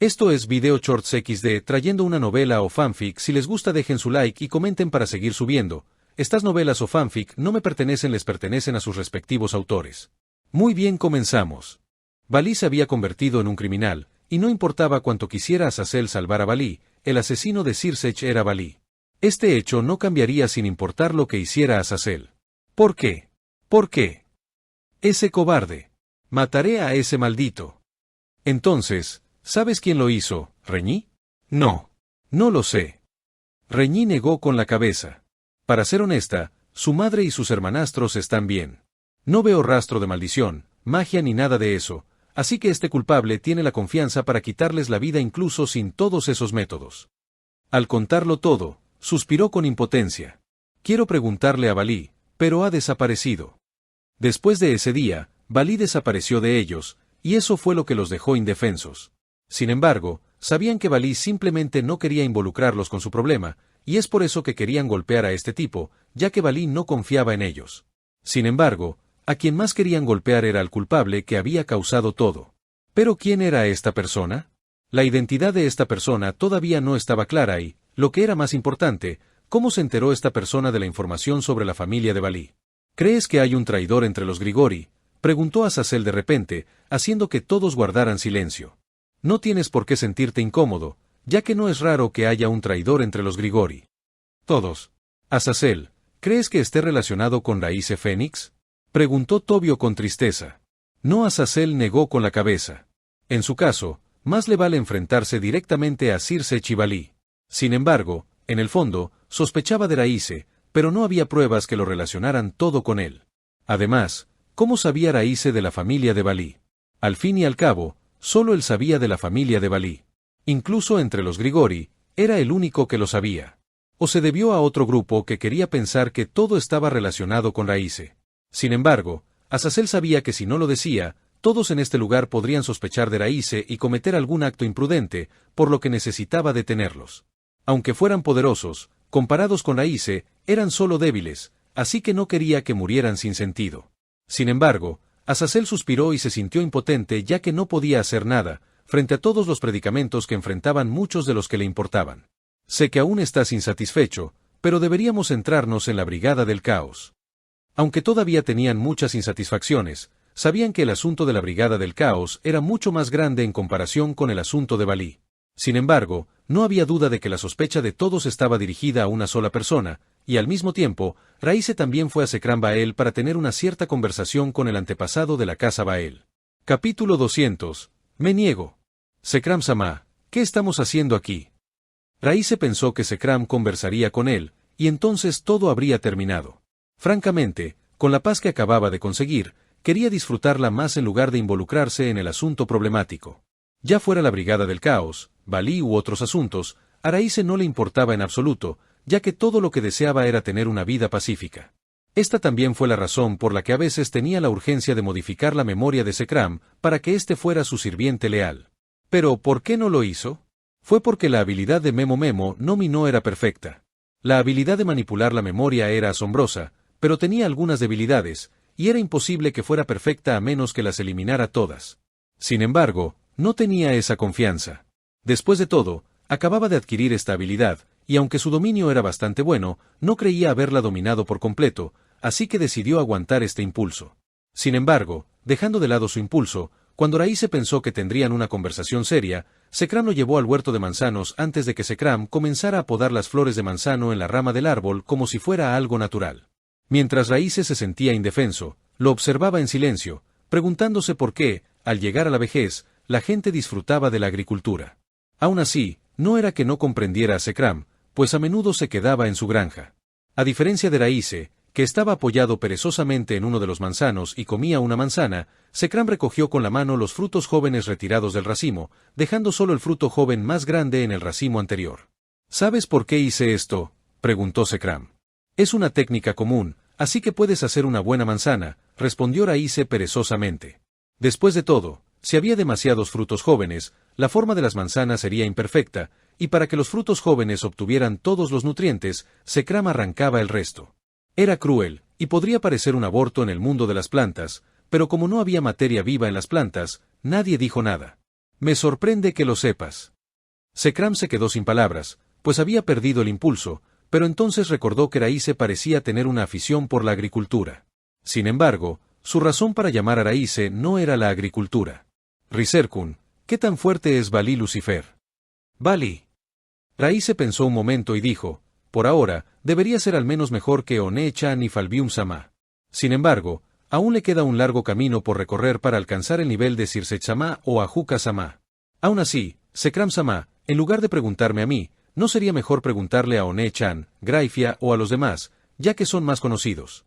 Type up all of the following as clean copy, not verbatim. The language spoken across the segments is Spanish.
Esto es Video Shorts XD trayendo una novela o fanfic. Si les gusta dejen su like y comenten para seguir subiendo. Estas novelas o fanfic no me pertenecen, les pertenecen a sus respectivos autores. Muy bien, comenzamos. Valí se había convertido en un criminal, y no importaba cuánto quisiera Azazel salvar a Valí, el asesino de Sirsech era Valí. Este hecho no cambiaría sin importar lo que hiciera Azazel. ¿Por qué? ¿Por qué? Ese cobarde. Mataré a ese maldito. Entonces, ¿sabes quién lo hizo, Reñí? No. No lo sé. Reñí negó con la cabeza. Para ser honesta, su madre y sus hermanastros están bien. No veo rastro de maldición, magia ni nada de eso, así que este culpable tiene la confianza para quitarles la vida incluso sin todos esos métodos. Al contarlo todo, suspiró con impotencia. Quiero preguntarle a Valí, pero ha desaparecido. Después de ese día, Valí desapareció de ellos, y eso fue lo que los dejó indefensos. Sin embargo, sabían que Valí simplemente no quería involucrarlos con su problema, y es por eso que querían golpear a este tipo, ya que Valí no confiaba en ellos. Sin embargo, a quien más querían golpear era al culpable que había causado todo. ¿Pero quién era esta persona? La identidad de esta persona todavía no estaba clara y, lo que era más importante, ¿cómo se enteró esta persona de la información sobre la familia de Valí? ¿Crees que hay un traidor entre los Grigori?, preguntó Azazel de repente, haciendo que todos guardaran silencio. No tienes por qué sentirte incómodo, ya que no es raro que haya un traidor entre los Grigori. Todos. Azazel, ¿crees que esté relacionado con Raíce Fénix?, preguntó Tobio con tristeza. No, Azazel negó con la cabeza. En su caso, más le vale enfrentarse directamente a Sirsech y Valí. Sin embargo, en el fondo, sospechaba de Raíce, pero no había pruebas que lo relacionaran todo con él. Además, ¿cómo sabía Raíce de la familia de Valí? Al fin y al cabo, solo él sabía de la familia de Valí. Incluso entre los Grigori, era el único que lo sabía. O se debió a otro grupo que quería pensar que todo estaba relacionado con Raíce. Sin embargo, Azazel sabía que si no lo decía, todos en este lugar podrían sospechar de Raíce y cometer algún acto imprudente, por lo que necesitaba detenerlos. Aunque fueran poderosos, comparados con Raíce, eran solo débiles, así que no quería que murieran sin sentido. Sin embargo, Azazel suspiró y se sintió impotente ya que no podía hacer nada, frente a todos los predicamentos que enfrentaban muchos de los que le importaban. Sé que aún estás insatisfecho, pero deberíamos centrarnos en la Brigada del Caos. Aunque todavía tenían muchas insatisfacciones, sabían que el asunto de la Brigada del Caos era mucho más grande en comparación con el asunto de Valí. Sin embargo, no había duda de que la sospecha de todos estaba dirigida a una sola persona, y al mismo tiempo, Raíce también fue a Sekram Bael para tener una cierta conversación con el antepasado de la casa Bael. Capítulo 200. Me niego. Sekram-sama, ¿qué estamos haciendo aquí? Raíce pensó que Sekram conversaría con él, y entonces todo habría terminado. Francamente, con la paz que acababa de conseguir, quería disfrutarla más en lugar de involucrarse en el asunto problemático. Ya fuera la Brigada del Caos, Valí u otros asuntos, a Raíce no le importaba en absoluto, ya que todo lo que deseaba era tener una vida pacífica. Esta también fue la razón por la que a veces tenía la urgencia de modificar la memoria de Sekram para que éste fuera su sirviente leal. Pero, ¿por qué no lo hizo? Fue porque la habilidad de Memo Memo no era perfecta. La habilidad de manipular la memoria era asombrosa, pero tenía algunas debilidades, y era imposible que fuera perfecta a menos que las eliminara todas. Sin embargo, no tenía esa confianza. Después de todo, acababa de adquirir esta habilidad, y aunque su dominio era bastante bueno, no creía haberla dominado por completo, así que decidió aguantar este impulso. Sin embargo, dejando de lado su impulso, cuando Raíce pensó que tendrían una conversación seria, Sekram lo llevó al huerto de manzanos antes de que Sekram comenzara a podar las flores de manzano en la rama del árbol como si fuera algo natural. Mientras Raíce se sentía indefenso, lo observaba en silencio, preguntándose por qué, al llegar a la vejez, la gente disfrutaba de la agricultura. Aún así, no era que no comprendiera a Sekram, pues a menudo se quedaba en su granja. A diferencia de Raíce, que estaba apoyado perezosamente en uno de los manzanos y comía una manzana, Sekram recogió con la mano los frutos jóvenes retirados del racimo, dejando solo el fruto joven más grande en el racimo anterior. ¿Sabes por qué hice esto?, preguntó Sekram. Es una técnica común, así que puedes hacer una buena manzana, respondió Raíce perezosamente. Después de todo, si había demasiados frutos jóvenes, la forma de las manzanas sería imperfecta, y para que los frutos jóvenes obtuvieran todos los nutrientes, Sekram arrancaba el resto. Era cruel, y podría parecer un aborto en el mundo de las plantas, pero como no había materia viva en las plantas, nadie dijo nada. Me sorprende que lo sepas. Sekram se quedó sin palabras, pues había perdido el impulso, pero entonces recordó que Raíce parecía tener una afición por la agricultura. Sin embargo, su razón para llamar a Raíce no era la agricultura. Riserkun, ¿qué tan fuerte es Valí Lucifer? Valí. Raíce pensó un momento y dijo, por ahora, debería ser al menos mejor que One-chan y Falbium Sama. Sin embargo, aún le queda un largo camino por recorrer para alcanzar el nivel de Sirsech-sama o Ajuka-sama. Aún así, Sekram-sama, en lugar de preguntarme a mí, ¿no sería mejor preguntarle a One-chan, Graifia o a los demás, ya que son más conocidos?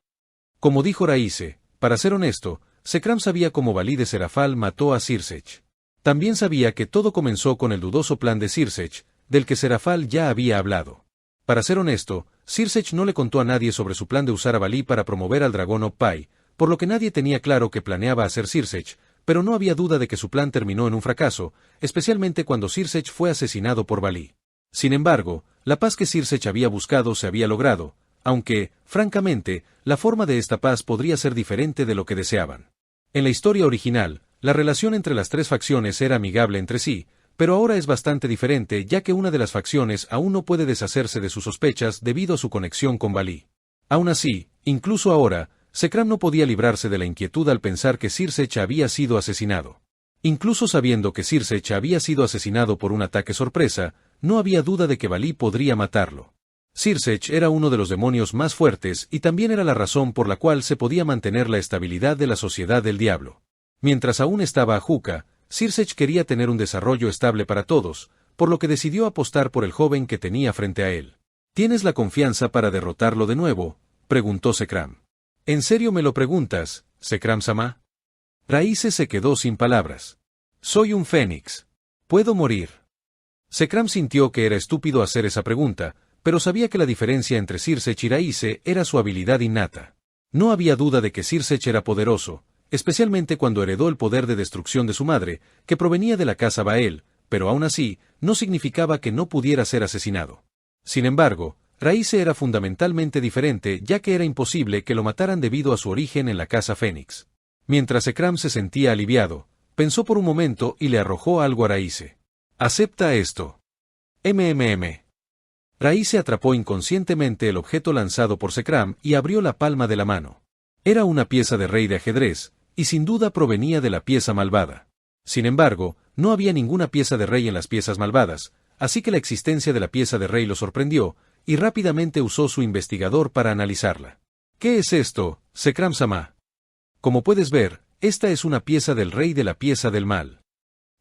Como dijo Raíce, para ser honesto, Sekram sabía cómo Valí de Serafal mató a Sirsech. También sabía que todo comenzó con el dudoso plan de Sirsech, del que Serafal ya había hablado. Para ser honesto, Sirsech no le contó a nadie sobre su plan de usar a Valí para promover al dragón Oppai, por lo que nadie tenía claro qué planeaba hacer Sirsech, pero no había duda de que su plan terminó en un fracaso, especialmente cuando Sirsech fue asesinado por Valí. Sin embargo, la paz que Sirsech había buscado se había logrado, aunque, francamente, la forma de esta paz podría ser diferente de lo que deseaban. En la historia original, la relación entre las tres facciones era amigable entre sí, pero ahora es bastante diferente ya que una de las facciones aún no puede deshacerse de sus sospechas debido a su conexión con Valí. Aún así, incluso ahora, Sekram no podía librarse de la inquietud al pensar que Sirsech había sido asesinado. Incluso sabiendo que Sirsech había sido asesinado por un ataque sorpresa, no había duda de que Valí podría matarlo. Sirsech era uno de los demonios más fuertes y también era la razón por la cual se podía mantener la estabilidad de la sociedad del diablo. Mientras aún estaba Ajuka, Sirsech quería tener un desarrollo estable para todos, por lo que decidió apostar por el joven que tenía frente a él. ¿Tienes la confianza para derrotarlo de nuevo?, preguntó Sekram. ¿En serio me lo preguntas, Sekram-sama? Raíce se quedó sin palabras. Soy un fénix. ¿Puedo morir? Sekram sintió que era estúpido hacer esa pregunta, pero sabía que la diferencia entre Sirsech y Raíce era su habilidad innata. No había duda de que Sirsech era poderoso, especialmente cuando heredó el poder de destrucción de su madre, que provenía de la casa Bael, pero aún así, no significaba que no pudiera ser asesinado. Sin embargo, Raíce era fundamentalmente diferente ya que era imposible que lo mataran debido a su origen en la casa Fénix. Mientras Sekram se sentía aliviado, pensó por un momento y le arrojó algo a Raíce. «Acepta esto». Raíce atrapó inconscientemente el objeto lanzado por Sekram y abrió la palma de la mano. Era una pieza de rey de ajedrez, y sin duda provenía de la pieza malvada. Sin embargo, no había ninguna pieza de rey en las piezas malvadas, así que la existencia de la pieza de rey lo sorprendió, y rápidamente usó su investigador para analizarla. ¿Qué es esto, Sekram-sama? Como puedes ver, esta es una pieza del rey de la pieza del mal.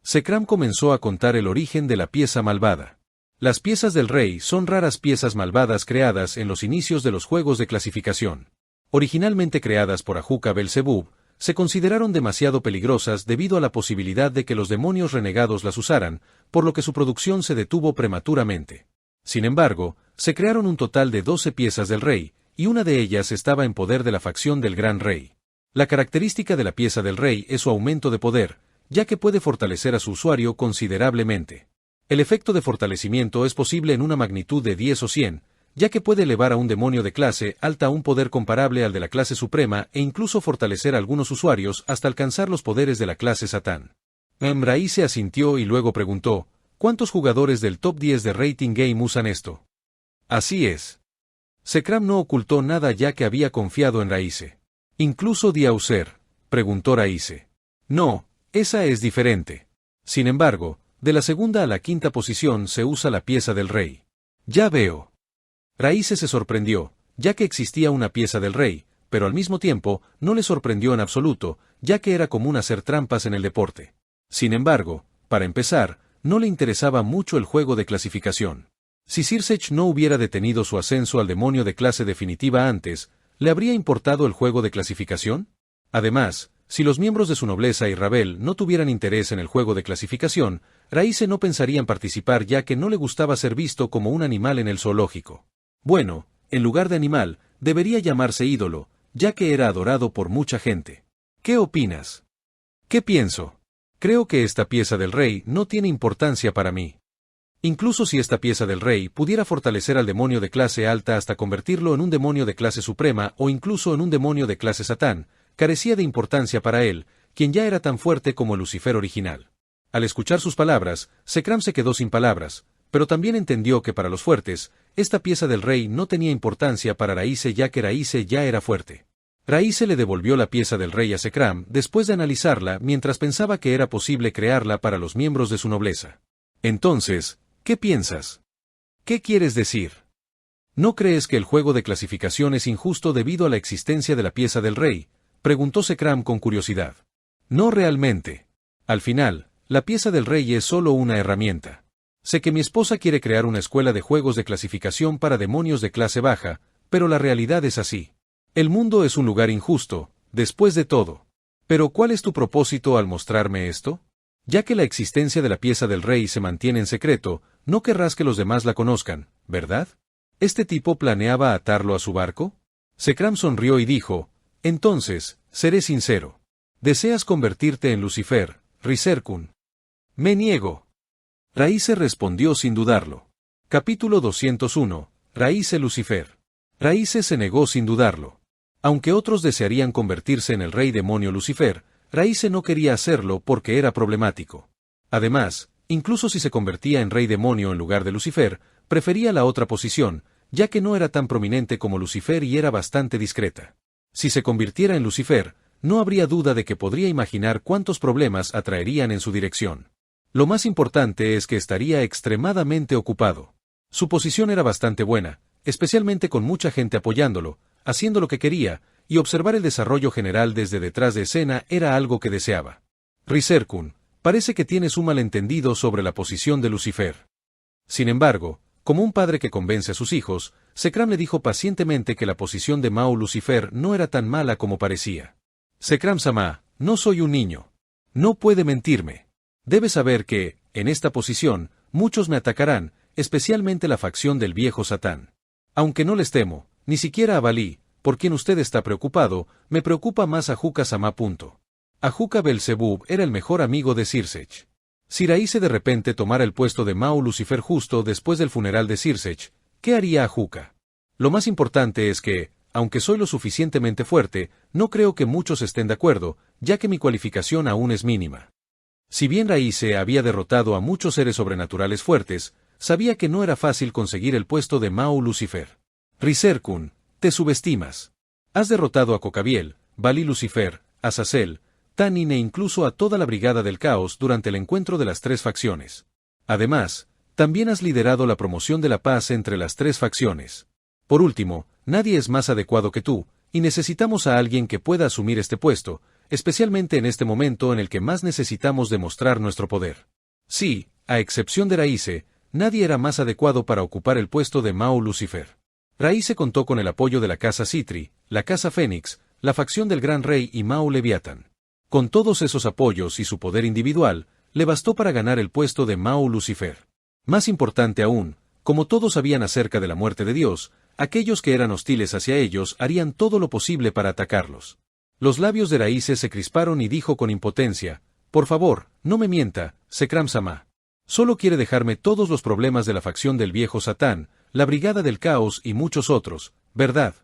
Sekram comenzó a contar el origen de la pieza malvada. Las piezas del rey son raras piezas malvadas creadas en los inicios de los juegos de clasificación. Originalmente creadas por Ajuka Belzebub, se consideraron demasiado peligrosas debido a la posibilidad de que los demonios renegados las usaran, por lo que su producción se detuvo prematuramente. Sin embargo, se crearon un total de 12 piezas del rey, y una de ellas estaba en poder de la facción del Gran Rey. La característica de la pieza del rey es su aumento de poder, ya que puede fortalecer a su usuario considerablemente. El efecto de fortalecimiento es posible en una magnitud de 10 o 100, ya que puede elevar a un demonio de clase alta a un poder comparable al de la clase suprema e incluso fortalecer a algunos usuarios hasta alcanzar los poderes de la clase Satán. Raíce asintió y luego preguntó, ¿cuántos jugadores del top 10 de Rating Game usan esto? Así es. Sekram no ocultó nada ya que había confiado en Raíce. ¿Incluso Diauser?, preguntó Raíce. No, esa es diferente. Sin embargo, de la segunda a la quinta posición se usa la pieza del rey. Ya veo. Raíce se sorprendió, ya que existía una pieza del rey, pero al mismo tiempo no le sorprendió en absoluto, ya que era común hacer trampas en el deporte. Sin embargo, para empezar, no le interesaba mucho el juego de clasificación. Si Sirsech no hubiera detenido su ascenso al demonio de clase definitiva antes, ¿le habría importado el juego de clasificación? Además, si los miembros de su nobleza y Ravel no tuvieran interés en el juego de clasificación, Raíce no pensaría en participar ya que no le gustaba ser visto como un animal en el zoológico. Bueno, en lugar de animal, debería llamarse ídolo, ya que era adorado por mucha gente. ¿Qué opinas? ¿Qué pienso? Creo que esta pieza del rey no tiene importancia para mí. Incluso si esta pieza del rey pudiera fortalecer al demonio de clase alta hasta convertirlo en un demonio de clase suprema o incluso en un demonio de clase Satán, carecía de importancia para él, quien ya era tan fuerte como Lucifer original. Al escuchar sus palabras, Sekram se quedó sin palabras, pero también entendió que para los fuertes, esta pieza del rey no tenía importancia para Raíce ya que Raíce ya era fuerte. Raíce le devolvió la pieza del rey a Sekram después de analizarla mientras pensaba que era posible crearla para los miembros de su nobleza. Entonces, ¿qué piensas? ¿Qué quieres decir? ¿No crees que el juego de clasificación es injusto debido a la existencia de la pieza del rey?, preguntó Sekram con curiosidad. No realmente. Al final, la pieza del rey es solo una herramienta. Sé que mi esposa quiere crear una escuela de juegos de clasificación para demonios de clase baja, pero la realidad es así. El mundo es un lugar injusto, después de todo. Pero ¿cuál es tu propósito al mostrarme esto? Ya que la existencia de la pieza del rey se mantiene en secreto, no querrás que los demás la conozcan, ¿verdad? ¿Este tipo planeaba atarlo a su barco? Sekram sonrió y dijo, entonces, seré sincero. ¿Deseas convertirte en Lucifer, Riserkun? Me niego. Raíce respondió sin dudarlo. Capítulo 201. Raíce Lucifer. Raíce se negó sin dudarlo. Aunque otros desearían convertirse en el rey demonio Lucifer, Raíce no quería hacerlo porque era problemático. Además, incluso si se convertía en rey demonio en lugar de Lucifer, prefería la otra posición, ya que no era tan prominente como Lucifer y era bastante discreta. Si se convirtiera en Lucifer, no habría duda de que podría imaginar cuántos problemas atraerían en su dirección. Lo más importante es que estaría extremadamente ocupado. Su posición era bastante buena, especialmente con mucha gente apoyándolo, haciendo lo que quería, y observar el desarrollo general desde detrás de escena era algo que deseaba. Riserkun, parece que tienes un malentendido sobre la posición de Lucifer. Sin embargo, como un padre que convence a sus hijos, Sekram le dijo pacientemente que la posición de Mao Lucifer no era tan mala como parecía. Sekram-sama, no soy un niño. No puede mentirme. Debes saber que, en esta posición, muchos me atacarán, especialmente la facción del viejo Satán. Aunque no les temo, ni siquiera a Balí, por quien usted está preocupado, me preocupa más Ajuka-sama. Ajuka Belzebub era el mejor amigo de Sirsech. Si Raíce de repente tomara el puesto de Mao Lucifer justo después del funeral de Sirsech, ¿qué haría Ajuka? Lo más importante es que, aunque soy lo suficientemente fuerte, no creo que muchos estén de acuerdo, ya que mi cualificación aún es mínima. Si bien Raíce había derrotado a muchos seres sobrenaturales fuertes, sabía que no era fácil conseguir el puesto de Mao Lucifer. Riserkun, te subestimas. Has derrotado a Cocabiel, Balí Lucifer, Azazel, Tanin e incluso a toda la Brigada del Caos durante el encuentro de las tres facciones. Además, también has liderado la promoción de la paz entre las tres facciones. Por último, nadie es más adecuado que tú, y necesitamos a alguien que pueda asumir este puesto, especialmente en este momento en el que más necesitamos demostrar nuestro poder. Sí, a excepción de Raíce, nadie era más adecuado para ocupar el puesto de Mao Lucifer. Raíce contó con el apoyo de la Casa Citri, la Casa Fénix, la facción del Gran Rey y Mao Leviatán. Con todos esos apoyos y su poder individual, le bastó para ganar el puesto de Mao Lucifer. Más importante aún, como todos sabían acerca de la muerte de Dios, aquellos que eran hostiles hacia ellos harían todo lo posible para atacarlos. Los labios de Raíce se crisparon y dijo con impotencia, por favor, no me mienta, Sekram-sama. Solo quiere dejarme todos los problemas de la facción del viejo Satán, la Brigada del Caos y muchos otros, ¿verdad?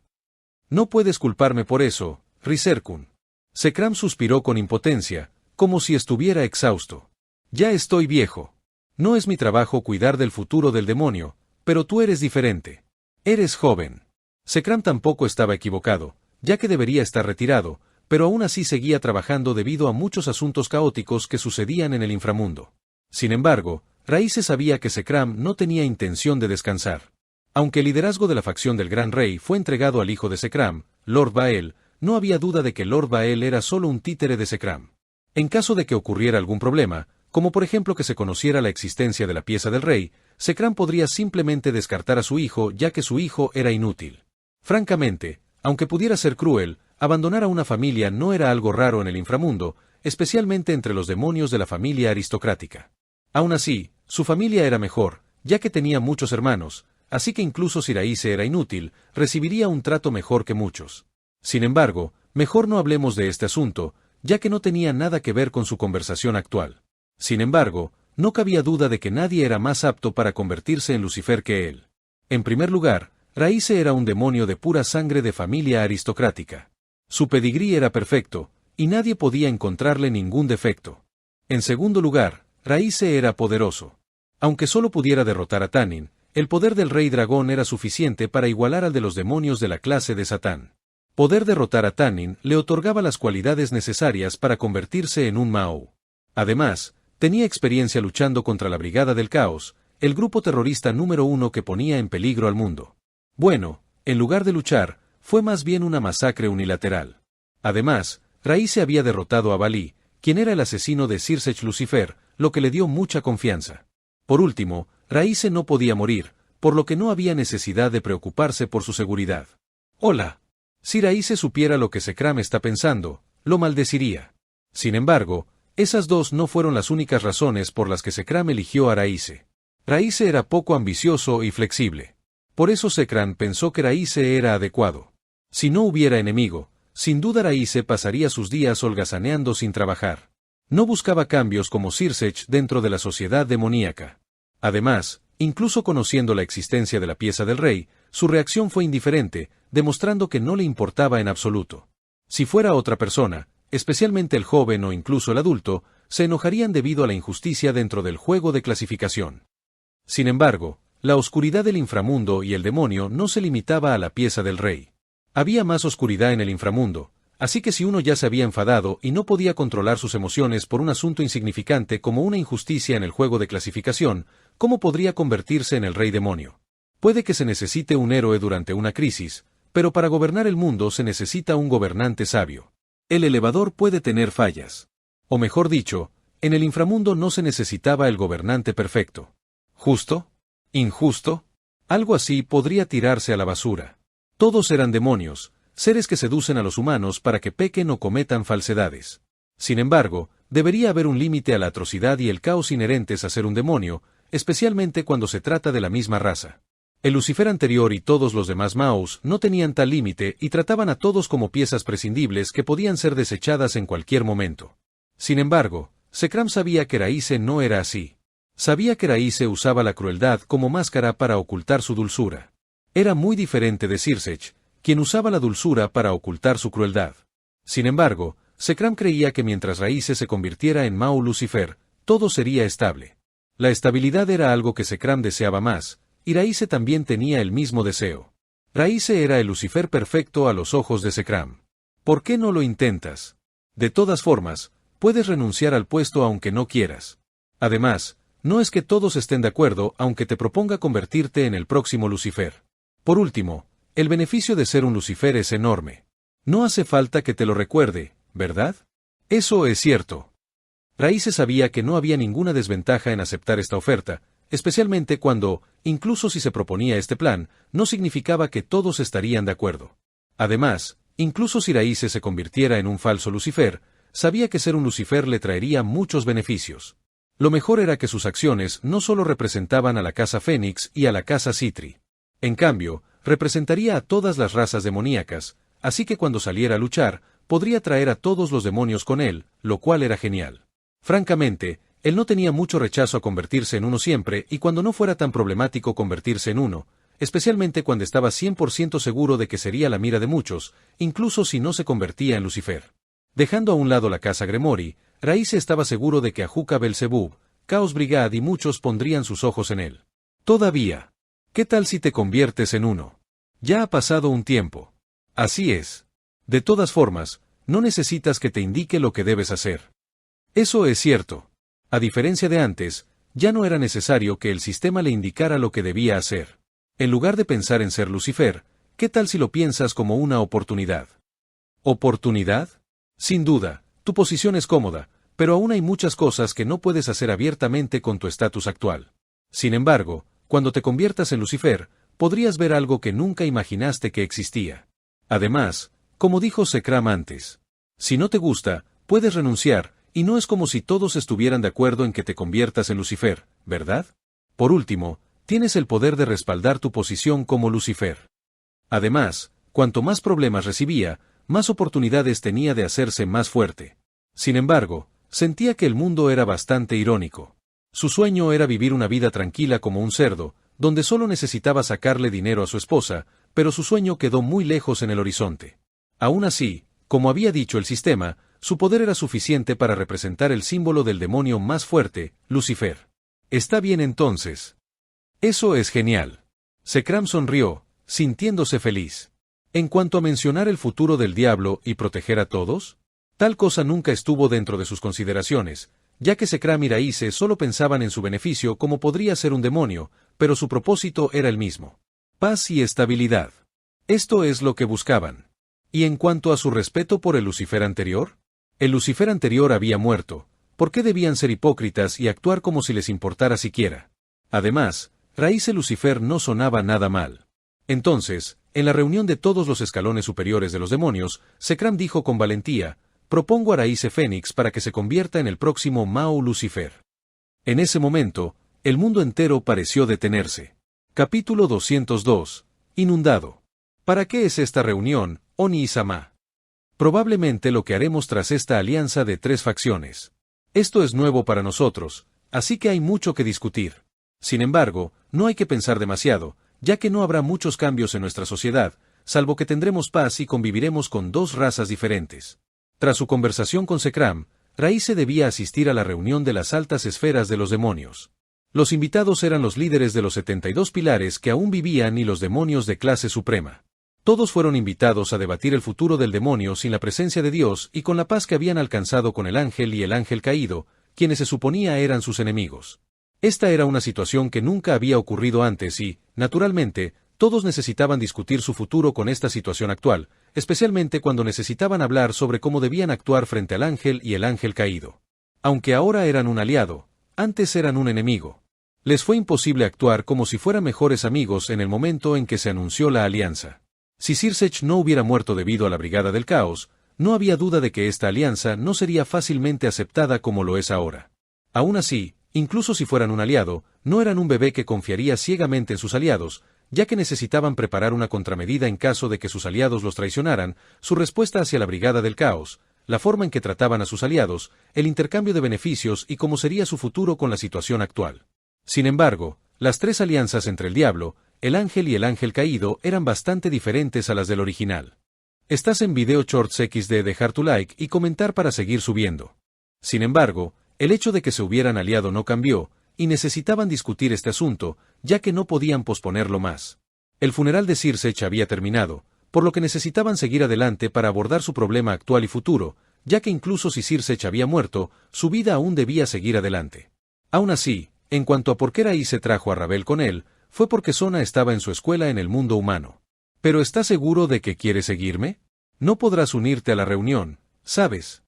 No puedes culparme por eso, Riserkun. Sekram suspiró con impotencia, como si estuviera exhausto. Ya estoy viejo. No es mi trabajo cuidar del futuro del demonio, pero tú eres diferente. Eres joven. Sekram tampoco estaba equivocado, ya que debería estar retirado, pero aún así seguía trabajando debido a muchos asuntos caóticos que sucedían en el inframundo. Sin embargo, Raíce sabía que Sekram no tenía intención de descansar. Aunque el liderazgo de la facción del Gran Rey fue entregado al hijo de Sekram, Lord Bael, no había duda de que Lord Bael era solo un títere de Sekram. En caso de que ocurriera algún problema, como por ejemplo que se conociera la existencia de la pieza del rey, Sekram podría simplemente descartar a su hijo ya que su hijo era inútil. Francamente, aunque pudiera ser cruel, abandonar a una familia no era algo raro en el inframundo, especialmente entre los demonios de la familia aristocrática. Aún así, su familia era mejor, ya que tenía muchos hermanos, así que incluso si Raíce era inútil, recibiría un trato mejor que muchos. Sin embargo, mejor no hablemos de este asunto, ya que no tenía nada que ver con su conversación actual. Sin embargo, no cabía duda de que nadie era más apto para convertirse en Lucifer que él. En primer lugar, Raíce era un demonio de pura sangre de familia aristocrática. Su pedigrí era perfecto, y nadie podía encontrarle ningún defecto. En segundo lugar, Raíce era poderoso. Aunque solo pudiera derrotar a Tanin, el poder del Rey Dragón era suficiente para igualar al de los demonios de la clase de Satán. Poder derrotar a Tanin le otorgaba las cualidades necesarias para convertirse en un Mao. Además, tenía experiencia luchando contra la Brigada del Caos, el grupo terrorista número 1 que ponía en peligro al mundo. Bueno, en lugar de luchar, fue más bien una masacre unilateral. Además, Raíce había derrotado a Balí, quien era el asesino de Sirsech Lucifer, lo que le dio mucha confianza. Por último, Raíce no podía morir, por lo que no había necesidad de preocuparse por su seguridad. Hola. Si Raíce supiera lo que Zekram está pensando, lo maldeciría. Sin embargo, esas dos no fueron las únicas razones por las que Zekram eligió a Raíce. Raíce era poco ambicioso y flexible. Por eso Zekram pensó que Raíce era adecuado. Si no hubiera enemigo, sin duda Raíce pasaría sus días holgazaneando sin trabajar. No buscaba cambios como Sirsech dentro de la sociedad demoníaca. Además, incluso conociendo la existencia de la pieza del rey, su reacción fue indiferente, demostrando que no le importaba en absoluto. Si fuera otra persona, especialmente el joven o incluso el adulto, se enojarían debido a la injusticia dentro del juego de clasificación. Sin embargo, la oscuridad del inframundo y el demonio no se limitaba a la pieza del rey. Había más oscuridad en el inframundo, así que si uno ya se había enfadado y no podía controlar sus emociones por un asunto insignificante como una injusticia en el juego de clasificación, ¿cómo podría convertirse en el rey demonio? Puede que se necesite un héroe durante una crisis, pero para gobernar el mundo se necesita un gobernante sabio. El elevador puede tener fallas. O mejor dicho, en el inframundo no se necesitaba el gobernante perfecto. ¿Justo? ¿Injusto? Algo así podría tirarse a la basura. Todos eran demonios, seres que seducen a los humanos para que pequen o cometan falsedades. Sin embargo, debería haber un límite a la atrocidad y el caos inherentes a ser un demonio, especialmente cuando se trata de la misma raza. El Lucifer anterior y todos los demás Maos no tenían tal límite y trataban a todos como piezas prescindibles que podían ser desechadas en cualquier momento. Sin embargo, Zekram sabía que Raíce no era así. Sabía que Raíce usaba la crueldad como máscara para ocultar su dulzura. Era muy diferente de Sirsech, quien usaba la dulzura para ocultar su crueldad. Sin embargo, Zekram creía que mientras Raíce se convirtiera en Mao Lucifer, todo sería estable. La estabilidad era algo que Zekram deseaba más, y Raíce también tenía el mismo deseo. Raíce era el Lucifer perfecto a los ojos de Zekram. ¿Por qué no lo intentas? De todas formas, puedes renunciar al puesto aunque no quieras. Además, no es que todos estén de acuerdo aunque te proponga convertirte en el próximo Lucifer. Por último, el beneficio de ser un Lucifer es enorme. No hace falta que te lo recuerde, ¿verdad? Eso es cierto. Raíce sabía que no había ninguna desventaja en aceptar esta oferta, especialmente cuando, incluso si se proponía este plan, no significaba que todos estarían de acuerdo. Además, incluso si Raíce se convirtiera en un falso Lucifer, sabía que ser un Lucifer le traería muchos beneficios. Lo mejor era que sus acciones no solo representaban a la casa Fénix y a la casa Citri. En cambio, representaría a todas las razas demoníacas, así que cuando saliera a luchar, podría traer a todos los demonios con él, lo cual era genial. Francamente, él no tenía mucho rechazo a convertirse en uno siempre y cuando no fuera tan problemático convertirse en uno, especialmente cuando estaba 100% seguro de que sería la mira de muchos, incluso si no se convertía en Lucifer. Dejando a un lado la casa Gremori, Raíce estaba seguro de que Ajuka Belzebub, Chaos Brigade y muchos pondrían sus ojos en él. Todavía. ¿Qué tal si te conviertes en uno? Ya ha pasado un tiempo. Así es. De todas formas, no necesitas que te indique lo que debes hacer. Eso es cierto. A diferencia de antes, ya no era necesario que el sistema le indicara lo que debía hacer. En lugar de pensar en ser Lucifer, ¿qué tal si lo piensas como una oportunidad? ¿Oportunidad? Sin duda, tu posición es cómoda, pero aún hay muchas cosas que no puedes hacer abiertamente con tu estatus actual. Sin embargo, cuando te conviertas en Lucifer, podrías ver algo que nunca imaginaste que existía. Además, como dijo Zekram antes, si no te gusta, puedes renunciar, y no es como si todos estuvieran de acuerdo en que te conviertas en Lucifer, ¿verdad? Por último, tienes el poder de respaldar tu posición como Lucifer. Además, cuanto más problemas recibía, más oportunidades tenía de hacerse más fuerte. Sin embargo, sentía que el mundo era bastante irónico. Su sueño era vivir una vida tranquila como un cerdo, donde solo necesitaba sacarle dinero a su esposa, pero su sueño quedó muy lejos en el horizonte. Aún así, como había dicho el sistema, su poder era suficiente para representar el símbolo del demonio más fuerte, Lucifer. Está bien entonces. Eso es genial. Zekram sonrió, sintiéndose feliz. En cuanto a mencionar el futuro del diablo y proteger a todos, tal cosa nunca estuvo dentro de sus consideraciones, ya que Zekram y Raíce solo pensaban en su beneficio como podría ser un demonio, pero su propósito era el mismo. Paz y estabilidad. Esto es lo que buscaban. ¿Y en cuanto a su respeto por el Lucifer anterior? El Lucifer anterior había muerto. ¿Por qué debían ser hipócritas y actuar como si les importara siquiera? Además, Raíce Lucifer no sonaba nada mal. Entonces, en la reunión de todos los escalones superiores de los demonios, Zekram dijo con valentía: propongo a Raíce Fénix para que se convierta en el próximo Mao Lucifer. En ese momento, el mundo entero pareció detenerse. Capítulo 202. Inundado. ¿Para qué es esta reunión, Oni-sama? Probablemente lo que haremos tras esta alianza de 3 facciones. Esto es nuevo para nosotros, así que hay mucho que discutir. Sin embargo, no hay que pensar demasiado, ya que no habrá muchos cambios en nuestra sociedad, salvo que tendremos paz y conviviremos con 2 razas diferentes. Tras su conversación con Zekram, Raíce debía asistir a la reunión de las altas esferas de los demonios. Los invitados eran los líderes de los 72 pilares que aún vivían y los demonios de clase suprema. Todos fueron invitados a debatir el futuro del demonio sin la presencia de Dios y con la paz que habían alcanzado con el ángel y el ángel caído, quienes se suponía eran sus enemigos. Esta era una situación que nunca había ocurrido antes y, naturalmente, todos necesitaban discutir su futuro con esta situación actual, especialmente cuando necesitaban hablar sobre cómo debían actuar frente al ángel y el ángel caído. Aunque ahora eran un aliado, antes eran un enemigo. Les fue imposible actuar como si fueran mejores amigos en el momento en que se anunció la alianza. Si Sirsech no hubiera muerto debido a la Brigada del Caos, no había duda de que esta alianza no sería fácilmente aceptada como lo es ahora. Aún así, incluso si fueran un aliado, no eran un bebé que confiaría ciegamente en sus aliados, ya que necesitaban preparar una contramedida en caso de que sus aliados los traicionaran, su respuesta hacia la Brigada del Caos, la forma en que trataban a sus aliados, el intercambio de beneficios y cómo sería su futuro con la situación actual. Sin embargo, las 3 alianzas entre el diablo, el ángel y el ángel caído eran bastante diferentes a las del original. Estás en Video Shorts XD, dejar tu like y comentar para seguir subiendo. Sin embargo, el hecho de que se hubieran aliado no cambió, y necesitaban discutir este asunto, ya que no podían posponerlo más. El funeral de Sirsech había terminado, por lo que necesitaban seguir adelante para abordar su problema actual y futuro, ya que incluso si Sirsech había muerto, su vida aún debía seguir adelante. Aún así, en cuanto a por qué Raíce trajo a Ravel con él, fue porque Sona estaba en su escuela en el mundo humano. ¿Pero estás seguro de que quieres seguirme? No podrás unirte a la reunión, ¿sabes?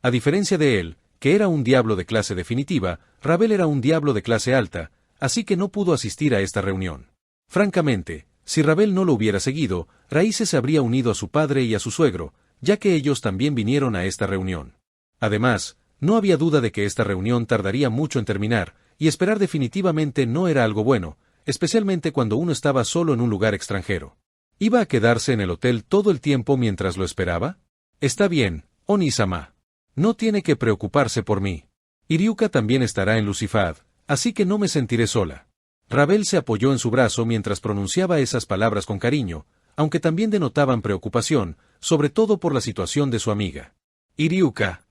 A diferencia de él, que era un diablo de clase definitiva, Ravel era un diablo de clase alta, así que no pudo asistir a esta reunión. Francamente, si Ravel no lo hubiera seguido, Raíce se habría unido a su padre y a su suegro, ya que ellos también vinieron a esta reunión. Además, no había duda de que esta reunión tardaría mucho en terminar, y esperar definitivamente no era algo bueno, especialmente cuando uno estaba solo en un lugar extranjero. ¿Iba a quedarse en el hotel todo el tiempo mientras lo esperaba? Está bien, Oni-sama. No tiene que preocuparse por mí. Iryuka también estará en Lucifad, así que no me sentiré sola. Ravel se apoyó en su brazo mientras pronunciaba esas palabras con cariño, aunque también denotaban preocupación, sobre todo por la situación de su amiga. Iryuka.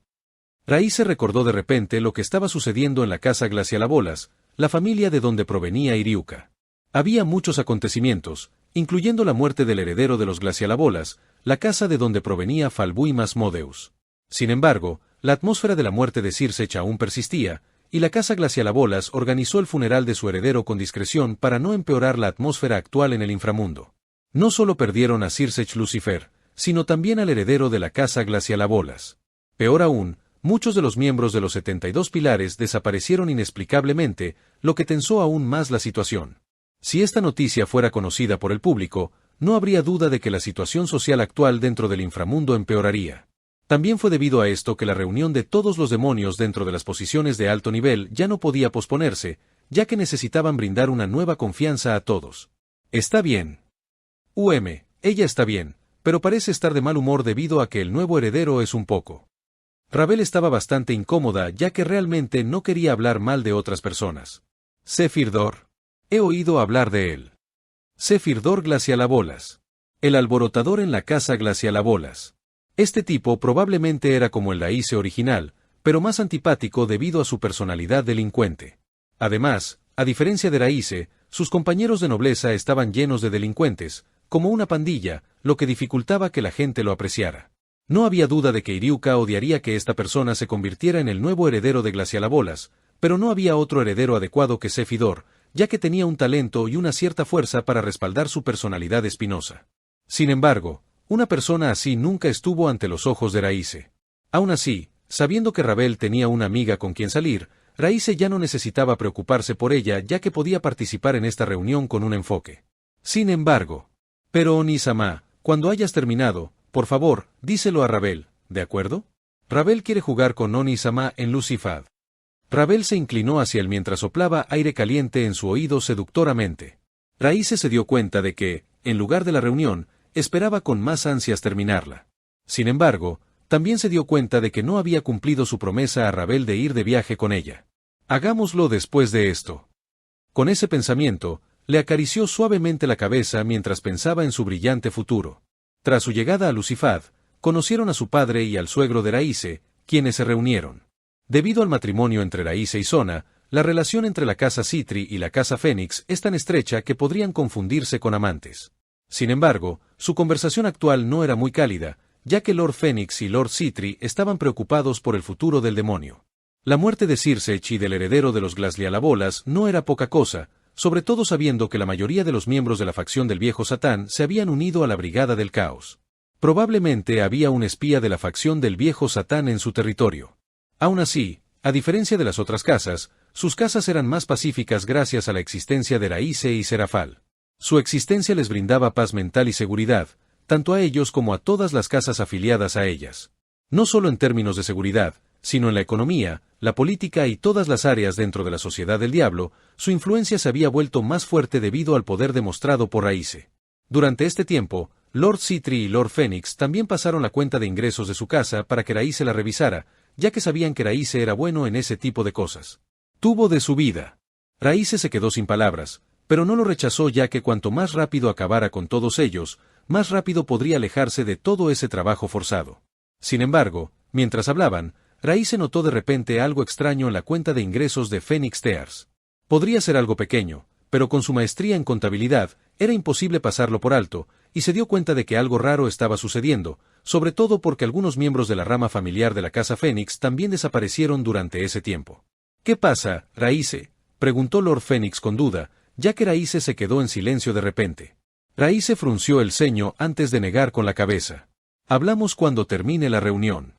Raíce recordó de repente lo que estaba sucediendo en la casa Glacialabolas, la familia de donde provenía Iryuka. Había muchos acontecimientos, incluyendo la muerte del heredero de los Glacialabolas, la casa de donde provenía Falbui Asmodeus. Sin embargo, la atmósfera de la muerte de Sirsech aún persistía, y la casa Glacialabolas organizó el funeral de su heredero con discreción para no empeorar la atmósfera actual en el inframundo. No solo perdieron a Sirsech Lucifer, sino también al heredero de la casa Glacialabolas. Peor aún, muchos de los miembros de los 72 pilares desaparecieron inexplicablemente, lo que tensó aún más la situación. Si esta noticia fuera conocida por el público, no habría duda de que la situación social actual dentro del inframundo empeoraría. También fue debido a esto que la reunión de todos los demonios dentro de las posiciones de alto nivel ya no podía posponerse, ya que necesitaban brindar una nueva confianza a todos. Está bien. Ella está bien, pero parece estar de mal humor debido a que el nuevo heredero es un poco. Ravel estaba bastante incómoda ya que realmente no quería hablar mal de otras personas. Sephirdor. He oído hablar de él. Sephirdor Glacialabolas. El alborotador en la casa Glacialabolas. Este tipo probablemente era como el Raíce original, pero más antipático debido a su personalidad delincuente. Además, a diferencia de Raíce, sus compañeros de nobleza estaban llenos de delincuentes, como una pandilla, lo que dificultaba que la gente lo apreciara. No había duda de que Iruka odiaría que esta persona se convirtiera en el nuevo heredero de Glacialabolas, pero no había otro heredero adecuado que Sefidor, ya que tenía un talento y una cierta fuerza para respaldar su personalidad espinosa. Sin embargo, una persona así nunca estuvo ante los ojos de Raíce. Aún así, sabiendo que Ravel tenía una amiga con quien salir, Raíce ya no necesitaba preocuparse por ella ya que podía participar en esta reunión con un enfoque. Sin embargo, pero Oni-sama, cuando hayas terminado, por favor, díselo a Ravel, ¿de acuerdo? Ravel quiere jugar con Oni-sama en Lucifad. Ravel se inclinó hacia él mientras soplaba aire caliente en su oído seductoramente. Raíce se dio cuenta de que, en lugar de la reunión, esperaba con más ansias terminarla. Sin embargo, también se dio cuenta de que no había cumplido su promesa a Ravel de ir de viaje con ella. Hagámoslo después de esto. Con ese pensamiento, le acarició suavemente la cabeza mientras pensaba en su brillante futuro. Tras su llegada a Lucifad, conocieron a su padre y al suegro de Raíce, quienes se reunieron. Debido al matrimonio entre Raíce y Sona, la relación entre la casa Citri y la casa Fénix es tan estrecha que podrían confundirse con amantes. Sin embargo, su conversación actual no era muy cálida, ya que Lord Fénix y Lord Citri estaban preocupados por el futuro del demonio. La muerte de Sirsech y del heredero de los Glacialabolas no era poca cosa, sobre todo sabiendo que la mayoría de los miembros de la facción del viejo Satán se habían unido a la Brigada del Caos. Probablemente había un espía de la facción del viejo Satán en su territorio. Aún así, a diferencia de las otras casas, sus casas eran más pacíficas gracias a la existencia de Raíce y Serafal. Su existencia les brindaba paz mental y seguridad, tanto a ellos como a todas las casas afiliadas a ellas. No solo en términos de seguridad, sino en la economía, la política y todas las áreas dentro de la sociedad del diablo, su influencia se había vuelto más fuerte debido al poder demostrado por Raíce. Durante este tiempo, Lord Citri y Lord Fénix también pasaron la cuenta de ingresos de su casa para que Raíce la revisara, ya que sabían que Raíce era bueno en ese tipo de cosas. Tuvo de su vida. Raíce se quedó sin palabras, pero no lo rechazó ya que cuanto más rápido acabara con todos ellos, más rápido podría alejarse de todo ese trabajo forzado. Sin embargo, mientras hablaban, Raíce notó de repente algo extraño en la cuenta de ingresos de Phoenix Tears. Podría ser algo pequeño, pero con su maestría en contabilidad, era imposible pasarlo por alto, y se dio cuenta de que algo raro estaba sucediendo, sobre todo porque algunos miembros de la rama familiar de la casa Fénix también desaparecieron durante ese tiempo. ¿Qué pasa, Raíce?, preguntó Lord Fénix con duda, ya que Raíce se quedó en silencio de repente. Raíce frunció el ceño antes de negar con la cabeza. Hablamos cuando termine la reunión.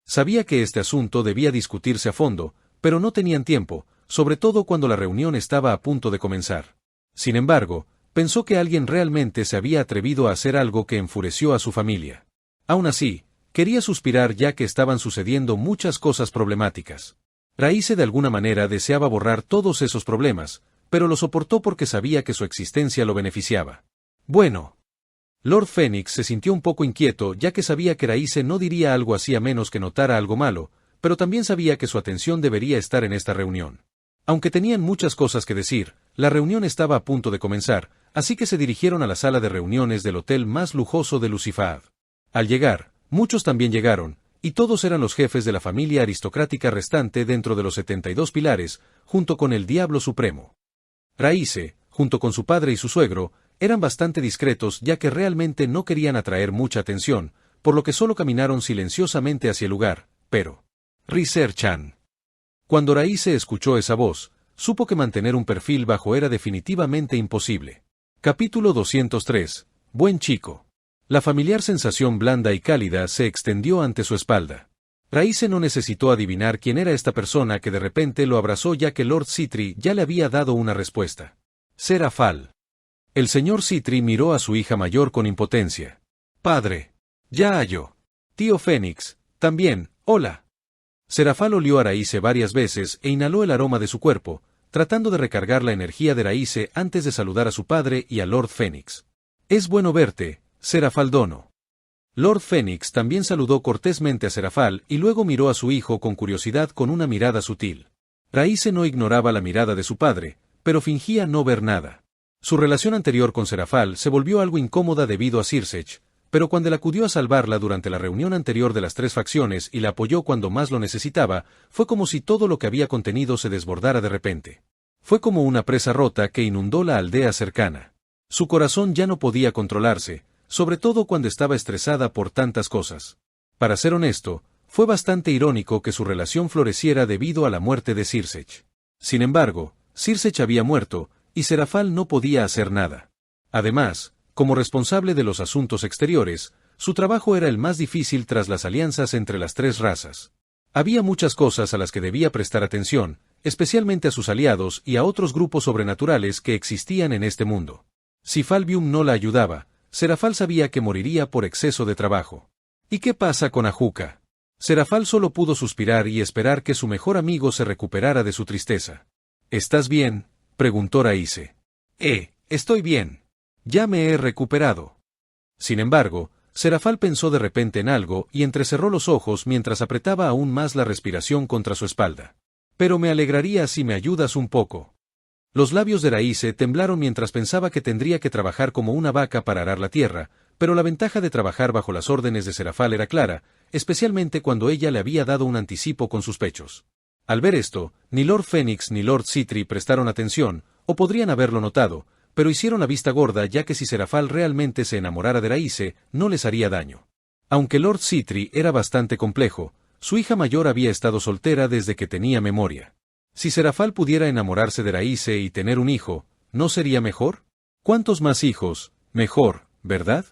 Sabía que este asunto debía discutirse a fondo, pero no tenían tiempo, sobre todo cuando la reunión estaba a punto de comenzar. Sin embargo, pensó que alguien realmente se había atrevido a hacer algo que enfureció a su familia. Aún así, quería suspirar ya que estaban sucediendo muchas cosas problemáticas. Raíce de alguna manera deseaba borrar todos esos problemas, pero lo soportó porque sabía que su existencia lo beneficiaba. Bueno. Lord Fénix se sintió un poco inquieto ya que sabía que Raíce no diría algo así a menos que notara algo malo, pero también sabía que su atención debería estar en esta reunión. Aunque tenían muchas cosas que decir, la reunión estaba a punto de comenzar, así que se dirigieron a la sala de reuniones del hotel más lujoso de Lucifad. Al llegar, muchos también llegaron, y todos eran los jefes de la familia aristocrática restante dentro de los 72 pilares, junto con el Diablo Supremo. Raíce, junto con su padre y su suegro, eran bastante discretos ya que realmente no querían atraer mucha atención, por lo que solo caminaron silenciosamente hacia el lugar, pero... Riser-chan. Cuando Raíce escuchó esa voz, supo que mantener un perfil bajo era definitivamente imposible. Capítulo 203. Buen chico. La familiar sensación blanda y cálida se extendió ante su espalda. Raíce no necesitó adivinar quién era esta persona que de repente lo abrazó ya que Lord Citri ya le había dado una respuesta. Serafal. El señor Citri miró a su hija mayor con impotencia. Padre. Ya hallo. Tío Fénix. También, hola. Serafal olió a Raíce varias veces e inhaló el aroma de su cuerpo, tratando de recargar la energía de Raíce antes de saludar a su padre y a Lord Fénix. Es bueno verte, Serafal Dono. Lord Fénix también saludó cortésmente a Serafal y luego miró a su hijo con curiosidad con una mirada sutil. Raíce no ignoraba la mirada de su padre, pero fingía no ver nada. Su relación anterior con Serafal se volvió algo incómoda debido a Sirsech, pero cuando él acudió a salvarla durante la reunión anterior de las tres facciones y la apoyó cuando más lo necesitaba, fue como si todo lo que había contenido se desbordara de repente. Fue como una presa rota que inundó la aldea cercana. Su corazón ya no podía controlarse, sobre todo cuando estaba estresada por tantas cosas. Para ser honesto, fue bastante irónico que su relación floreciera debido a la muerte de Sirsech. Sin embargo, Sirsech había muerto, y Serafal no podía hacer nada. Además, como responsable de los asuntos exteriores, su trabajo era el más difícil tras las alianzas entre las tres razas. Había muchas cosas a las que debía prestar atención, especialmente a sus aliados y a otros grupos sobrenaturales que existían en este mundo. Si Falbium no la ayudaba, Serafal sabía que moriría por exceso de trabajo. ¿Y qué pasa con Ajuka? Serafal solo pudo suspirar y esperar que su mejor amigo se recuperara de su tristeza. ¿Estás bien?, preguntó Raíce. Estoy bien. Ya me he recuperado. Sin embargo, Serafal pensó de repente en algo y entrecerró los ojos mientras apretaba aún más la respiración contra su espalda. Pero me alegraría si me ayudas un poco. Los labios de Raíce temblaron mientras pensaba que tendría que trabajar como una vaca para arar la tierra, pero la ventaja de trabajar bajo las órdenes de Serafal era clara, especialmente cuando ella le había dado un anticipo con sus pechos. Al ver esto, ni Lord Phoenix ni Lord Sitri prestaron atención, o podrían haberlo notado, pero hicieron la vista gorda ya que si Serafal realmente se enamorara de Raíce, no les haría daño. Aunque Lord Sitri era bastante complejo, su hija mayor había estado soltera desde que tenía memoria. Si Serafal pudiera enamorarse de Raíce y tener un hijo, ¿no sería mejor? ¿Cuántos más hijos? Mejor, ¿verdad?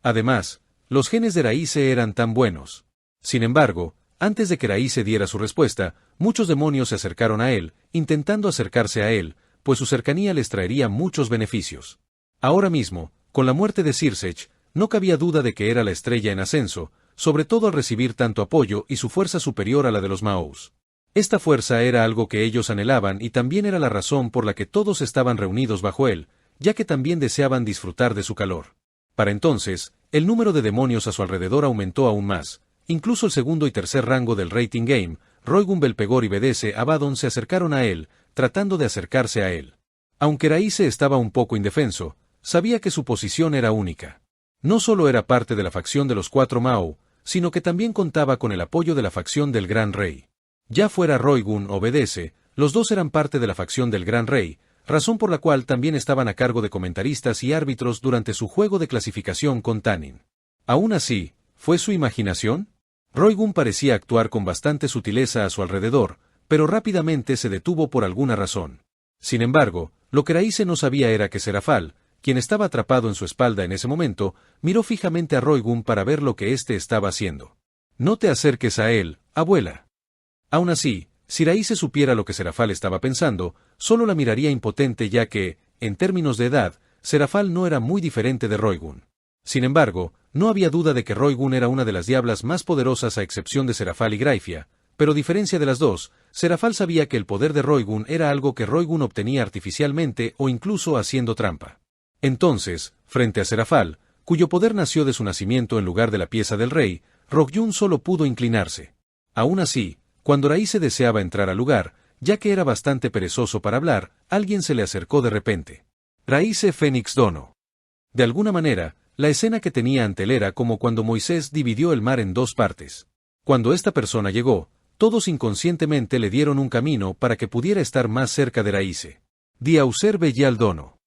Además, los genes de Raíce eran tan buenos. Sin embargo, antes de que Raíce diera su respuesta, muchos demonios se acercaron a él, intentando acercarse a él, pues su cercanía les traería muchos beneficios. Ahora mismo, con la muerte de Sirsech, no cabía duda de que era la estrella en ascenso, sobre todo al recibir tanto apoyo y su fuerza superior a la de los Maous. Esta fuerza era algo que ellos anhelaban y también era la razón por la que todos estaban reunidos bajo él, ya que también deseaban disfrutar de su calor. Para entonces, el número de demonios a su alrededor aumentó aún más. Incluso el segundo y tercer rango del Rating Game, Roigun Belpegor y Bedese Abaddon se acercaron a él, tratando de acercarse a él. Aunque Raíce estaba un poco indefenso, sabía que su posición era única. No solo era parte de la facción de los cuatro Mao, sino que también contaba con el apoyo de la facción del Gran Rey. Ya fuera Roigun o Bedese, los dos eran parte de la facción del Gran Rey, razón por la cual también estaban a cargo de comentaristas y árbitros durante su juego de clasificación con Tanin. Aún así, ¿fue su imaginación? Roigun parecía actuar con bastante sutileza a su alrededor, pero rápidamente se detuvo por alguna razón. Sin embargo, lo que Raíce no sabía era que Serafal, quien estaba atrapado en su espalda en ese momento, miró fijamente a Roigun para ver lo que éste estaba haciendo. «No te acerques a él, abuela». Aún así, si Raíce supiera lo que Serafal estaba pensando, solo la miraría impotente ya que, en términos de edad, Serafal no era muy diferente de Roigun. Sin embargo, no había duda de que Roigun era una de las diablas más poderosas a excepción de Serafal y Graifia, pero a diferencia de las dos, Serafal sabía que el poder de Roigun era algo que Roigun obtenía artificialmente o incluso haciendo trampa. Entonces, frente a Serafal, cuyo poder nació de su nacimiento en lugar de la pieza del rey, Rogyun solo pudo inclinarse. Aún así, cuando Raíce deseaba entrar al lugar, ya que era bastante perezoso para hablar, alguien se le acercó de repente. Raíce Fénix Dono. De alguna manera, la escena que tenía ante él era como cuando Moisés dividió el mar en dos partes. Cuando esta persona llegó, todos inconscientemente le dieron un camino para que pudiera estar más cerca de Raíce. Diauser Beyal Dono.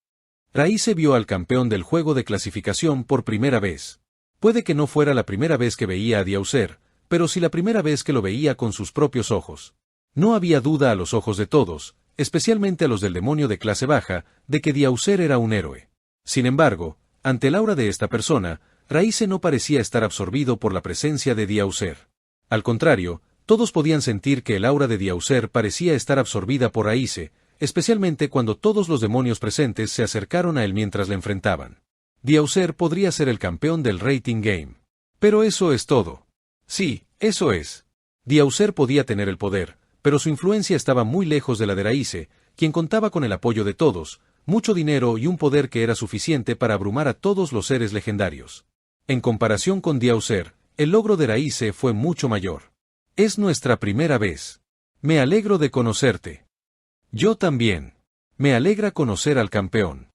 Raíce vio al campeón del juego de clasificación por primera vez. Puede que no fuera la primera vez que veía a Diauser, pero sí la primera vez que lo veía con sus propios ojos. No había duda a los ojos de todos, especialmente a los del demonio de clase baja, de que Diauser era un héroe. Sin embargo, ante el aura de esta persona, Raíce no parecía estar absorbido por la presencia de Diauser. Al contrario, todos podían sentir que el aura de Diauser parecía estar absorbida por Raíce, especialmente cuando todos los demonios presentes se acercaron a él mientras le enfrentaban. Diauser podría ser el campeón del Rating Game. Pero eso es todo. Sí, eso es. Diauser podía tener el poder, pero su influencia estaba muy lejos de la de Raíce, quien contaba con el apoyo de todos, mucho dinero y un poder que era suficiente para abrumar a todos los seres legendarios. En comparación con Diauser, el logro de Raíce fue mucho mayor. Es nuestra primera vez. Me alegro de conocerte. Yo también. Me alegra conocer al campeón.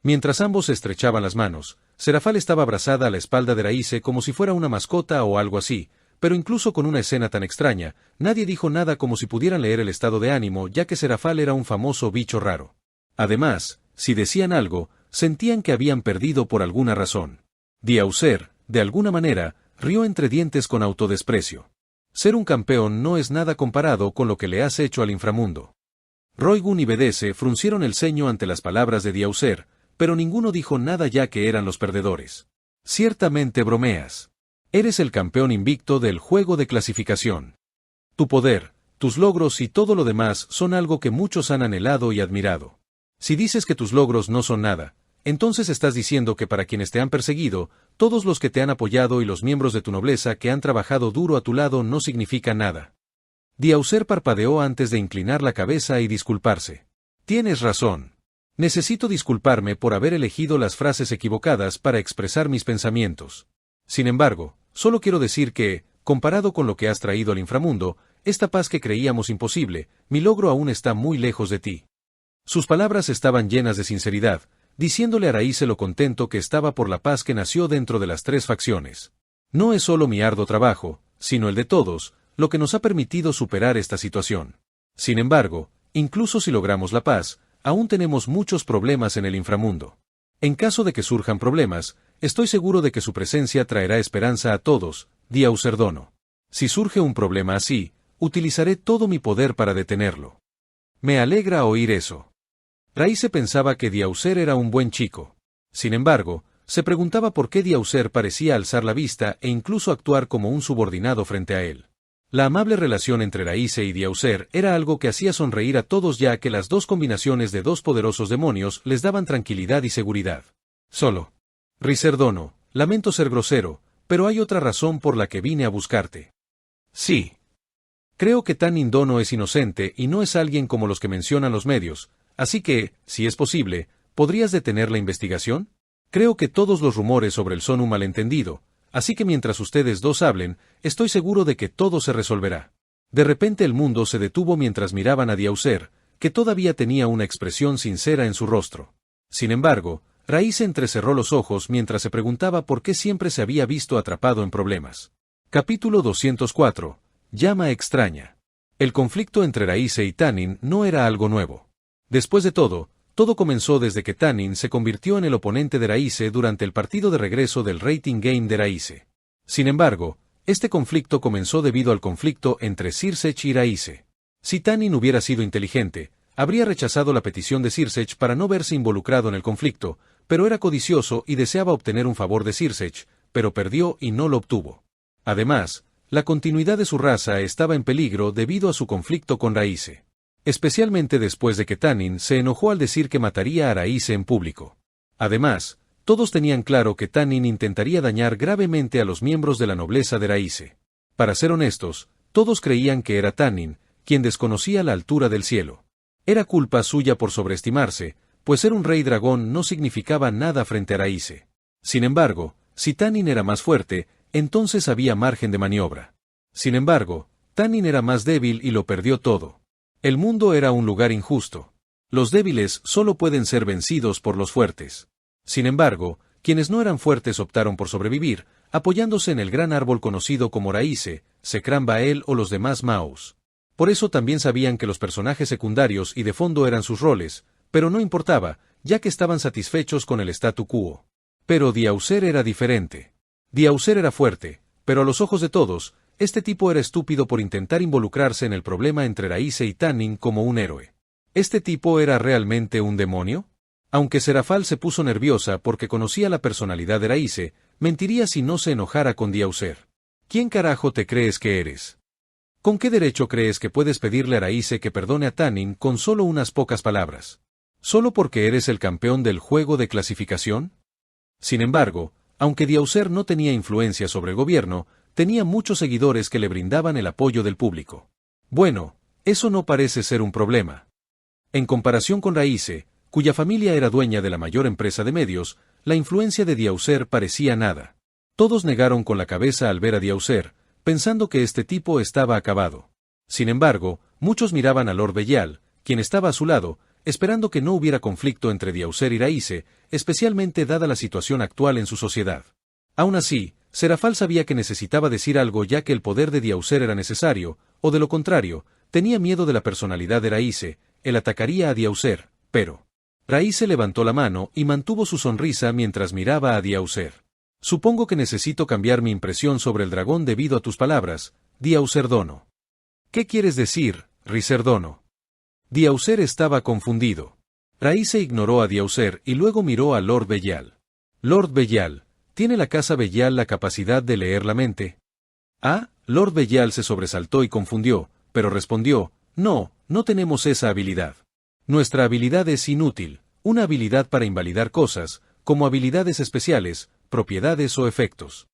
Mientras ambos estrechaban las manos, Serafal estaba abrazada a la espalda de Raíce como si fuera una mascota o algo así, pero incluso con una escena tan extraña, nadie dijo nada como si pudieran leer el estado de ánimo, ya que Serafal era un famoso bicho raro. Además, si decían algo, sentían que habían perdido por alguna razón. Diaucer, de alguna manera, rió entre dientes con autodesprecio. Ser un campeón no es nada comparado con lo que le has hecho al inframundo. Roigun y Bedese fruncieron el ceño ante las palabras de Diaucer, pero ninguno dijo nada ya que eran los perdedores. Ciertamente bromeas. Eres el campeón invicto del juego de clasificación. Tu poder, tus logros y todo lo demás son algo que muchos han anhelado y admirado. Si dices que tus logros no son nada, entonces estás diciendo que para quienes te han perseguido, todos los que te han apoyado y los miembros de tu nobleza que han trabajado duro a tu lado no significan nada. Diaucer parpadeó antes de inclinar la cabeza y disculparse. Tienes razón. Necesito disculparme por haber elegido las frases equivocadas para expresar mis pensamientos. Sin embargo, solo quiero decir que, comparado con lo que has traído al inframundo, esta paz que creíamos imposible, mi logro aún está muy lejos de ti. Sus palabras estaban llenas de sinceridad, diciéndole a Raíce lo contento que estaba por la paz que nació dentro de las tres facciones. No es solo mi arduo trabajo, sino el de todos, lo que nos ha permitido superar esta situación. Sin embargo, incluso si logramos la paz, aún tenemos muchos problemas en el inframundo. En caso de que surjan problemas, estoy seguro de que su presencia traerá esperanza a todos, Diaucer Dono. Si surge un problema así, utilizaré todo mi poder para detenerlo. Me alegra oír eso. Raíce pensaba que Diaucer era un buen chico. Sin embargo, se preguntaba por qué Diaucer parecía alzar la vista e incluso actuar como un subordinado frente a él. La amable relación entre Raíce y Diaucer era algo que hacía sonreír a todos ya que las dos combinaciones de dos poderosos demonios les daban tranquilidad y seguridad. Solo. Riserdono, lamento ser grosero, pero hay otra razón por la que vine a buscarte. Sí. Creo que Tanin Dono es inocente y no es alguien como los que mencionan los medios, así que, si es posible, ¿podrías detener la investigación? Creo que todos los rumores sobre él son un malentendido, así que mientras ustedes dos hablen, estoy seguro de que todo se resolverá. De repente el mundo se detuvo mientras miraban a Diaucer, que todavía tenía una expresión sincera en su rostro. Sin embargo, Raíce entrecerró los ojos mientras se preguntaba por qué siempre se había visto atrapado en problemas. Capítulo 204. Llama extraña. El conflicto entre Raíce y Tanin no era algo nuevo. Después de todo comenzó desde que Tanin se convirtió en el oponente de Raíce durante el partido de regreso del Rating Game de Raíce. Sin embargo, este conflicto comenzó debido al conflicto entre Sirseach y Raíce. Si Tanin hubiera sido inteligente, habría rechazado la petición de Sirseach para no verse involucrado en el conflicto, pero era codicioso y deseaba obtener un favor de Sirseach, pero perdió y no lo obtuvo. Además, la continuidad de su raza estaba en peligro debido a su conflicto con Raíce. Especialmente después de que Tanin se enojó al decir que mataría a Raíce en público. Además, todos tenían claro que Tanin intentaría dañar gravemente a los miembros de la nobleza de Raíce. Para ser honestos, todos creían que era Tanin, quien desconocía la altura del cielo. Era culpa suya por sobreestimarse, pues ser un rey dragón no significaba nada frente a Raíce. Sin embargo, si Tanin era más fuerte, entonces había margen de maniobra. Sin embargo, Tanin era más débil y lo perdió todo. El mundo era un lugar injusto. Los débiles solo pueden ser vencidos por los fuertes. Sin embargo, quienes no eran fuertes optaron por sobrevivir, apoyándose en el gran árbol conocido como Raíce, Sekran Bael o los demás Maus. Por eso también sabían que los personajes secundarios y de fondo eran sus roles, pero no importaba, ya que estaban satisfechos con el statu quo. Pero Diaucer era diferente. Diaucer era fuerte, pero a los ojos de todos, este tipo era estúpido por intentar involucrarse en el problema entre Raíce y Tanin como un héroe. ¿Este tipo era realmente un demonio? Aunque Serafal se puso nerviosa porque conocía la personalidad de Raíce, mentiría si no se enojara con Diaucer. ¿Quién carajo te crees que eres? ¿Con qué derecho crees que puedes pedirle a Raíce que perdone a Tanin con solo unas pocas palabras? ¿Solo porque eres el campeón del juego de clasificación? Sin embargo, aunque Diaucer no tenía influencia sobre el gobierno, tenía muchos seguidores que le brindaban el apoyo del público. Bueno, eso no parece ser un problema. En comparación con Raíce, cuya familia era dueña de la mayor empresa de medios, la influencia de Diaucer parecía nada. Todos negaron con la cabeza al ver a Diaucer, pensando que este tipo estaba acabado. Sin embargo, muchos miraban a Lord Belial, quien estaba a su lado, esperando que no hubiera conflicto entre Diaucer y Raíce, especialmente dada la situación actual en su sociedad. Aún así, Serafal sabía que necesitaba decir algo ya que el poder de Diaucer era necesario, o de lo contrario, tenía miedo de la personalidad de Raíce, él atacaría a Diaucer, pero... Raíce levantó la mano y mantuvo su sonrisa mientras miraba a Diaucer. Supongo que necesito cambiar mi impresión sobre el dragón debido a tus palabras, Diaucerdono. ¿Qué quieres decir, Ricerdono? Diaucer estaba confundido. Raíce ignoró a Diaucer y luego miró a Lord Belial. Lord Belial, ¿tiene la casa Belial la capacidad de leer la mente? Ah, Lord Belial se sobresaltó y confundió, pero respondió, no, no tenemos esa habilidad. Nuestra habilidad es inútil, una habilidad para invalidar cosas, como habilidades especiales, propiedades o efectos.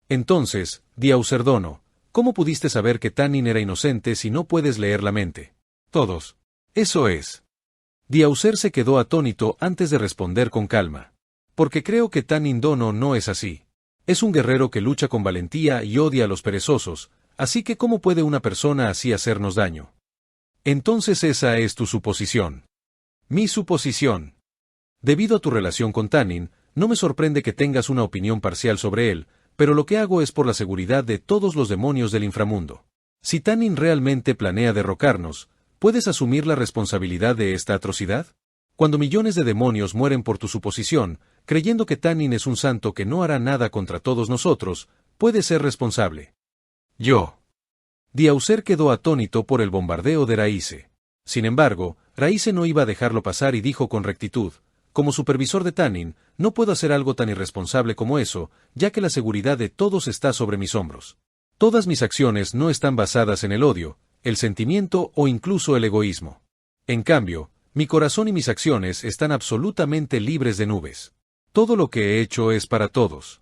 Entonces, Diaucerdono, ¿cómo pudiste saber que Tanin era inocente si no puedes leer la mente? Todos. Eso es. Diaucer se quedó atónito antes de responder con calma. Porque creo que Tanin Dono no es así. Es un guerrero que lucha con valentía y odia a los perezosos, así que ¿cómo puede una persona así hacernos daño? Entonces esa es tu suposición. Mi suposición. Debido a tu relación con Tanin, no me sorprende que tengas una opinión parcial sobre él, pero lo que hago es por la seguridad de todos los demonios del inframundo. Si Tanin realmente planea derrocarnos, ¿puedes asumir la responsabilidad de esta atrocidad? Cuando millones de demonios mueren por tu suposición, creyendo que Tanin es un santo que no hará nada contra todos nosotros, puedes ser responsable. Yo. Diaucer quedó atónito por el bombardeo de Raíce. Sin embargo, Raíce no iba a dejarlo pasar y dijo con rectitud, como supervisor de Tanin, no puedo hacer algo tan irresponsable como eso, ya que la seguridad de todos está sobre mis hombros. Todas mis acciones no están basadas en el odio, el sentimiento o incluso el egoísmo. En cambio, mi corazón y mis acciones están absolutamente libres de nubes. Todo lo que he hecho es para todos.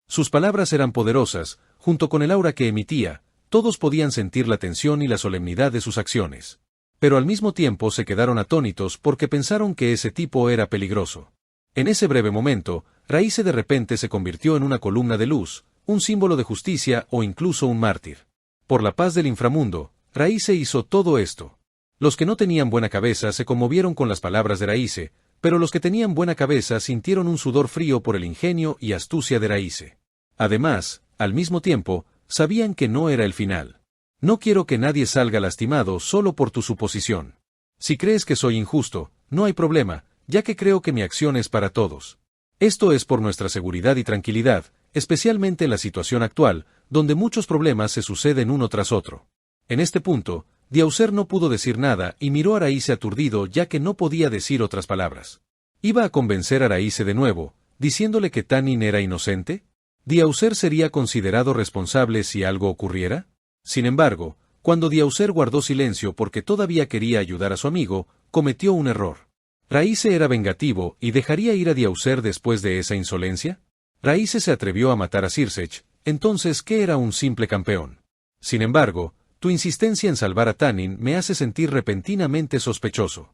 Sus palabras eran poderosas, junto con el aura que emitía, todos podían sentir la tensión y la solemnidad de sus acciones. Pero al mismo tiempo se quedaron atónitos porque pensaron que ese tipo era peligroso. En ese breve momento, Raíce de repente se convirtió en una columna de luz, un símbolo de justicia o incluso un mártir. Por la paz del inframundo, Raíce hizo todo esto. Los que no tenían buena cabeza se conmovieron con las palabras de Raíce, pero los que tenían buena cabeza sintieron un sudor frío por el ingenio y astucia de Raíce. Además, al mismo tiempo, sabían que no era el final. No quiero que nadie salga lastimado solo por tu suposición. Si crees que soy injusto, no hay problema, ya que creo que mi acción es para todos. Esto es por nuestra seguridad y tranquilidad, especialmente en la situación actual, donde muchos problemas se suceden uno tras otro. En este punto, Diaucer no pudo decir nada y miró a Raíce aturdido ya que no podía decir otras palabras. ¿Iba a convencer a Raíce de nuevo, diciéndole que Tanin era inocente? ¿Diaucer sería considerado responsable si algo ocurriera? Sin embargo, cuando Diaucer guardó silencio porque todavía quería ayudar a su amigo, cometió un error. ¿Raíce era vengativo y dejaría ir a Diaucer después de esa insolencia? Raíce se atrevió a matar a Sirsech, entonces ¿qué era un simple campeón? Sin embargo, tu insistencia en salvar a Tanin me hace sentir repentinamente sospechoso.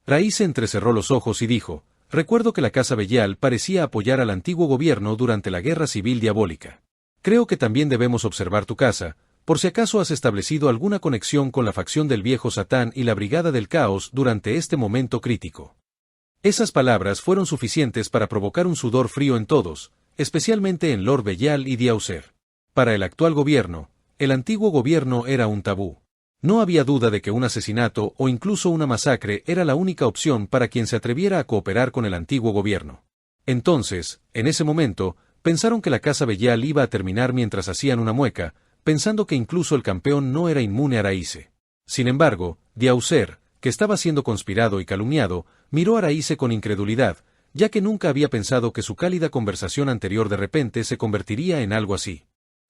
Raíce entrecerró los ojos y dijo, recuerdo que la Casa Belial parecía apoyar al antiguo gobierno durante la Guerra Civil Diabólica. Creo que también debemos observar tu casa, por si acaso has establecido alguna conexión con la facción del viejo Satán y la Brigada del Caos durante este momento crítico. Esas palabras fueron suficientes para provocar un sudor frío en todos, especialmente en Lord Belial y Diaucer. Para el actual gobierno, el antiguo gobierno era un tabú. No había duda de que un asesinato o incluso una masacre era la única opción para quien se atreviera a cooperar con el antiguo gobierno. Entonces, en ese momento, pensaron que la Casa Belial iba a terminar mientras hacían una mueca, pensando que incluso el campeón no era inmune a Raíce. Sin embargo, Diaucer, que estaba siendo conspirado y calumniado, miró a Raíce con incredulidad, ya que nunca había pensado que su cálida conversación anterior de repente se convertiría en algo así.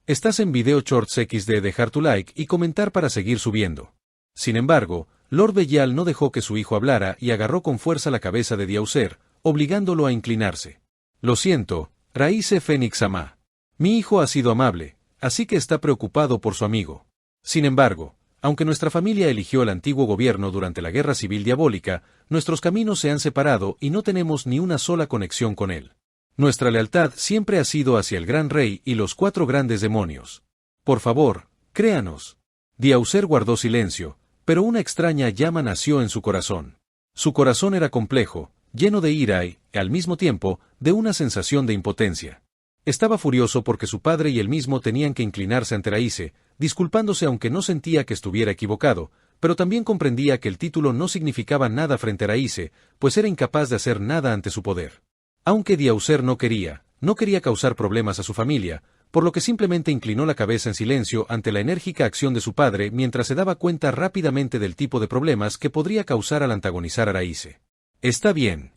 Estás en Video Shorts XD, dejar tu like y comentar para seguir subiendo. Sin embargo, Lord Belial no dejó que su hijo hablara y agarró con fuerza la cabeza de Diaucer, obligándolo a inclinarse. Lo siento, Raíce Fénix Amá. Mi hijo ha sido amable, así que está preocupado por su amigo. Sin embargo, aunque nuestra familia eligió el antiguo gobierno durante la Guerra Civil Diabólica, nuestros caminos se han separado y no tenemos ni una sola conexión con él. Nuestra lealtad siempre ha sido hacia el Gran Rey y los 4 grandes demonios. Por favor, créanos. Diaucer guardó silencio, pero una extraña llama nació en su corazón. Su corazón era complejo, lleno de ira y, al mismo tiempo, de una sensación de impotencia. Estaba furioso porque su padre y él mismo tenían que inclinarse ante Raíce, disculpándose aunque no sentía que estuviera equivocado, pero también comprendía que el título no significaba nada frente a Raíce, pues era incapaz de hacer nada ante su poder. Aunque Diaucer no quería causar problemas a su familia, por lo que simplemente inclinó la cabeza en silencio ante la enérgica acción de su padre mientras se daba cuenta rápidamente del tipo de problemas que podría causar al antagonizar a Raíce. Está bien.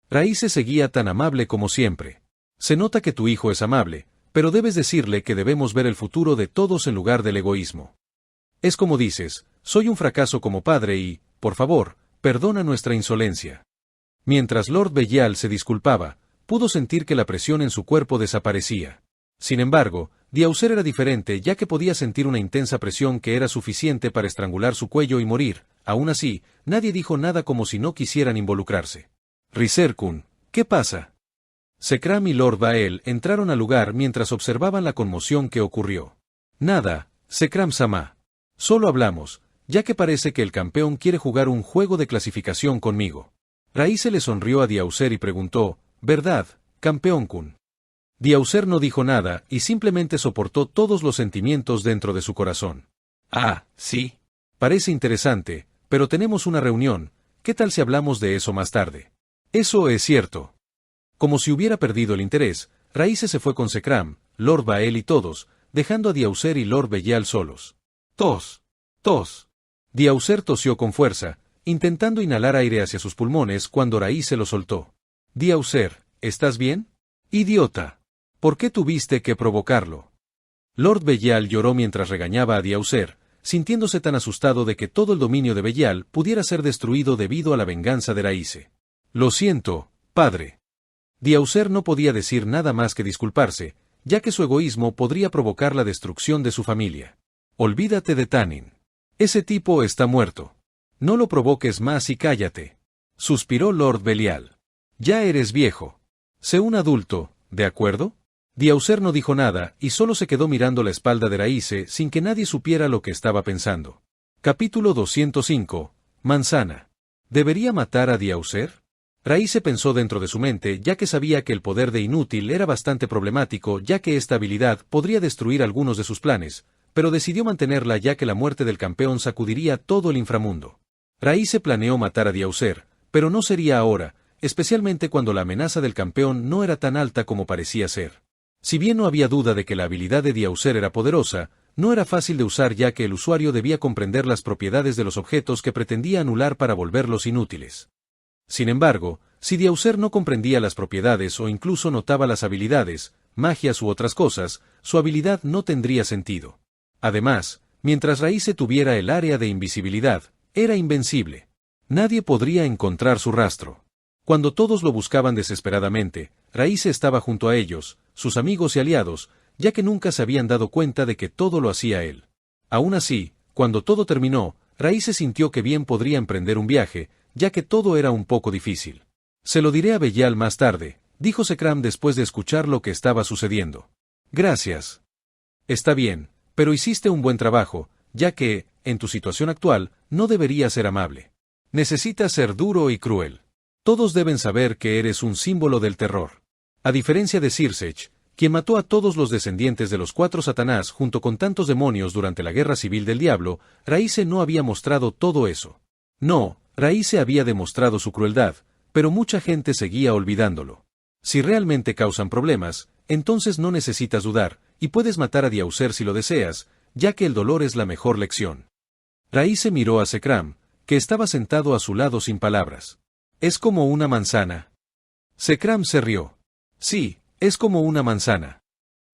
Raíce seguía tan amable como siempre. Se nota que tu hijo es amable, pero debes decirle que debemos ver el futuro de todos en lugar del egoísmo. Es como dices, soy un fracaso como padre y, por favor, perdona nuestra insolencia. Mientras Lord Belial se disculpaba, pudo sentir que la presión en su cuerpo desaparecía. Sin embargo, Diaucer era diferente ya que podía sentir una intensa presión que era suficiente para estrangular su cuello y morir. Aún así, nadie dijo nada como si no quisieran involucrarse. Riser-kun, ¿qué pasa? Sekram y Lord Bael entraron al lugar mientras observaban la conmoción que ocurrió. Nada, Sekram-sama. Solo hablamos, ya que parece que el campeón quiere jugar un juego de clasificación conmigo. Raíce le sonrió a Diaucer y preguntó, ¿verdad, campeón-kun? Diaucer no dijo nada y simplemente soportó todos los sentimientos dentro de su corazón. Ah, sí. Parece interesante, pero tenemos una reunión, ¿qué tal si hablamos de eso más tarde? Eso es cierto. Como si hubiera perdido el interés, Raíce se fue con Sekram, Lord Bael y todos, dejando a Diaucer y Lord Belial solos. Tos. Tos. Diaucer tosió con fuerza, intentando inhalar aire hacia sus pulmones cuando Raíce lo soltó. Diaucer, ¿estás bien? Idiota. ¿Por qué tuviste que provocarlo? Lord Belial lloró mientras regañaba a Diaucer, sintiéndose tan asustado de que todo el dominio de Belial pudiera ser destruido debido a la venganza de Raíce. Lo siento, padre. Diaucer no podía decir nada más que disculparse, ya que su egoísmo podría provocar la destrucción de su familia. Olvídate de Tanin. Ese tipo está muerto. No lo provoques más y cállate. Suspiró Lord Belial. Ya eres viejo. Sé un adulto, ¿de acuerdo? Diaucer no dijo nada y solo se quedó mirando la espalda de Raíce sin que nadie supiera lo que estaba pensando. Capítulo 205. Manzana. ¿Debería matar a Diaucer? Raíce pensó dentro de su mente ya que sabía que el poder de Inútil era bastante problemático ya que esta habilidad podría destruir algunos de sus planes, pero decidió mantenerla ya que la muerte del campeón sacudiría todo el inframundo. Raíce planeó matar a Diaucer, pero no sería ahora, especialmente cuando la amenaza del campeón no era tan alta como parecía ser. Si bien no había duda de que la habilidad de Diaucer era poderosa, no era fácil de usar ya que el usuario debía comprender las propiedades de los objetos que pretendía anular para volverlos inútiles. Sin embargo, si Diaucer no comprendía las propiedades o incluso notaba las habilidades, magias u otras cosas, su habilidad no tendría sentido. Además, mientras Raíce tuviera el área de invisibilidad, era invencible. Nadie podría encontrar su rastro. Cuando todos lo buscaban desesperadamente, Raíce estaba junto a ellos, sus amigos y aliados, ya que nunca se habían dado cuenta de que todo lo hacía él. Aún así, cuando todo terminó, Raíce sintió que bien podría emprender un viaje, ya que todo era un poco difícil. Se lo diré a Belial más tarde, dijo Sekram después de escuchar lo que estaba sucediendo. Gracias. Está bien, pero hiciste un buen trabajo, ya que, en tu situación actual, no deberías ser amable. Necesitas ser duro y cruel. Todos deben saber que eres un símbolo del terror. A diferencia de Sirsech, quien mató a todos los descendientes de los 4 Satanás junto con tantos demonios durante la Guerra Civil del Diablo, Raíce no había mostrado todo eso. No, Raíce había demostrado su crueldad, pero mucha gente seguía olvidándolo. Si realmente causan problemas, entonces no necesitas dudar, y puedes matar a Diaucer si lo deseas, ya que el dolor es la mejor lección. Raíce miró a Sekram, que estaba sentado a su lado sin palabras. ¿Es como una manzana? Sekram se rió. Sí, es como una manzana.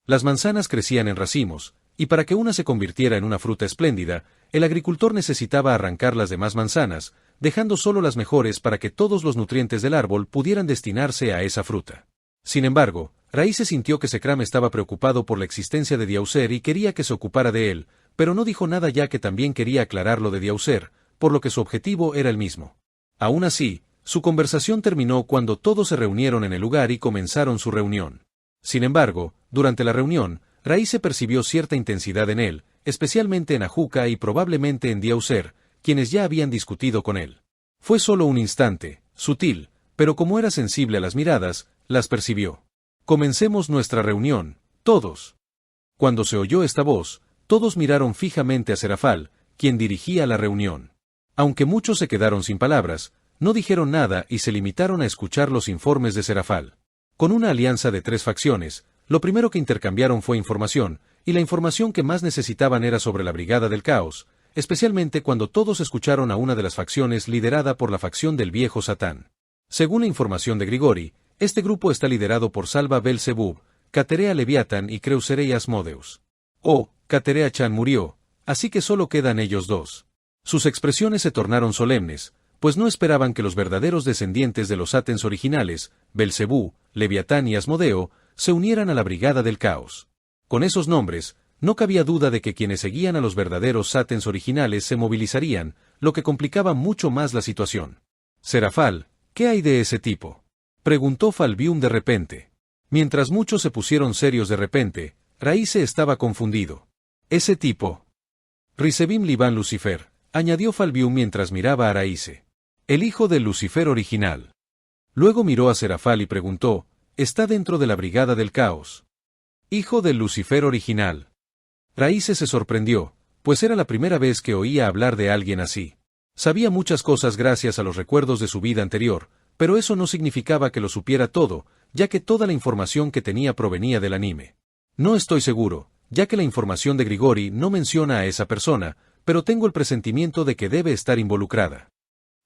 Las manzanas crecían en racimos, y para que una se convirtiera en una fruta espléndida, el agricultor necesitaba arrancar las demás manzanas, dejando solo las mejores para que todos los nutrientes del árbol pudieran destinarse a esa fruta. Sin embargo, Raíce sintió que Sekram estaba preocupado por la existencia de Diaucer y quería que se ocupara de él, pero no dijo nada ya que también quería aclarar lo de Diaucer, por lo que su objetivo era el mismo. Aún así, su conversación terminó cuando todos se reunieron en el lugar y comenzaron su reunión. Sin embargo, durante la reunión, Raíce percibió cierta intensidad en él, especialmente en Ajuka y probablemente en Diaucer, quienes ya habían discutido con él. Fue solo un instante, sutil, pero como era sensible a las miradas, las percibió. Comencemos nuestra reunión, todos. Cuando se oyó esta voz, todos miraron fijamente a Serafal, quien dirigía la reunión. Aunque muchos se quedaron sin palabras, no dijeron nada y se limitaron a escuchar los informes de Serafal. Con una alianza de 3 facciones, lo primero que intercambiaron fue información, y la información que más necesitaban era sobre la Brigada del Caos, especialmente cuando todos escucharon a una de las facciones liderada por la facción del viejo Satán. Según la información de Grigori, este grupo está liderado por Salva Belzebub, Caterea Leviatán y Creuserei Asmodeus. Caterea Chan murió, así que solo quedan ellos dos. Sus expresiones se tornaron solemnes, pues no esperaban que los verdaderos descendientes de los Satens originales, Belcebú, Leviatán y Asmodeo, se unieran a la Brigada del Caos. Con esos nombres, no cabía duda de que quienes seguían a los verdaderos Satens originales se movilizarían, lo que complicaba mucho más la situación. Serafal, ¿qué hay de ese tipo?, preguntó Falbium de repente. Mientras muchos se pusieron serios de repente, Raíce estaba confundido. Ese tipo. Risebim Liban Lucifer, añadió Falbium mientras miraba a Raíce. El hijo del Lucifer original. Luego miró a Serafal y preguntó, ¿está dentro de la Brigada del Caos? Hijo del Lucifer original. Raíce se sorprendió, pues era la primera vez que oía hablar de alguien así. Sabía muchas cosas gracias a los recuerdos de su vida anterior, pero eso no significaba que lo supiera todo, ya que toda la información que tenía provenía del anime. No estoy seguro, ya que la información de Grigori no menciona a esa persona, pero tengo el presentimiento de que debe estar involucrada.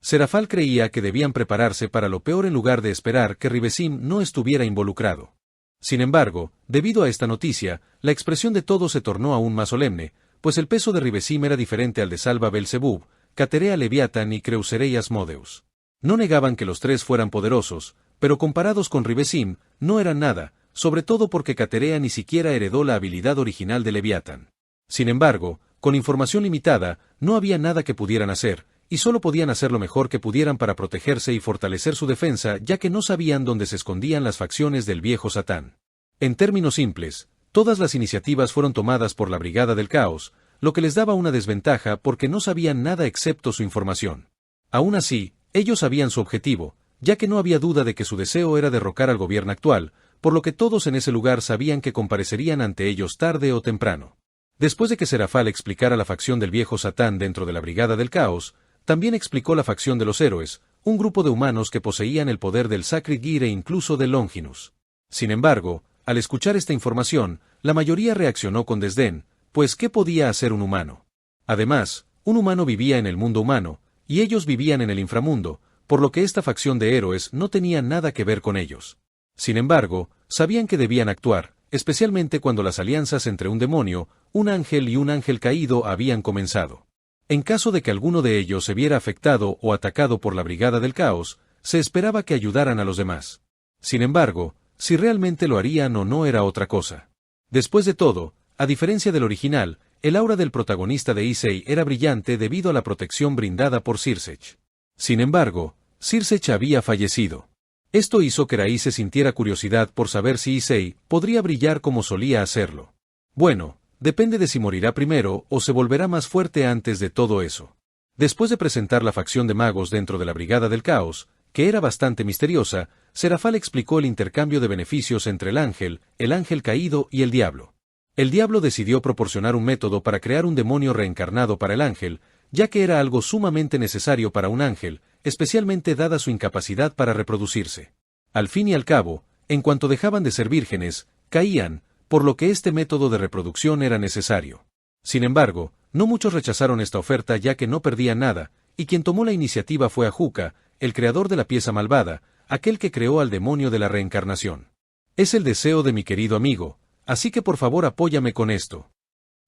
Serafal creía que debían prepararse para lo peor en lugar de esperar que Ribesim no estuviera involucrado. Sin embargo, debido a esta noticia, la expresión de todos se tornó aún más solemne, pues el peso de Ribesim era diferente al de Salva Belzebub, Caterea Leviatán y Creuserei Asmodeus. No negaban que los 3 fueran poderosos, pero comparados con Ribesim, no eran nada, sobre todo porque Caterea ni siquiera heredó la habilidad original de Leviatán. Sin embargo, con información limitada, no había nada que pudieran hacer, y solo podían hacer lo mejor que pudieran para protegerse y fortalecer su defensa, ya que no sabían dónde se escondían las facciones del viejo Satán. En términos simples, todas las iniciativas fueron tomadas por la Brigada del Caos, lo que les daba una desventaja porque no sabían nada excepto su información. Aún así, ellos sabían su objetivo, ya que no había duda de que su deseo era derrocar al gobierno actual, por lo que todos en ese lugar sabían que comparecerían ante ellos tarde o temprano. Después de que Serafal explicara la facción del viejo Satán dentro de la Brigada del Caos, también explicó la facción de los héroes, un grupo de humanos que poseían el poder del Sacred Gear e incluso del Longinus. Sin embargo, al escuchar esta información, la mayoría reaccionó con desdén, pues ¿qué podía hacer un humano? Además, un humano vivía en el mundo humano, y ellos vivían en el inframundo, por lo que esta facción de héroes no tenía nada que ver con ellos. Sin embargo, sabían que debían actuar, especialmente cuando las alianzas entre un demonio, un ángel y un ángel caído habían comenzado. En caso de que alguno de ellos se viera afectado o atacado por la Brigada del Caos, se esperaba que ayudaran a los demás. Sin embargo, si realmente lo harían o no era otra cosa. Después de todo, a diferencia del original, el aura del protagonista de Issei era brillante debido a la protección brindada por Sirsech. Sin embargo, Sirsech había fallecido. Esto hizo que Raíce sintiera curiosidad por saber si Issei podría brillar como solía hacerlo. Bueno, depende de si morirá primero o se volverá más fuerte antes de todo eso. Después de presentar la facción de magos dentro de la Brigada del Caos, que era bastante misteriosa, Serafal explicó el intercambio de beneficios entre el ángel caído y el diablo. El diablo decidió proporcionar un método para crear un demonio reencarnado para el ángel, ya que era algo sumamente necesario para un ángel, especialmente dada su incapacidad para reproducirse. Al fin y al cabo, en cuanto dejaban de ser vírgenes, caían, por lo que este método de reproducción era necesario. Sin embargo, no muchos rechazaron esta oferta ya que no perdían nada, y quien tomó la iniciativa fue Ajuka, el creador de la pieza malvada, aquel que creó al demonio de la reencarnación. Es el deseo de mi querido amigo, así que por favor apóyame con esto.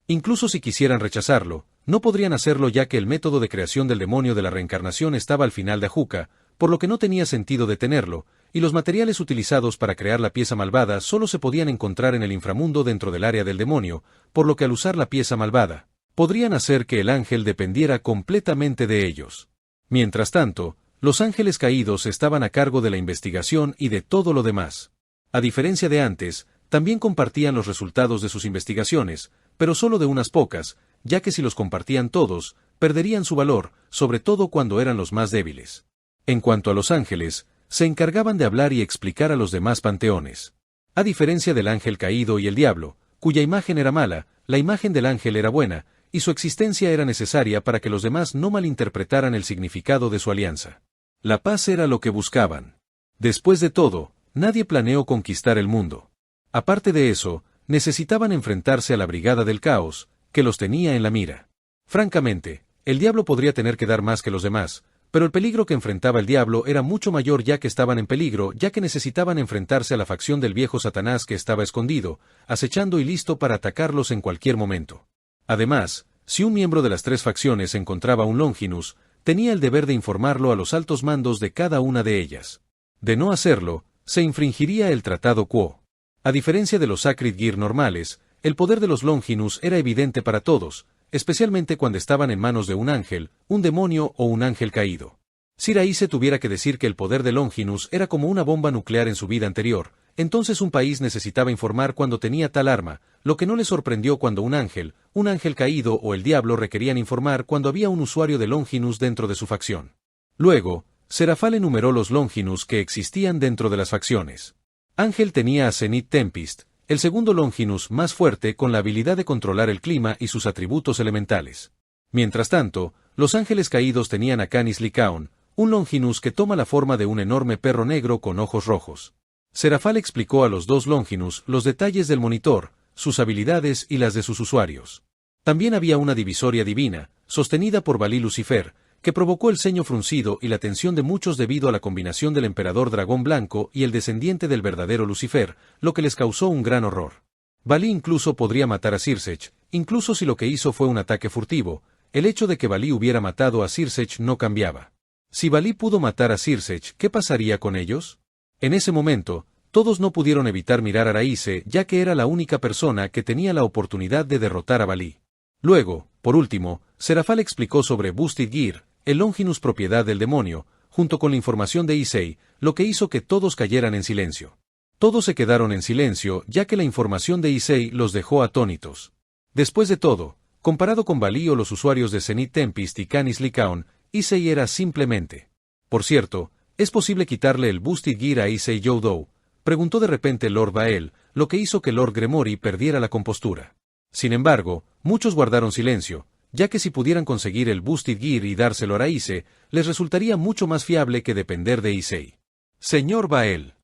Incluso si quisieran rechazarlo, no podrían hacerlo ya que el método de creación del demonio de la reencarnación estaba al final de Ajuka, por lo que no tenía sentido detenerlo, y los materiales utilizados para crear la pieza malvada solo se podían encontrar en el inframundo dentro del área del demonio, por lo que al usar la pieza malvada, podrían hacer que el ángel dependiera completamente de ellos. Mientras tanto, los ángeles caídos estaban a cargo de la investigación y de todo lo demás. A diferencia de antes, también compartían los resultados de sus investigaciones, pero solo de unas pocas, ya que si los compartían todos, perderían su valor, sobre todo cuando eran los más débiles. En cuanto a los ángeles, se encargaban de hablar y explicar a los demás panteones. A diferencia del ángel caído y el diablo, cuya imagen era mala, la imagen del ángel era buena, y su existencia era necesaria para que los demás no malinterpretaran el significado de su alianza. La paz era lo que buscaban. Después de todo, nadie planeó conquistar el mundo. Aparte de eso, necesitaban enfrentarse a la Brigada del Caos, que los tenía en la mira. Francamente, el diablo podría tener que dar más que los demás, pero el peligro que enfrentaba el diablo era mucho mayor ya que estaban en peligro, ya que necesitaban enfrentarse a la facción del viejo Satanás que estaba escondido, acechando y listo para atacarlos en cualquier momento. Además, si un miembro de las tres facciones encontraba un Longinus, tenía el deber de informarlo a los altos mandos de cada una de ellas. De no hacerlo, se infringiría el Tratado Quo. A diferencia de los Sacred Gear normales, el poder de los Longinus era evidente para todos, especialmente cuando estaban en manos de un ángel, un demonio o un ángel caído. Si Raíce tuviera que decir que el poder de Longinus era como una bomba nuclear en su vida anterior, entonces un país necesitaba informar cuando tenía tal arma, lo que no le sorprendió cuando un ángel caído o el diablo requerían informar cuando había un usuario de Longinus dentro de su facción. Luego, Serafal enumeró los Longinus que existían dentro de las facciones. Ángel tenía a Zenith Tempest, el segundo Longinus más fuerte con la habilidad de controlar el clima y sus atributos elementales. Mientras tanto, los ángeles caídos tenían a Canis Lycaon, un Longinus que toma la forma de un enorme perro negro con ojos rojos. Serafal explicó a los dos Longinus los detalles del monitor, sus habilidades y las de sus usuarios. También había una divisoria divina, sostenida por Valí Lucifer, que provocó el ceño fruncido y la tensión de muchos debido a la combinación del emperador dragón blanco y el descendiente del verdadero Lucifer, lo que les causó un gran horror. Valí incluso podría matar a Sirsech, incluso si lo que hizo fue un ataque furtivo, el hecho de que Valí hubiera matado a Sirsech no cambiaba. Si Valí pudo matar a Sirsech, ¿qué pasaría con ellos? En ese momento, todos no pudieron evitar mirar a Raíce ya que era la única persona que tenía la oportunidad de derrotar a Valí. Luego, por último, Serafal explicó sobre Boosted Gear, el Longinus propiedad del demonio, junto con la información de Issei, lo que hizo que todos cayeran en silencio. Todos se quedaron en silencio ya que la información de Issei los dejó atónitos. Después de todo, comparado con Valí o los usuarios de Zenith Tempest y Canis Lycaon, Issei era simplemente. Por cierto, ¿es posible quitarle el Boosted Gear a Issei Youdou?, preguntó de repente Lord Bael, lo que hizo que Lord Gremory perdiera la compostura. Sin embargo, muchos guardaron silencio, ya que si pudieran conseguir el Boosted Gear y dárselo a Raíce, les resultaría mucho más fiable que depender de Issei. Señor Bael.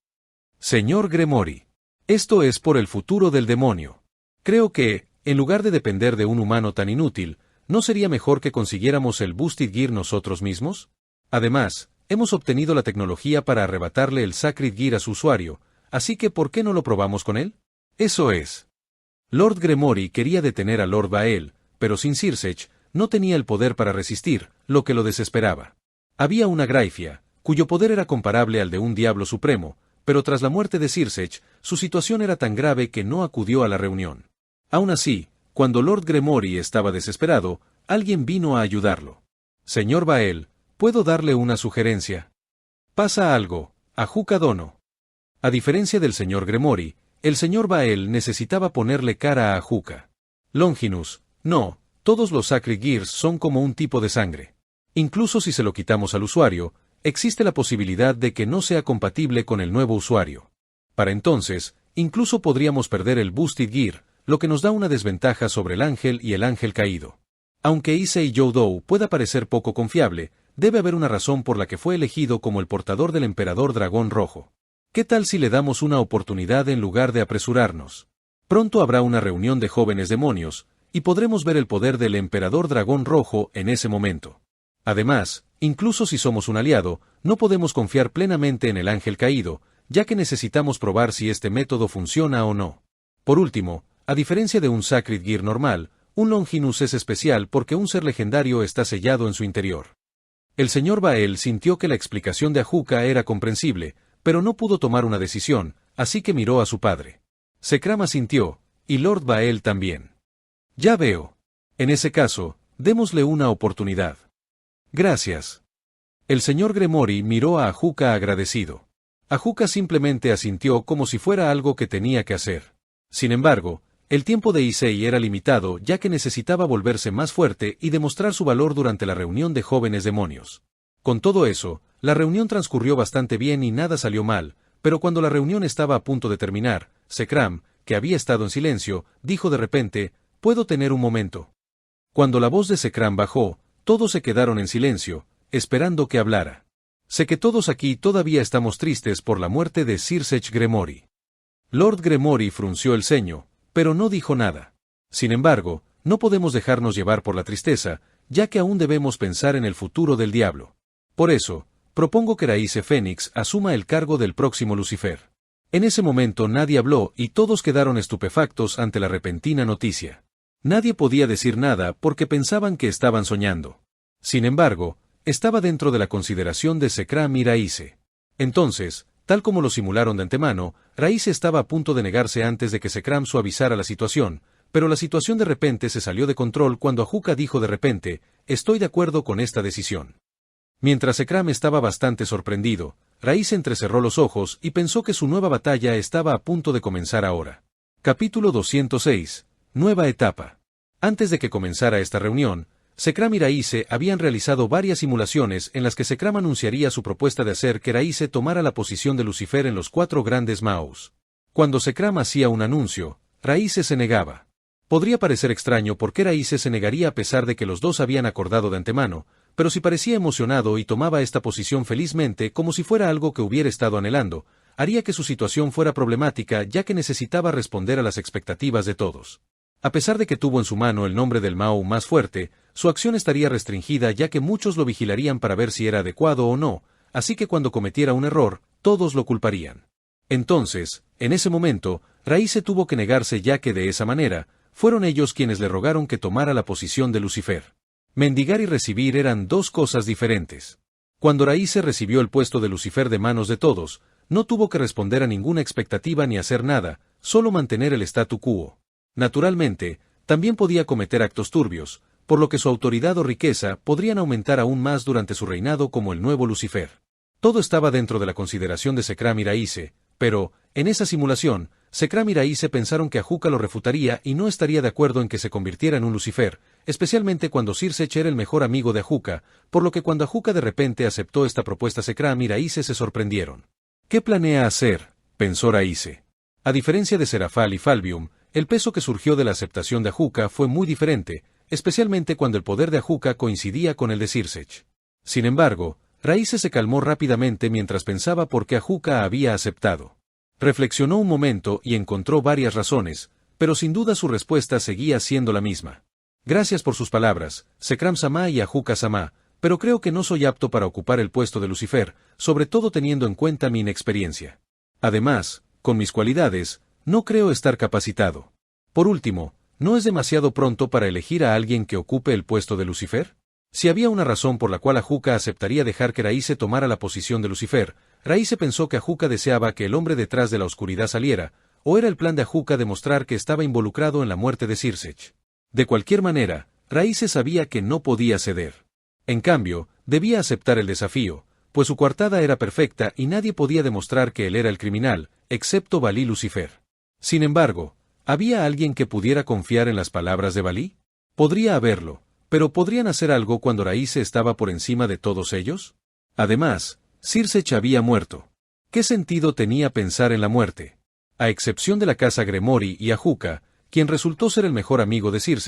Señor Gremory. Esto es por el futuro del demonio. Creo que, en lugar de depender de un humano tan inútil, ¿no sería mejor que consiguiéramos el Boosted Gear nosotros mismos? Además, hemos obtenido la tecnología para arrebatarle el Sacred Gear a su usuario, así que ¿por qué no lo probamos con él? Eso es. Lord Gremory quería detener a Lord Bael, pero sin Sirsech, no tenía el poder para resistir, lo que lo desesperaba. Había una Graifia, cuyo poder era comparable al de un diablo supremo, pero tras la muerte de Sirsech, su situación era tan grave que no acudió a la reunión. Aún así, cuando Lord Gremory estaba desesperado, alguien vino a ayudarlo. Señor Bael, ¿puedo darle una sugerencia? Pasa algo, Ahuka Dono. A diferencia del señor Gremory, el señor Bael necesitaba ponerle cara a Ahuka. Longinus, no, todos los Sacred Gears son como un tipo de sangre. Incluso si se lo quitamos al usuario, existe la posibilidad de que no sea compatible con el nuevo usuario. Para entonces, incluso podríamos perder el Boosted Gear, lo que nos da una desventaja sobre el ángel y el ángel caído. Aunque Issei Youdou pueda parecer poco confiable, debe haber una razón por la que fue elegido como el portador del emperador dragón rojo. ¿Qué tal si le damos una oportunidad en lugar de apresurarnos? Pronto habrá una reunión de jóvenes demonios, y podremos ver el poder del emperador dragón rojo en ese momento. Además, incluso si somos un aliado, no podemos confiar plenamente en el ángel caído, ya que necesitamos probar si este método funciona o no. Por último, a diferencia de un Sacred Gear normal, un Longinus es especial porque un ser legendario está sellado en su interior. El señor Bael sintió que la explicación de Ahuka era comprensible, pero no pudo tomar una decisión, así que miró a su padre. Sekrama sintió, y Lord Bael también. Ya veo. En ese caso, démosle una oportunidad. Gracias. El señor Gremory miró a Ahuka agradecido. Ahuka simplemente asintió como si fuera algo que tenía que hacer. Sin embargo, El tiempo de Issei era limitado ya que necesitaba volverse más fuerte y demostrar su valor durante la reunión de jóvenes demonios. Con todo eso, la reunión transcurrió bastante bien y nada salió mal, pero cuando la reunión estaba a punto de terminar, Zekrom, que había estado en silencio, dijo de repente, «¿Puedo tener un momento?». Cuando la voz de Zekrom bajó, todos se quedaron en silencio, esperando que hablara. «Sé que todos aquí todavía estamos tristes por la muerte de Sir Gremory». Lord Gremory frunció el ceño, pero no dijo nada. Sin embargo, no podemos dejarnos llevar por la tristeza, ya que aún debemos pensar en el futuro del diablo. Por eso, propongo que Raíce Fénix asuma el cargo del próximo Lucifer. En ese momento nadie habló y todos quedaron estupefactos ante la repentina noticia. Nadie podía decir nada porque pensaban que estaban soñando. Sin embargo, estaba dentro de la consideración de Zekrom y Raíce. Entonces, tal como lo simularon de antemano, Raíce estaba a punto de negarse antes de que Zekrom suavizara la situación, pero la situación de repente se salió de control cuando Ajuka dijo de repente, «Estoy de acuerdo con esta decisión». Mientras Zekrom estaba bastante sorprendido, Raíce entrecerró los ojos y pensó que su nueva batalla estaba a punto de comenzar ahora. Capítulo 206. Nueva etapa. Antes de que comenzara esta reunión, Zekrom y Raíce habían realizado varias simulaciones en las que Zekrom anunciaría su propuesta de hacer que Raíce tomara la posición de Lucifer en los 4 grandes Maus. Cuando Zekrom hacía un anuncio, Raíce se negaba. Podría parecer extraño por qué Raíce se negaría a pesar de que los dos habían acordado de antemano, pero si parecía emocionado y tomaba esta posición felizmente como si fuera algo que hubiera estado anhelando, haría que su situación fuera problemática ya que necesitaba responder a las expectativas de todos. A pesar de que tuvo en su mano el nombre del Mau más fuerte, su acción estaría restringida ya que muchos lo vigilarían para ver si era adecuado o no, así que cuando cometiera un error, todos lo culparían. Entonces, en ese momento, Raíce tuvo que negarse ya que de esa manera, fueron ellos quienes le rogaron que tomara la posición de Lucifer. Mendigar y recibir eran dos cosas diferentes. Cuando Raíce recibió el puesto de Lucifer de manos de todos, no tuvo que responder a ninguna expectativa ni hacer nada, solo mantener el statu quo. Naturalmente, también podía cometer actos turbios, por lo que su autoridad o riqueza podrían aumentar aún más durante su reinado como el nuevo Lucifer. Todo estaba dentro de la consideración de Zekrom y Raíce, pero, en esa simulación, Zekrom y Raíce pensaron que Ajuka lo refutaría y no estaría de acuerdo en que se convirtiera en un Lucifer, especialmente cuando Sir era el mejor amigo de Ajuka, por lo que cuando Ajuka de repente aceptó esta propuesta Zekrom y Raíce se sorprendieron. ¿Qué planea hacer?, pensó Raíce. A diferencia de Serafal y Falbium, el peso que surgió de la aceptación de Ajuka fue muy diferente, especialmente cuando el poder de Ajuka coincidía con el de Sir. Sin embargo, Raíce se calmó rápidamente mientras pensaba por qué Ajuka había aceptado. Reflexionó un momento y encontró varias razones, pero sin duda su respuesta seguía siendo la misma. Gracias por sus palabras, Zekrom-sama y Ajuka-sama, pero creo que no soy apto para ocupar el puesto de Lucifer, sobre todo teniendo en cuenta mi inexperiencia. Además, con mis cualidades, no creo estar capacitado. Por último, ¿no es demasiado pronto para elegir a alguien que ocupe el puesto de Lucifer? Si había una razón por la cual Ajuka aceptaría dejar que Raíce tomara la posición de Lucifer, Raíce pensó que Ajuka deseaba que el hombre detrás de la oscuridad saliera, o era el plan de Ajuka demostrar que estaba involucrado en la muerte de Sir. De cualquier manera, Raíce sabía que no podía ceder. En cambio, debía aceptar el desafío, pues su coartada era perfecta y nadie podía demostrar que él era el criminal, excepto Valí Lucifer. Sin embargo, ¿había alguien que pudiera confiar en las palabras de Valí? Podría haberlo, pero ¿podrían hacer algo cuando Raíce estaba por encima de todos ellos? Además, Sir había muerto. ¿Qué sentido tenía pensar en la muerte? A excepción de la casa Gremory y Ajuka, quien resultó ser el mejor amigo de Sir,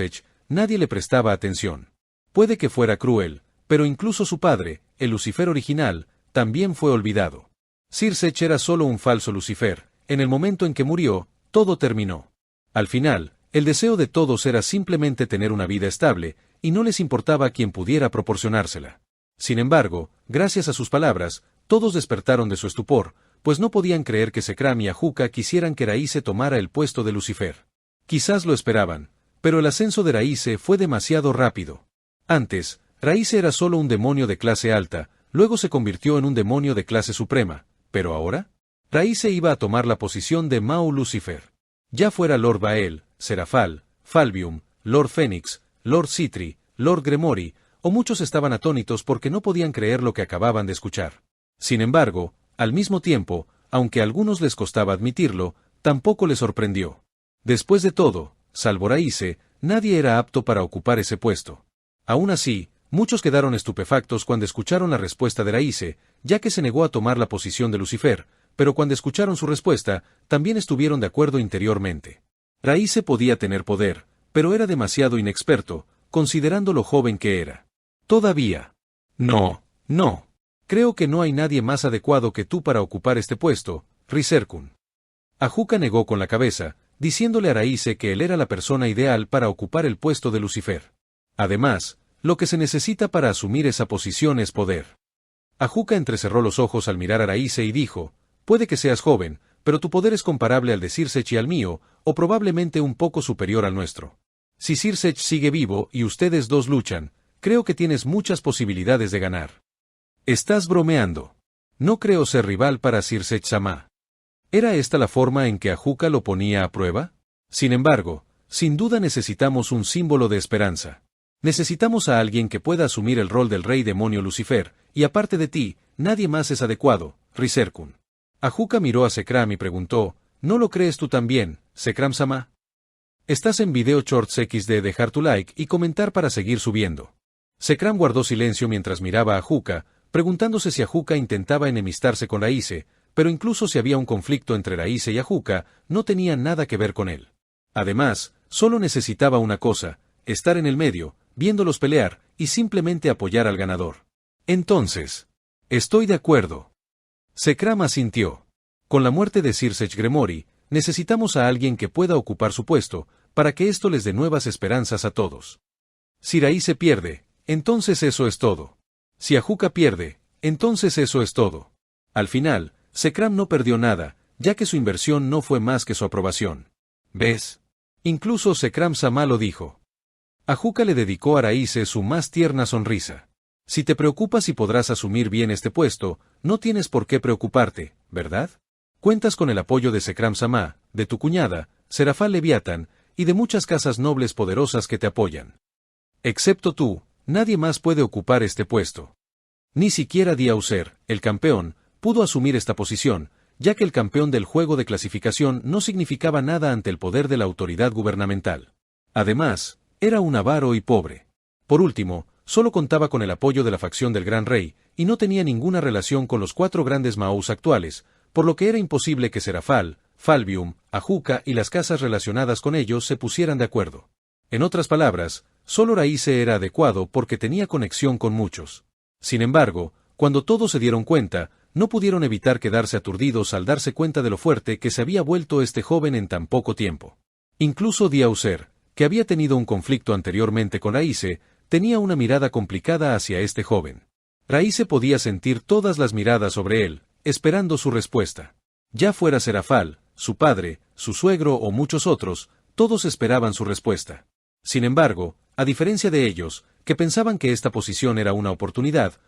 nadie le prestaba atención. Puede que fuera cruel, pero incluso su padre, el Lucifer original, también fue olvidado. Sir era solo un falso Lucifer, en el momento en que murió, todo terminó. Al final, el deseo de todos era simplemente tener una vida estable, y no les importaba quién pudiera proporcionársela. Sin embargo, gracias a sus palabras, todos despertaron de su estupor, pues no podían creer que Zekrom y Ajuka quisieran que Raíce tomara el puesto de Lucifer. Quizás lo esperaban, pero el ascenso de Raíce fue demasiado rápido. Antes, Raíce era solo un demonio de clase alta, luego se convirtió en un demonio de clase suprema, pero ahora, Raíce iba a tomar la posición de Mau Lucifer. Ya fuera Lord Bael, Serafal, Falbium, Lord Fénix, Lord Sitri, Lord Gremory, o muchos estaban atónitos porque no podían creer lo que acababan de escuchar. Sin embargo, al mismo tiempo, aunque a algunos les costaba admitirlo, tampoco les sorprendió. Después de todo, salvo Raíce, nadie era apto para ocupar ese puesto. Aún así, muchos quedaron estupefactos cuando escucharon la respuesta de Raíce, ya que se negó a tomar la posición de Lucifer, pero cuando escucharon su respuesta, también estuvieron de acuerdo interiormente. Raíce podía tener poder, pero era demasiado inexperto, considerando lo joven que era. Todavía. No. Creo que no hay nadie más adecuado que tú para ocupar este puesto, Riserkun. Ajuka negó con la cabeza, diciéndole a Raíce que él era la persona ideal para ocupar el puesto de Lucifer. Además, lo que se necesita para asumir esa posición es poder. Ajuka entrecerró los ojos al mirar a Raíce y dijo, puede que seas joven, pero tu poder es comparable al de Sirsech y al mío, o probablemente un poco superior al nuestro. Si Sirsech sigue vivo y ustedes dos luchan, creo que tienes muchas posibilidades de ganar. Estás bromeando. No creo ser rival para Sirsech-sama. ¿Era esta la forma en que Ajuka lo ponía a prueba? Sin embargo, sin duda necesitamos un símbolo de esperanza. Necesitamos a alguien que pueda asumir el rol del rey demonio Lucifer, y aparte de ti, nadie más es adecuado, Riserkun. Ajuka miró a Sekram y preguntó, ¿no lo crees tú también, Sekram-sama? Estás en Video Shorts XD, dejar tu like y comentar para seguir subiendo. Sekram guardó silencio mientras miraba a Ajuka, preguntándose si Ajuka intentaba enemistarse con Raíce, pero incluso si había un conflicto entre Raíce y Ajuka, no tenía nada que ver con él. Además, solo necesitaba una cosa, estar en el medio, viéndolos pelear, y simplemente apoyar al ganador. Entonces, estoy de acuerdo. Sekram asintió. Con la muerte de Sirsech Gremori, necesitamos a alguien que pueda ocupar su puesto, para que esto les dé nuevas esperanzas a todos. Si Raíce pierde, entonces eso es todo. Si Ajuka pierde, entonces eso es todo. Al final, Sekram no perdió nada, ya que su inversión no fue más que su aprobación. ¿Ves? Incluso Sekram-sama lo dijo. Ajuka le dedicó a Raíce su más tierna sonrisa. Si te preocupas y podrás asumir bien este puesto, no tienes por qué preocuparte, ¿verdad? Cuentas con el apoyo de Sekram-sama, de tu cuñada, Serafal Leviatán, y de muchas casas nobles poderosas que te apoyan. Excepto tú, nadie más puede ocupar este puesto. Ni siquiera Diauser, el campeón, pudo asumir esta posición, ya que el campeón del juego de clasificación no significaba nada ante el poder de la autoridad gubernamental. Además, era un avaro y pobre. Por último, solo contaba con el apoyo de la facción del Gran Rey, y no tenía ninguna relación con los 4 grandes Maous actuales, por lo que era imposible que Serafal, Falbium, Ajuka y las casas relacionadas con ellos se pusieran de acuerdo. En otras palabras, solo Raíce era adecuado porque tenía conexión con muchos. Sin embargo, cuando todos se dieron cuenta, no pudieron evitar quedarse aturdidos al darse cuenta de lo fuerte que se había vuelto este joven en tan poco tiempo. Incluso Diauser, que había tenido un conflicto anteriormente con Raíce, tenía una mirada complicada hacia este joven. Raíce podía sentir todas las miradas sobre él, esperando su respuesta. Ya fuera Serafal, su padre, su suegro o muchos otros, todos esperaban su respuesta. Sin embargo, a diferencia de ellos, que pensaban que esta posición era una oportunidad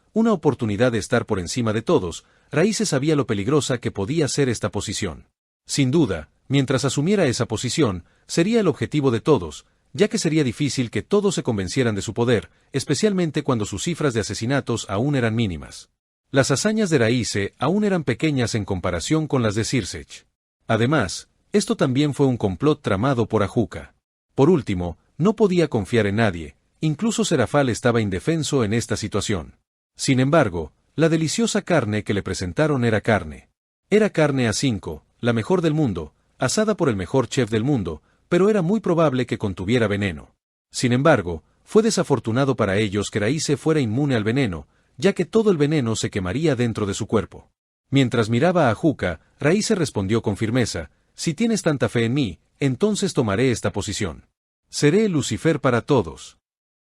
de estar por encima de todos, Raíce sabía lo peligrosa que podía ser esta posición. Sin duda, mientras asumiera esa posición, sería el objetivo de todos, ya que sería difícil que todos se convencieran de su poder, especialmente cuando sus cifras de asesinatos aún eran mínimas. Las hazañas de Raíce aún eran pequeñas en comparación con las de Sirsech. Además, esto también fue un complot tramado por Ajuka. Por último, no podía confiar en nadie, incluso Serafal estaba indefenso en esta situación. Sin embargo, la deliciosa carne que le presentaron era carne. Era carne A5, la mejor del mundo, asada por el mejor chef del mundo, pero era muy probable que contuviera veneno. Sin embargo, fue desafortunado para ellos que Raíce fuera inmune al veneno, ya que todo el veneno se quemaría dentro de su cuerpo. Mientras miraba a Ajuka, Raíce respondió con firmeza, si tienes tanta fe en mí, entonces tomaré esta posición. Seré Lucifer para todos.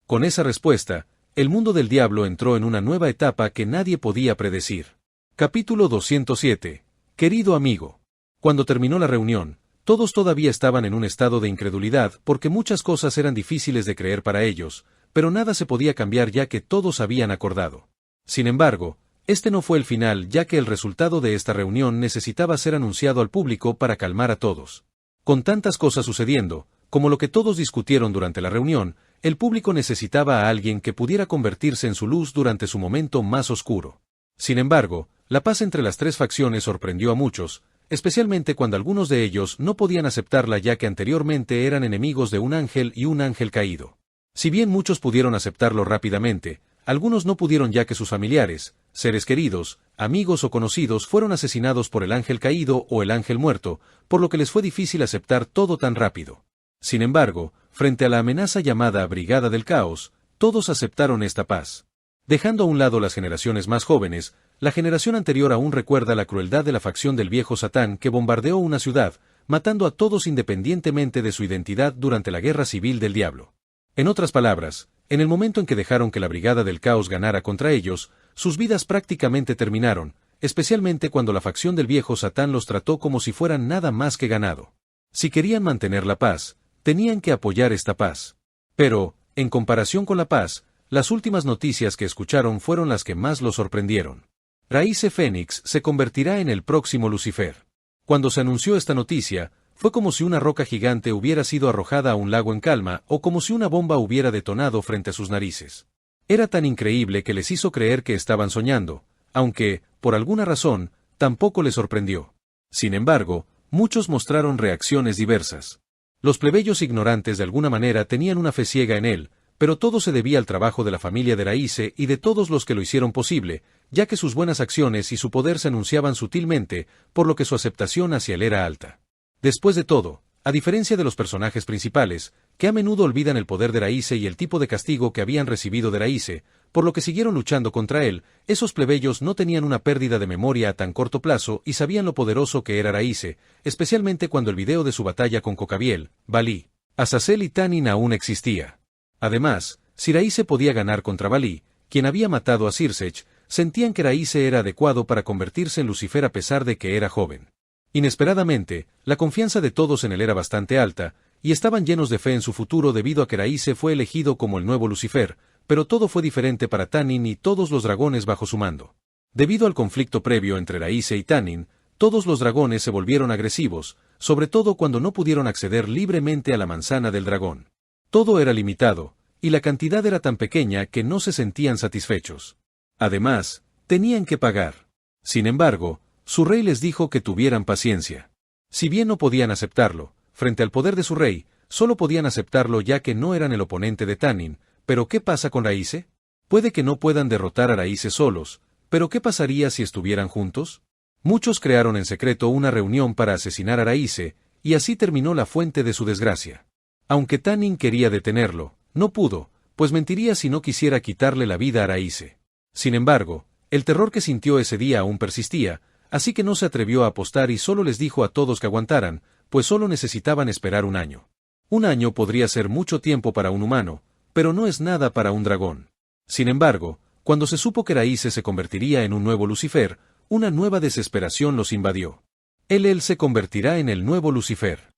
Con esa respuesta, el mundo del diablo entró en una nueva etapa que nadie podía predecir. Capítulo 207. Querido amigo. Cuando terminó la reunión, todos todavía estaban en un estado de incredulidad porque muchas cosas eran difíciles de creer para ellos, pero nada se podía cambiar ya que todos habían acordado. Sin embargo, este no fue el final ya que el resultado de esta reunión necesitaba ser anunciado al público para calmar a todos. Con tantas cosas sucediendo, como lo que todos discutieron durante la reunión, el público necesitaba a alguien que pudiera convertirse en su luz durante su momento más oscuro. Sin embargo, la paz entre las 3 facciones sorprendió a muchos, especialmente cuando algunos de ellos no podían aceptarla ya que anteriormente eran enemigos de un ángel y un ángel caído. Si bien muchos pudieron aceptarlo rápidamente, algunos no pudieron ya que sus familiares, seres queridos, amigos o conocidos fueron asesinados por el ángel caído o el ángel muerto, por lo que les fue difícil aceptar todo tan rápido. Sin embargo, frente a la amenaza llamada Brigada del Caos, todos aceptaron esta paz. Dejando a un lado las generaciones más jóvenes, la generación anterior aún recuerda la crueldad de la facción del viejo Satán que bombardeó una ciudad, matando a todos independientemente de su identidad durante la Guerra Civil del Diablo. En otras palabras, en el momento en que dejaron que la Brigada del Caos ganara contra ellos, sus vidas prácticamente terminaron, especialmente cuando la facción del viejo Satán los trató como si fueran nada más que ganado. Si querían mantener la paz, tenían que apoyar esta paz. Pero, en comparación con la paz, las últimas noticias que escucharon fueron las que más los sorprendieron. Raíce Fénix se convertirá en el próximo Lucifer. Cuando se anunció esta noticia, fue como si una roca gigante hubiera sido arrojada a un lago en calma o como si una bomba hubiera detonado frente a sus narices. Era tan increíble que les hizo creer que estaban soñando, aunque, por alguna razón, tampoco les sorprendió. Sin embargo, muchos mostraron reacciones diversas. Los plebeyos ignorantes de alguna manera tenían una fe ciega en él, pero todo se debía al trabajo de la familia de Raíce y de todos los que lo hicieron posible, ya que sus buenas acciones y su poder se anunciaban sutilmente, por lo que su aceptación hacia él era alta. Después de todo, a diferencia de los personajes principales, que a menudo olvidan el poder de Raíce y el tipo de castigo que habían recibido de Raíce, por lo que siguieron luchando contra él, esos plebeyos no tenían una pérdida de memoria a tan corto plazo y sabían lo poderoso que era Raíce, especialmente cuando el video de su batalla con Cocabiel, Balí, Azazel y Tanin aún existía. Además, si Raíce podía ganar contra Balí, quien había matado a Sirsech, sentían que Raíce era adecuado para convertirse en Lucifer a pesar de que era joven. Inesperadamente, la confianza de todos en él era bastante alta, y estaban llenos de fe en su futuro debido a que Raíce fue elegido como el nuevo Lucifer, pero todo fue diferente para Tanin y todos los dragones bajo su mando. Debido al conflicto previo entre Raíce y Tanin, todos los dragones se volvieron agresivos, sobre todo cuando no pudieron acceder libremente a la manzana del dragón. Todo era limitado, y la cantidad era tan pequeña que no se sentían satisfechos. Además, tenían que pagar. Sin embargo, su rey les dijo que tuvieran paciencia. Si bien no podían aceptarlo, frente al poder de su rey, solo podían aceptarlo ya que no eran el oponente de Tanin, pero ¿qué pasa con Raíce? Puede que no puedan derrotar a Raíce solos, pero ¿qué pasaría si estuvieran juntos? Muchos crearon en secreto una reunión para asesinar a Raíce, y así terminó la fuente de su desgracia. Aunque Tanin quería detenerlo, no pudo, pues mentiría si no quisiera quitarle la vida a Raíce. Sin embargo, el terror que sintió ese día aún persistía, así que no se atrevió a apostar y solo les dijo a todos que aguantaran, pues solo necesitaban esperar un año. Un año podría ser mucho tiempo para un humano, pero no es nada para un dragón. Sin embargo, cuando se supo que Raíce se convertiría en un nuevo Lucifer, una nueva desesperación los invadió. Él se convertirá en el nuevo Lucifer.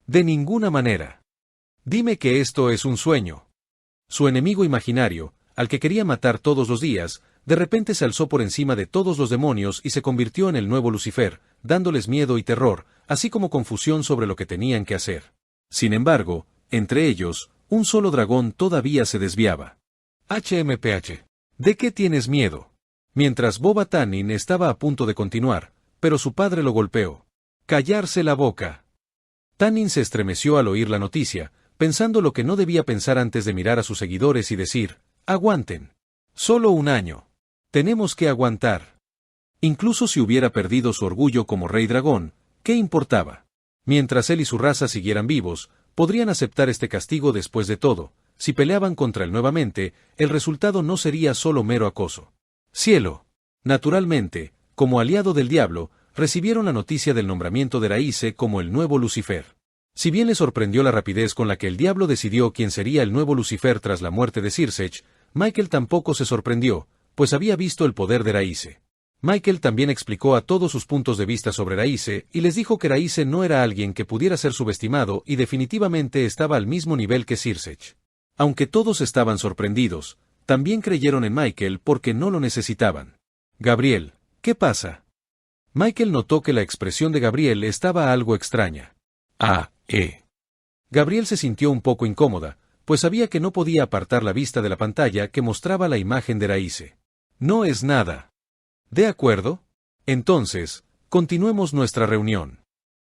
De ninguna manera. Dime que esto es un sueño. Su enemigo imaginario, al que quería matar todos los días, de repente se alzó por encima de todos los demonios y se convirtió en el nuevo Lucifer, dándoles miedo y terror, así como confusión sobre lo que tenían que hacer. Sin embargo, entre ellos, un solo dragón todavía se desviaba. HMPH. ¿De qué tienes miedo? Mientras Boba Tanin estaba a punto de continuar, pero su padre lo golpeó. ¡Callarse la boca! Tanin se estremeció al oír la noticia, pensando lo que no debía pensar antes de mirar a sus seguidores y decir, «Aguanten. Solo un año. Tenemos que aguantar». Incluso si hubiera perdido su orgullo como rey dragón, ¿qué importaba? Mientras él y su raza siguieran vivos, podrían aceptar este castigo después de todo. Si peleaban contra él nuevamente, el resultado no sería solo mero acoso. Cielo. Naturalmente, como aliado del diablo, recibieron la noticia del nombramiento de Raíce como el nuevo Lucifer. Si bien les sorprendió la rapidez con la que el diablo decidió quién sería el nuevo Lucifer tras la muerte de Sirsech, Michael tampoco se sorprendió, pues había visto el poder de Raíce. Michael también explicó a todos sus puntos de vista sobre Raíce y les dijo que Raíce no era alguien que pudiera ser subestimado y definitivamente estaba al mismo nivel que Sirsech. Aunque todos estaban sorprendidos, también creyeron en Michael porque no lo necesitaban. Gabriel, ¿qué pasa? Michael notó que la expresión de Gabriel estaba algo extraña. Gabriel se sintió un poco incómoda, pues sabía que no podía apartar la vista de la pantalla que mostraba la imagen de Raíce. No es nada. ¿De acuerdo? Entonces, Continuemos nuestra reunión.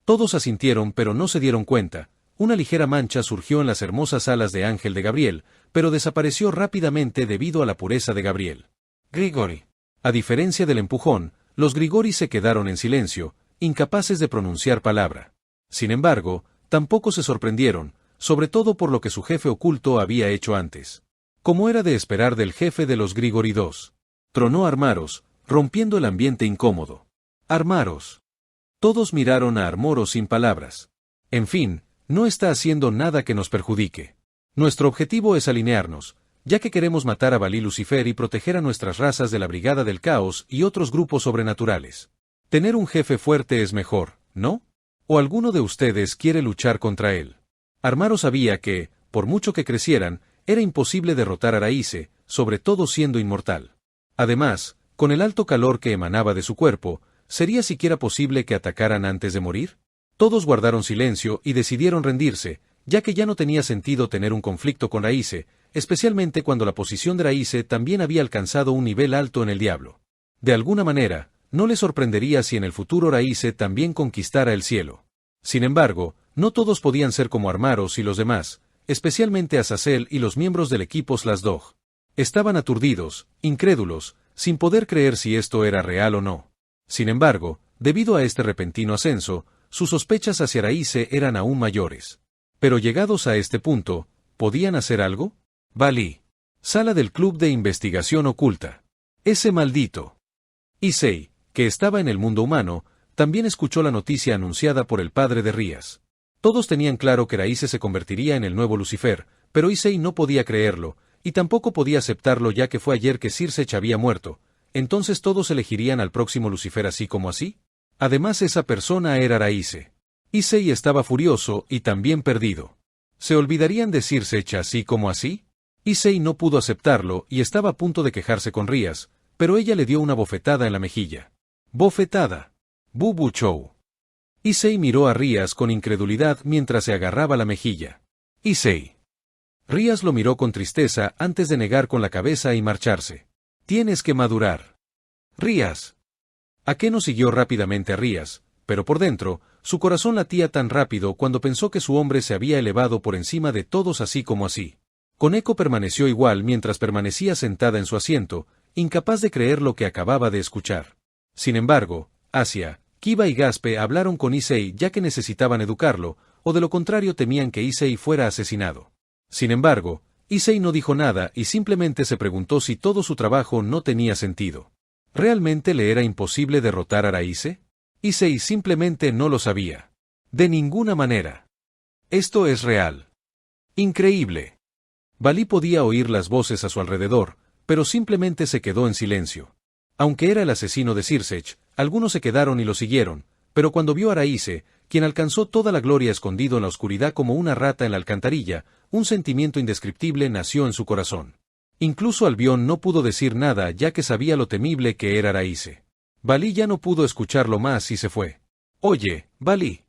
Todos asintieron pero no se dieron cuenta. Una ligera mancha surgió en las hermosas alas de ángel de Gabriel, pero desapareció rápidamente debido a la pureza de Gabriel. Grigori. A diferencia del empujón, los Grigori se quedaron en silencio, incapaces de pronunciar palabra. Sin embargo, tampoco se sorprendieron, sobre todo por lo que su jefe oculto había hecho antes. Como era de esperar del jefe de los Grigori II. Tronó Armaros, rompiendo el ambiente incómodo. Armaros. Todos miraron a Armoros sin palabras. En fin, no está haciendo nada que nos perjudique. Nuestro objetivo es alinearnos, ya que queremos matar a Valí Lucifer y proteger a nuestras razas de la Brigada del Caos y otros grupos sobrenaturales. Tener un jefe fuerte es mejor, ¿no? ¿O alguno de ustedes quiere luchar contra él? Armaros sabía que, por mucho que crecieran, era imposible derrotar a Raíce, sobre todo siendo inmortal. Además, con el alto calor que emanaba de su cuerpo, ¿sería siquiera posible que atacaran antes de morir? Todos guardaron silencio y decidieron rendirse, ya que ya no tenía sentido tener un conflicto con Raíce, especialmente cuando la posición de Raíce también había alcanzado un nivel alto en el diablo. De alguna manera, no le sorprendería si en el futuro Raíce también conquistara el cielo. Sin embargo, no todos podían ser como Armaros y los demás, especialmente Azazel y los miembros del equipo Slashdog. Estaban aturdidos, incrédulos, sin poder creer si esto era real o no. Sin embargo, debido a este repentino ascenso, sus sospechas hacia Raíce eran aún mayores. Pero llegados a este punto, ¿podían hacer algo? Valí. Sala del Club de Investigación Oculta. Ese maldito. Issei, que estaba en el mundo humano, también escuchó la noticia anunciada por el padre de Rías. Todos tenían claro que Raíce se convertiría en el nuevo Lucifer, pero Issei no podía creerlo, y tampoco podía aceptarlo ya que fue ayer que Sirsech había muerto. ¿Entonces todos elegirían al próximo Lucifer así como así? Además esa persona era Raíce. Issei estaba furioso y también perdido. ¿Se olvidarían de Sirsech así como así? Issei no pudo aceptarlo y estaba a punto de quejarse con Rías, pero ella le dio una bofetada en la mejilla. ¡Bofetada! ¡Bubu Chou! Issei miró a Rías con incredulidad mientras se agarraba la mejilla. Issei. Rías lo miró con tristeza antes de negar con la cabeza y marcharse. Tienes que madurar. Rías. Akeno siguió rápidamente a Rías, pero por dentro, su corazón latía tan rápido cuando pensó que su hombre se había elevado por encima de todos así como así. Koneko permaneció igual mientras permanecía sentada en su asiento, incapaz de creer lo que acababa de escuchar. Sin embargo, Asia, Kiba y Gaspe hablaron con Issei ya que necesitaban educarlo, o de lo contrario temían que Issei fuera asesinado. Sin embargo, Issei no dijo nada y simplemente se preguntó si todo su trabajo no tenía sentido. ¿Realmente le era imposible derrotar a Raíce? Issei simplemente no lo sabía. De ninguna manera. Esto es real. Increíble. Valí podía oír las voces a su alrededor, pero simplemente se quedó en silencio. Aunque era el asesino de Sirsech, algunos se quedaron y lo siguieron, pero cuando vio a Raíce, quien alcanzó toda la gloria escondido en la oscuridad como una rata en la alcantarilla, un sentimiento indescriptible nació en su corazón. Incluso Albión no pudo decir nada ya que sabía lo temible que era Raíce. Valí ya no pudo escucharlo más y se fue. Oye, Valí.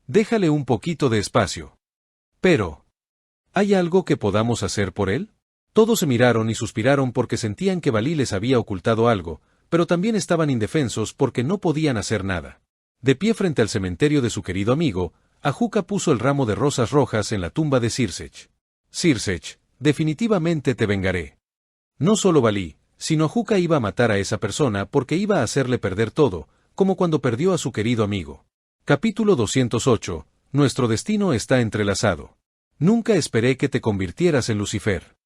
Déjale un poquito de espacio. Pero, ¿hay algo que podamos hacer por él? Todos se miraron y suspiraron porque sentían que Valí les había ocultado algo, pero también estaban indefensos porque no podían hacer nada. De pie frente al cementerio de su querido amigo, Ajuka puso el ramo de rosas rojas en la tumba de Sirsech. Sirsech, definitivamente te vengaré. No solo Valí, sino Ajuka iba a matar a esa persona porque iba a hacerle perder todo, como cuando perdió a su querido amigo. Capítulo 208. Nuestro destino está entrelazado. Nunca esperé que te convirtieras en Lucifer.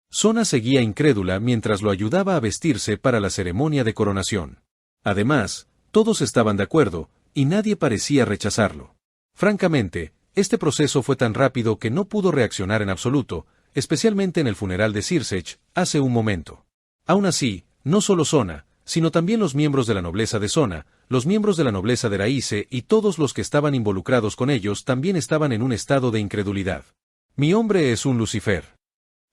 Sona seguía incrédula mientras lo ayudaba a vestirse para la ceremonia de coronación. Además, todos estaban de acuerdo, y nadie parecía rechazarlo. Francamente, este proceso fue tan rápido que no pudo reaccionar en absoluto, especialmente en el funeral de Sirsech, hace un momento. Aún así, no solo Sona, sino también los miembros de la nobleza de Sona, los miembros de la nobleza de Raíce y todos los que estaban involucrados con ellos también estaban en un estado de incredulidad. Mi hombre es un Lucifer.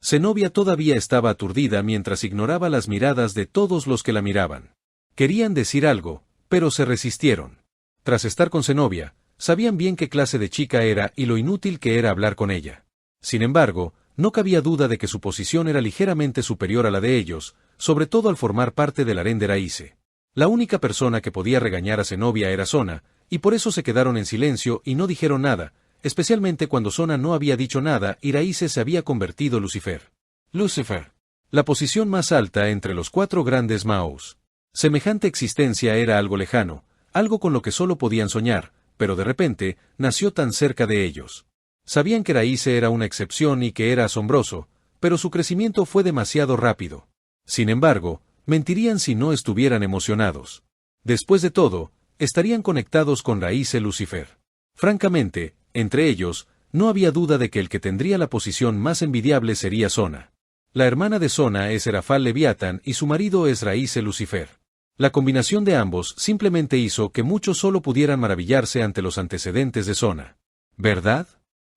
Zenobia todavía estaba aturdida mientras ignoraba las miradas de todos los que la miraban. Querían decir algo, pero se resistieron. Tras estar con Zenobia, sabían bien qué clase de chica era y lo inútil que era hablar con ella. Sin embargo, no cabía duda de que su posición era ligeramente superior a la de ellos, sobre todo al formar parte del harén de Raíce. La única persona que podía regañar a Zenobia era Sona, y por eso se quedaron en silencio y no dijeron nada, especialmente cuando Sona no había dicho nada y Raíce se había convertido Lucifer. Lucifer. La posición más alta entre los 4 grandes Maos. Semejante existencia era algo lejano, algo con lo que solo podían soñar, pero de repente, nació tan cerca de ellos. Sabían que Raíce era una excepción y que era asombroso, pero su crecimiento fue demasiado rápido. Sin embargo, mentirían si no estuvieran emocionados. Después de todo, estarían conectados con Raíce Lucifer. Francamente, entre ellos, no había duda de que el que tendría la posición más envidiable sería Sona. La hermana de Sona es Serafal Leviatán y su marido es Raíce Lucifer. La combinación de ambos simplemente hizo que muchos solo pudieran maravillarse ante los antecedentes de Sona. ¿Verdad?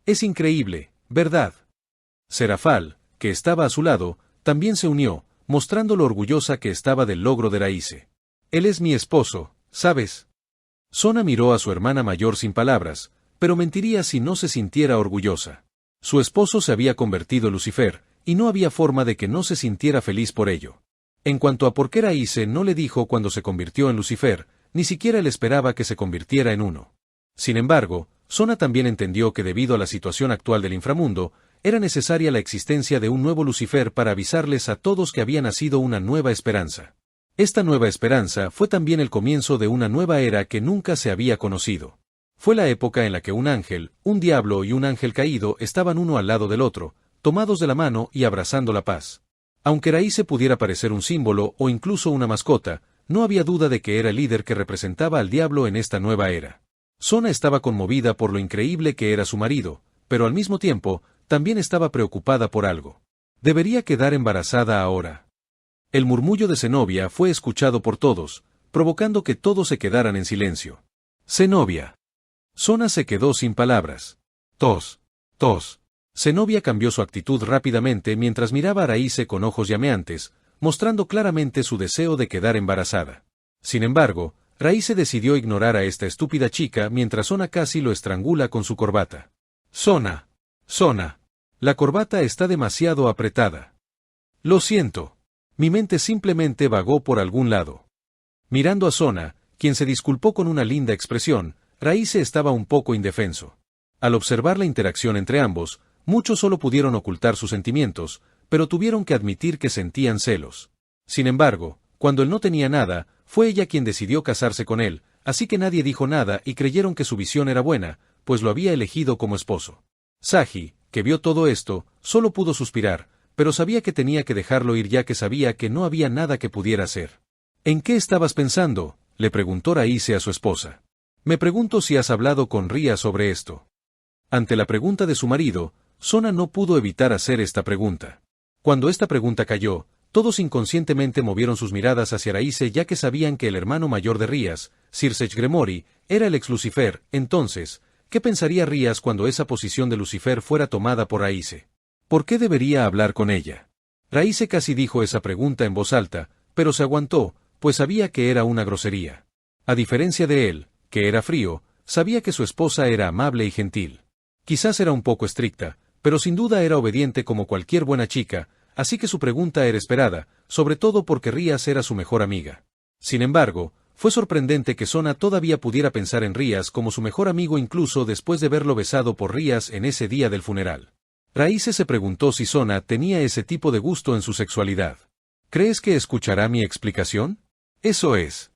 Es increíble, ¿verdad? Serafal, que estaba a su lado, también se unió, mostrando lo orgullosa que estaba del logro de Raíce. Él es mi esposo, ¿sabes? Sona miró a su hermana mayor sin palabras, pero mentiría si no se sintiera orgullosa. Su esposo se había convertido en Lucifer, y no había forma de que no se sintiera feliz por ello. En cuanto a por qué Raíce no le dijo cuando se convirtió en Lucifer, ni siquiera él esperaba que se convirtiera en uno. Sin embargo, Sona también entendió que debido a la situación actual del inframundo, era necesaria la existencia de un nuevo Lucifer para avisarles a todos que había nacido una nueva esperanza. Esta nueva esperanza fue también el comienzo de una nueva era que nunca se había conocido. Fue la época en la que un ángel, un diablo y un ángel caído estaban uno al lado del otro, tomados de la mano y abrazando la paz. Aunque Raíce pudiera parecer un símbolo o incluso una mascota, no había duda de que era el líder que representaba al diablo en esta nueva era. Sona estaba conmovida por lo increíble que era su marido, pero al mismo tiempo, también estaba preocupada por algo. ¿Debería quedar embarazada ahora? El murmullo de Zenobia fue escuchado por todos, provocando que todos se quedaran en silencio. Zenobia. Sona se quedó sin palabras. Tos. Tos. Zenobia cambió su actitud rápidamente mientras miraba a Raíce con ojos llameantes, mostrando claramente su deseo de quedar embarazada. Sin embargo, Raíce decidió ignorar a esta estúpida chica mientras Sona casi lo estrangula con su corbata. Sona. Sona. La corbata está demasiado apretada. Lo siento. Mi mente simplemente vagó por algún lado. Mirando a Sona, quien se disculpó con una linda expresión, Raíce estaba un poco indefenso. Al observar la interacción entre ambos, muchos solo pudieron ocultar sus sentimientos, pero tuvieron que admitir que sentían celos. Sin embargo, cuando él no tenía nada, fue ella quien decidió casarse con él, así que nadie dijo nada y creyeron que su visión era buena, pues lo había elegido como esposo. Saji, que vio todo esto, solo pudo suspirar, pero sabía que tenía que dejarlo ir ya que sabía que no había nada que pudiera hacer. ¿En qué estabas pensando?, le preguntó Raíce a su esposa. Me pregunto si has hablado con Ría sobre esto. Ante la pregunta de su marido, Sona no pudo evitar hacer esta pregunta. Cuando esta pregunta cayó, todos inconscientemente movieron sus miradas hacia Raíce ya que sabían que el hermano mayor de Rías, Sircech Gremori, era el ex Lucifer. Entonces, ¿qué pensaría Rías cuando esa posición de Lucifer fuera tomada por Raíce? ¿Por qué debería hablar con ella? Raíce casi dijo esa pregunta en voz alta, pero se aguantó, pues sabía que era una grosería. A diferencia de él, que era frío, sabía que su esposa era amable y gentil. Quizás era un poco estricta, pero sin duda era obediente como cualquier buena chica, así que su pregunta era esperada, sobre todo porque Rías era su mejor amiga. Sin embargo, fue sorprendente que Sona todavía pudiera pensar en Rías como su mejor amigo incluso después de verlo besado por Rías en ese día del funeral. Raíce se preguntó si Sona tenía ese tipo de gusto en su sexualidad. ¿Crees que escuchará mi explicación? Eso es.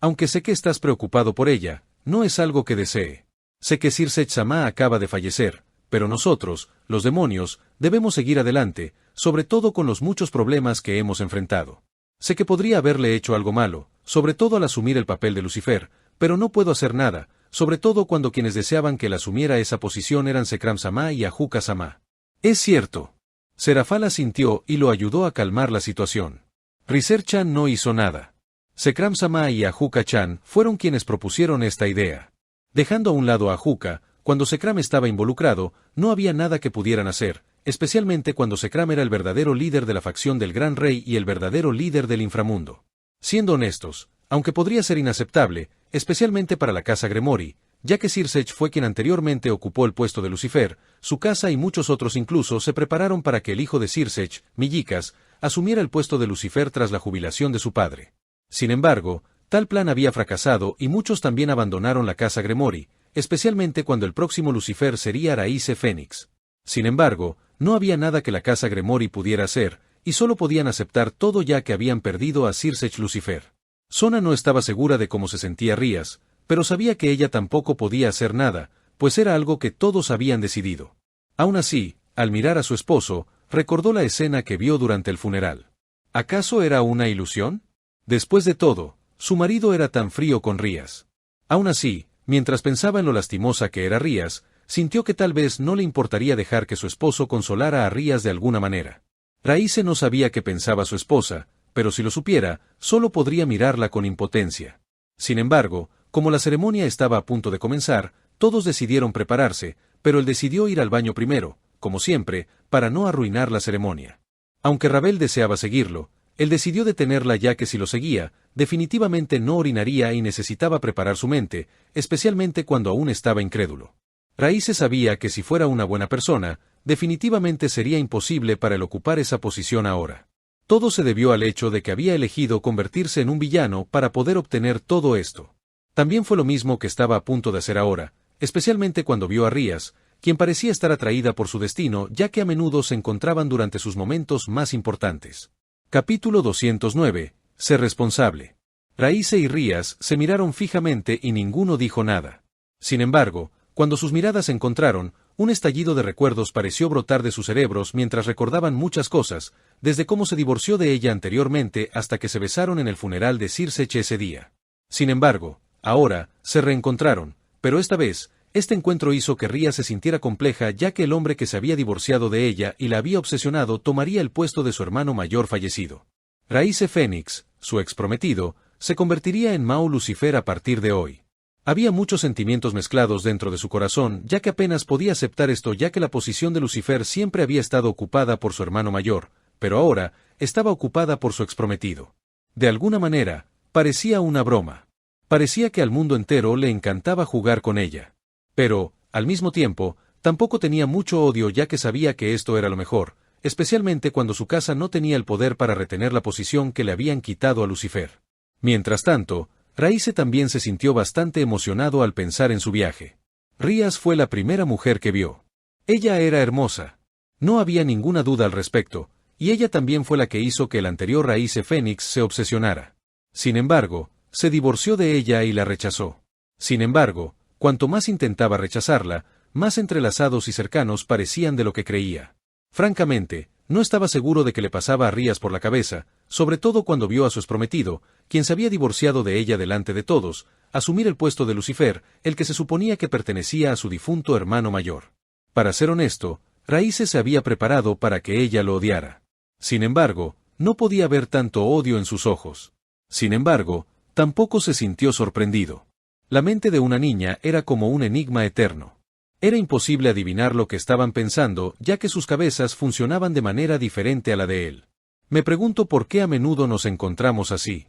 Aunque sé que estás preocupado por ella, no es algo que desee. Sé que Sircech Sama acaba de fallecer, pero nosotros, los demonios, debemos seguir adelante, sobre todo con los muchos problemas que hemos enfrentado. Sé que podría haberle hecho algo malo, sobre todo al asumir el papel de Lucifer, pero no puedo hacer nada, sobre todo cuando quienes deseaban que él asumiera esa posición eran Sekram Sama y Ajuka Sama. Es cierto. Serafal asintió y lo ayudó a calmar la situación. Riser-chan no hizo nada. Sekram Sama y Ajuka-chan fueron quienes propusieron esta idea. Dejando a un lado a Ajuka, cuando Sekram estaba involucrado, no había nada que pudieran hacer, especialmente cuando Sekram era el verdadero líder de la facción del Gran Rey y el verdadero líder del inframundo. Siendo honestos, aunque podría ser inaceptable, especialmente para la casa Gremori, ya que Sircech fue quien anteriormente ocupó el puesto de Lucifer, su casa y muchos otros incluso se prepararon para que el hijo de Sircech, Millikas, asumiera el puesto de Lucifer tras la jubilación de su padre. Sin embargo, tal plan había fracasado y muchos también abandonaron la casa Gremori, especialmente cuando el próximo Lucifer sería Raíce Fénix. Sin embargo, no había nada que la casa Gremori pudiera hacer, y solo podían aceptar todo ya que habían perdido a Circech Lucifer. Sona no estaba segura de cómo se sentía Rías, pero sabía que ella tampoco podía hacer nada, pues era algo que todos habían decidido. Aún así, al mirar a su esposo, recordó la escena que vio durante el funeral. ¿Acaso era una ilusión? Después de todo, su marido era tan frío con Rías. Aún así, mientras pensaba en lo lastimosa que era Rías, sintió que tal vez no le importaría dejar que su esposo consolara a Rías de alguna manera. Raíce no sabía qué pensaba su esposa, pero si lo supiera, solo podría mirarla con impotencia. Sin embargo, como la ceremonia estaba a punto de comenzar, todos decidieron prepararse, pero él decidió ir al baño primero, como siempre, para no arruinar la ceremonia. Aunque Ravel deseaba seguirlo, él decidió detenerla ya que si lo seguía, definitivamente no orinaría y necesitaba preparar su mente, especialmente cuando aún estaba incrédulo. Raíce sabía que si fuera una buena persona, definitivamente sería imposible para él ocupar esa posición ahora. Todo se debió al hecho de que había elegido convertirse en un villano para poder obtener todo esto. También fue lo mismo que estaba a punto de hacer ahora, especialmente cuando vio a Rías, quien parecía estar atraída por su destino ya que a menudo se encontraban durante sus momentos más importantes. Capítulo 209. Ser responsable. Raíce y Rías se miraron fijamente y ninguno dijo nada. Sin embargo, cuando sus miradas se encontraron, un estallido de recuerdos pareció brotar de sus cerebros mientras recordaban muchas cosas, desde cómo se divorció de ella anteriormente hasta que se besaron en el funeral de Circech ese día. Sin embargo, ahora, se reencontraron, pero esta vez, este encuentro hizo que Rías se sintiera compleja ya que el hombre que se había divorciado de ella y la había obsesionado tomaría el puesto de su hermano mayor fallecido. Raíce Fénix, su ex prometido, se convertiría en Mao Lucifer a partir de hoy. Había muchos sentimientos mezclados dentro de su corazón ya que apenas podía aceptar esto ya que la posición de Lucifer siempre había estado ocupada por su hermano mayor, pero ahora, estaba ocupada por su ex prometido. De alguna manera, parecía una broma. Parecía que al mundo entero le encantaba jugar con ella. Pero, al mismo tiempo, tampoco tenía mucho odio ya que sabía que esto era lo mejor, especialmente cuando su casa no tenía el poder para retener la posición que le habían quitado a Lucifer. Mientras tanto, Raíce también se sintió bastante emocionado al pensar en su viaje. Rías fue la primera mujer que vio. Ella era hermosa. No había ninguna duda al respecto, y ella también fue la que hizo que el anterior Raíce Fénix se obsesionara. Sin embargo, se divorció de ella y la rechazó. Sin embargo, cuanto más intentaba rechazarla, más entrelazados y cercanos parecían de lo que creía. Francamente, no estaba seguro de qué le pasaba a Rías por la cabeza, sobre todo cuando vio a su exprometido, quien se había divorciado de ella delante de todos, asumir el puesto de Lucifer, el que se suponía que pertenecía a su difunto hermano mayor. Para ser honesto, Raíce se había preparado para que ella lo odiara. Sin embargo, no podía ver tanto odio en sus ojos. Sin embargo, tampoco se sintió sorprendido. La mente de una niña era como un enigma eterno. Era imposible adivinar lo que estaban pensando, ya que sus cabezas funcionaban de manera diferente a la de él. Me pregunto por qué a menudo nos encontramos así.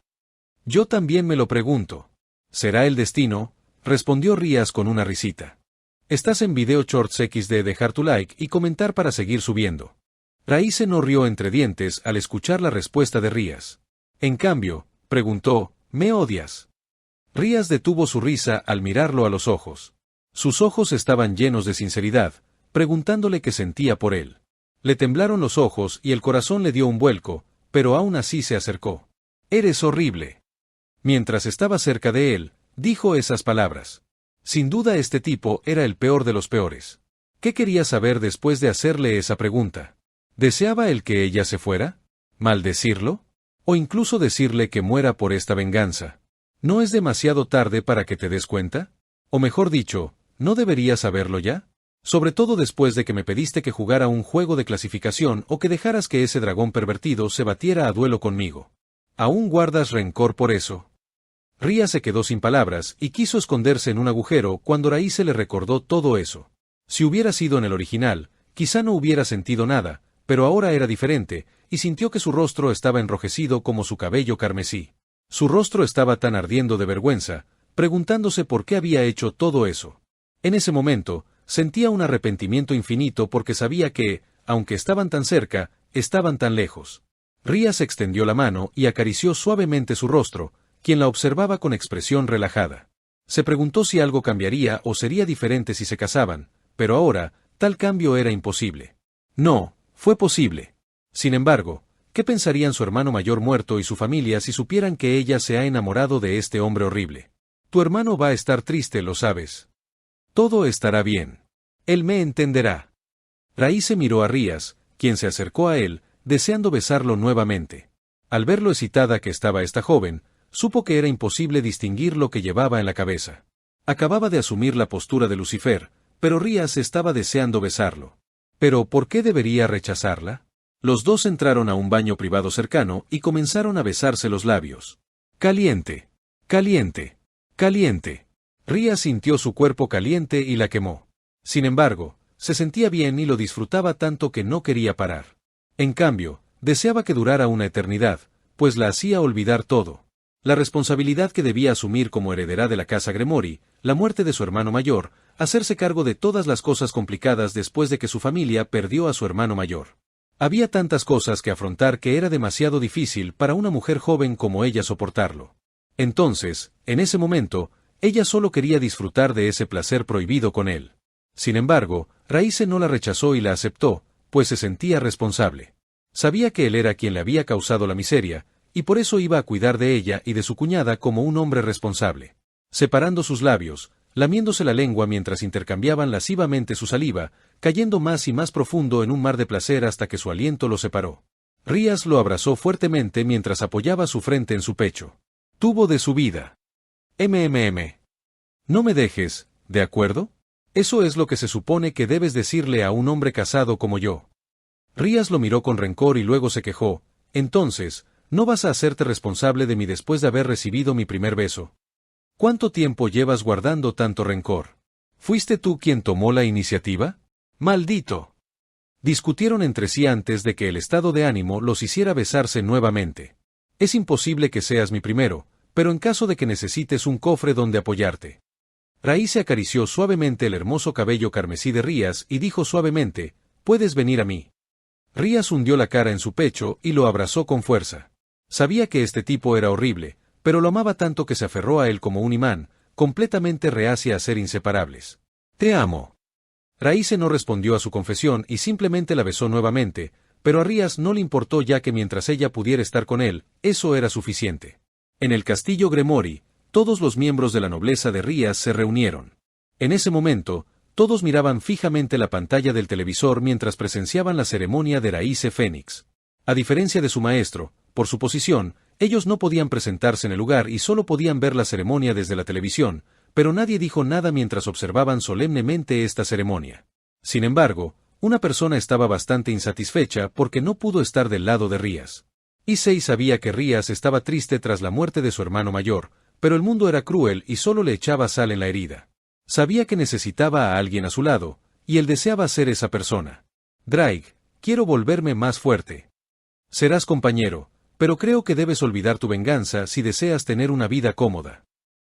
Yo también me lo pregunto. ¿Será el destino? Respondió Rías con una risita. Estás en Video Shorts XD, dejar tu like y comentar para seguir subiendo. Raíce no rió entre dientes al escuchar la respuesta de Rías. En cambio, preguntó, ¿me odias? Rías detuvo su risa al mirarlo a los ojos. Sus ojos estaban llenos de sinceridad, preguntándole qué sentía por él. Le temblaron los ojos y el corazón le dio un vuelco, pero aún así se acercó. Eres horrible. Mientras estaba cerca de él, dijo esas palabras. Sin duda este tipo era el peor de los peores. ¿Qué quería saber después de hacerle esa pregunta? ¿Deseaba el que ella se fuera? ¿Maldecirlo? ¿O incluso decirle que muera por esta venganza? ¿No es demasiado tarde para que te des cuenta? O mejor dicho, ¿no deberías saberlo ya? Sobre todo después de que me pediste que jugara un juego de clasificación o que dejaras que ese dragón pervertido se batiera a duelo conmigo. ¿Aún guardas rencor por eso? Rías se quedó sin palabras y quiso esconderse en un agujero cuando Raíce le recordó todo eso. Si hubiera sido en el original, quizá no hubiera sentido nada, pero ahora era diferente, y sintió que su rostro estaba enrojecido como su cabello carmesí. Su rostro estaba tan ardiendo de vergüenza, preguntándose por qué había hecho todo eso. En ese momento, sentía un arrepentimiento infinito porque sabía que, aunque estaban tan cerca, estaban tan lejos. Rías extendió la mano y acarició suavemente su rostro, quien la observaba con expresión relajada. Se preguntó si algo cambiaría o sería diferente si se casaban, pero ahora, tal cambio era imposible. No, fue posible. Sin embargo, ¿qué pensarían su hermano mayor muerto y su familia si supieran que ella se ha enamorado de este hombre horrible? Tu hermano va a estar triste, lo sabes. Todo estará bien. Él me entenderá. Raíce miró a Rías, quien se acercó a él, deseando besarlo nuevamente. Al ver lo excitada que estaba esta joven, supo que era imposible distinguir lo que llevaba en la cabeza. Acababa de asumir la postura de Lucifer, pero Rías estaba deseando besarlo. ¿Pero por qué debería rechazarla? Los dos entraron a un baño privado cercano y comenzaron a besarse los labios. Caliente, caliente, caliente. Rías sintió su cuerpo caliente y la quemó. Sin embargo, se sentía bien y lo disfrutaba tanto que no quería parar. En cambio, deseaba que durara una eternidad, pues la hacía olvidar todo. La responsabilidad que debía asumir como heredera de la casa Gremory, la muerte de su hermano mayor, hacerse cargo de todas las cosas complicadas después de que su familia perdió a su hermano mayor. Había tantas cosas que afrontar que era demasiado difícil para una mujer joven como ella soportarlo. Entonces, en ese momento, ella solo quería disfrutar de ese placer prohibido con él. Sin embargo, Raíce no la rechazó y la aceptó, pues se sentía responsable. Sabía que él era quien le había causado la miseria, y por eso iba a cuidar de ella y de su cuñada como un hombre responsable. Separando sus labios, lamiéndose la lengua mientras intercambiaban lascivamente su saliva, cayendo más y más profundo en un mar de placer hasta que su aliento lo separó. Rías lo abrazó fuertemente mientras apoyaba su frente en su pecho. Tuvo de su vida. No me dejes, ¿de acuerdo? Eso es lo que se supone que debes decirle a un hombre casado como yo. Rías lo miró con rencor y luego se quejó. Entonces, ¿no vas a hacerte responsable de mí después de haber recibido mi primer beso? ¿Cuánto tiempo llevas guardando tanto rencor? ¿Fuiste tú quien tomó la iniciativa? ¡Maldito! Discutieron entre sí antes de que el estado de ánimo los hiciera besarse nuevamente. Es imposible que seas mi primero, pero en caso de que necesites un cofre donde apoyarte. Raíce acarició suavemente el hermoso cabello carmesí de Rías y dijo suavemente, «Puedes venir a mí». Rías hundió la cara en su pecho y lo abrazó con fuerza. Sabía que este tipo era horrible, pero lo amaba tanto que se aferró a él como un imán, completamente reacia a ser inseparables. «Te amo». Raíce no respondió a su confesión y simplemente la besó nuevamente, pero a Rías no le importó ya que mientras ella pudiera estar con él, eso era suficiente. En el castillo Gremory, todos los miembros de la nobleza de Rías se reunieron. En ese momento, todos miraban fijamente la pantalla del televisor mientras presenciaban la ceremonia de Raíce Fénix. A diferencia de su maestro, por su posición, ellos no podían presentarse en el lugar y solo podían ver la ceremonia desde la televisión, pero nadie dijo nada mientras observaban solemnemente esta ceremonia. Sin embargo, una persona estaba bastante insatisfecha porque no pudo estar del lado de Rías. Issei sabía que Rías estaba triste tras la muerte de su hermano mayor, pero el mundo era cruel y solo le echaba sal en la herida. Sabía que necesitaba a alguien a su lado, y él deseaba ser esa persona. Drake, quiero volverme más fuerte. Serás compañero, pero creo que debes olvidar tu venganza si deseas tener una vida cómoda.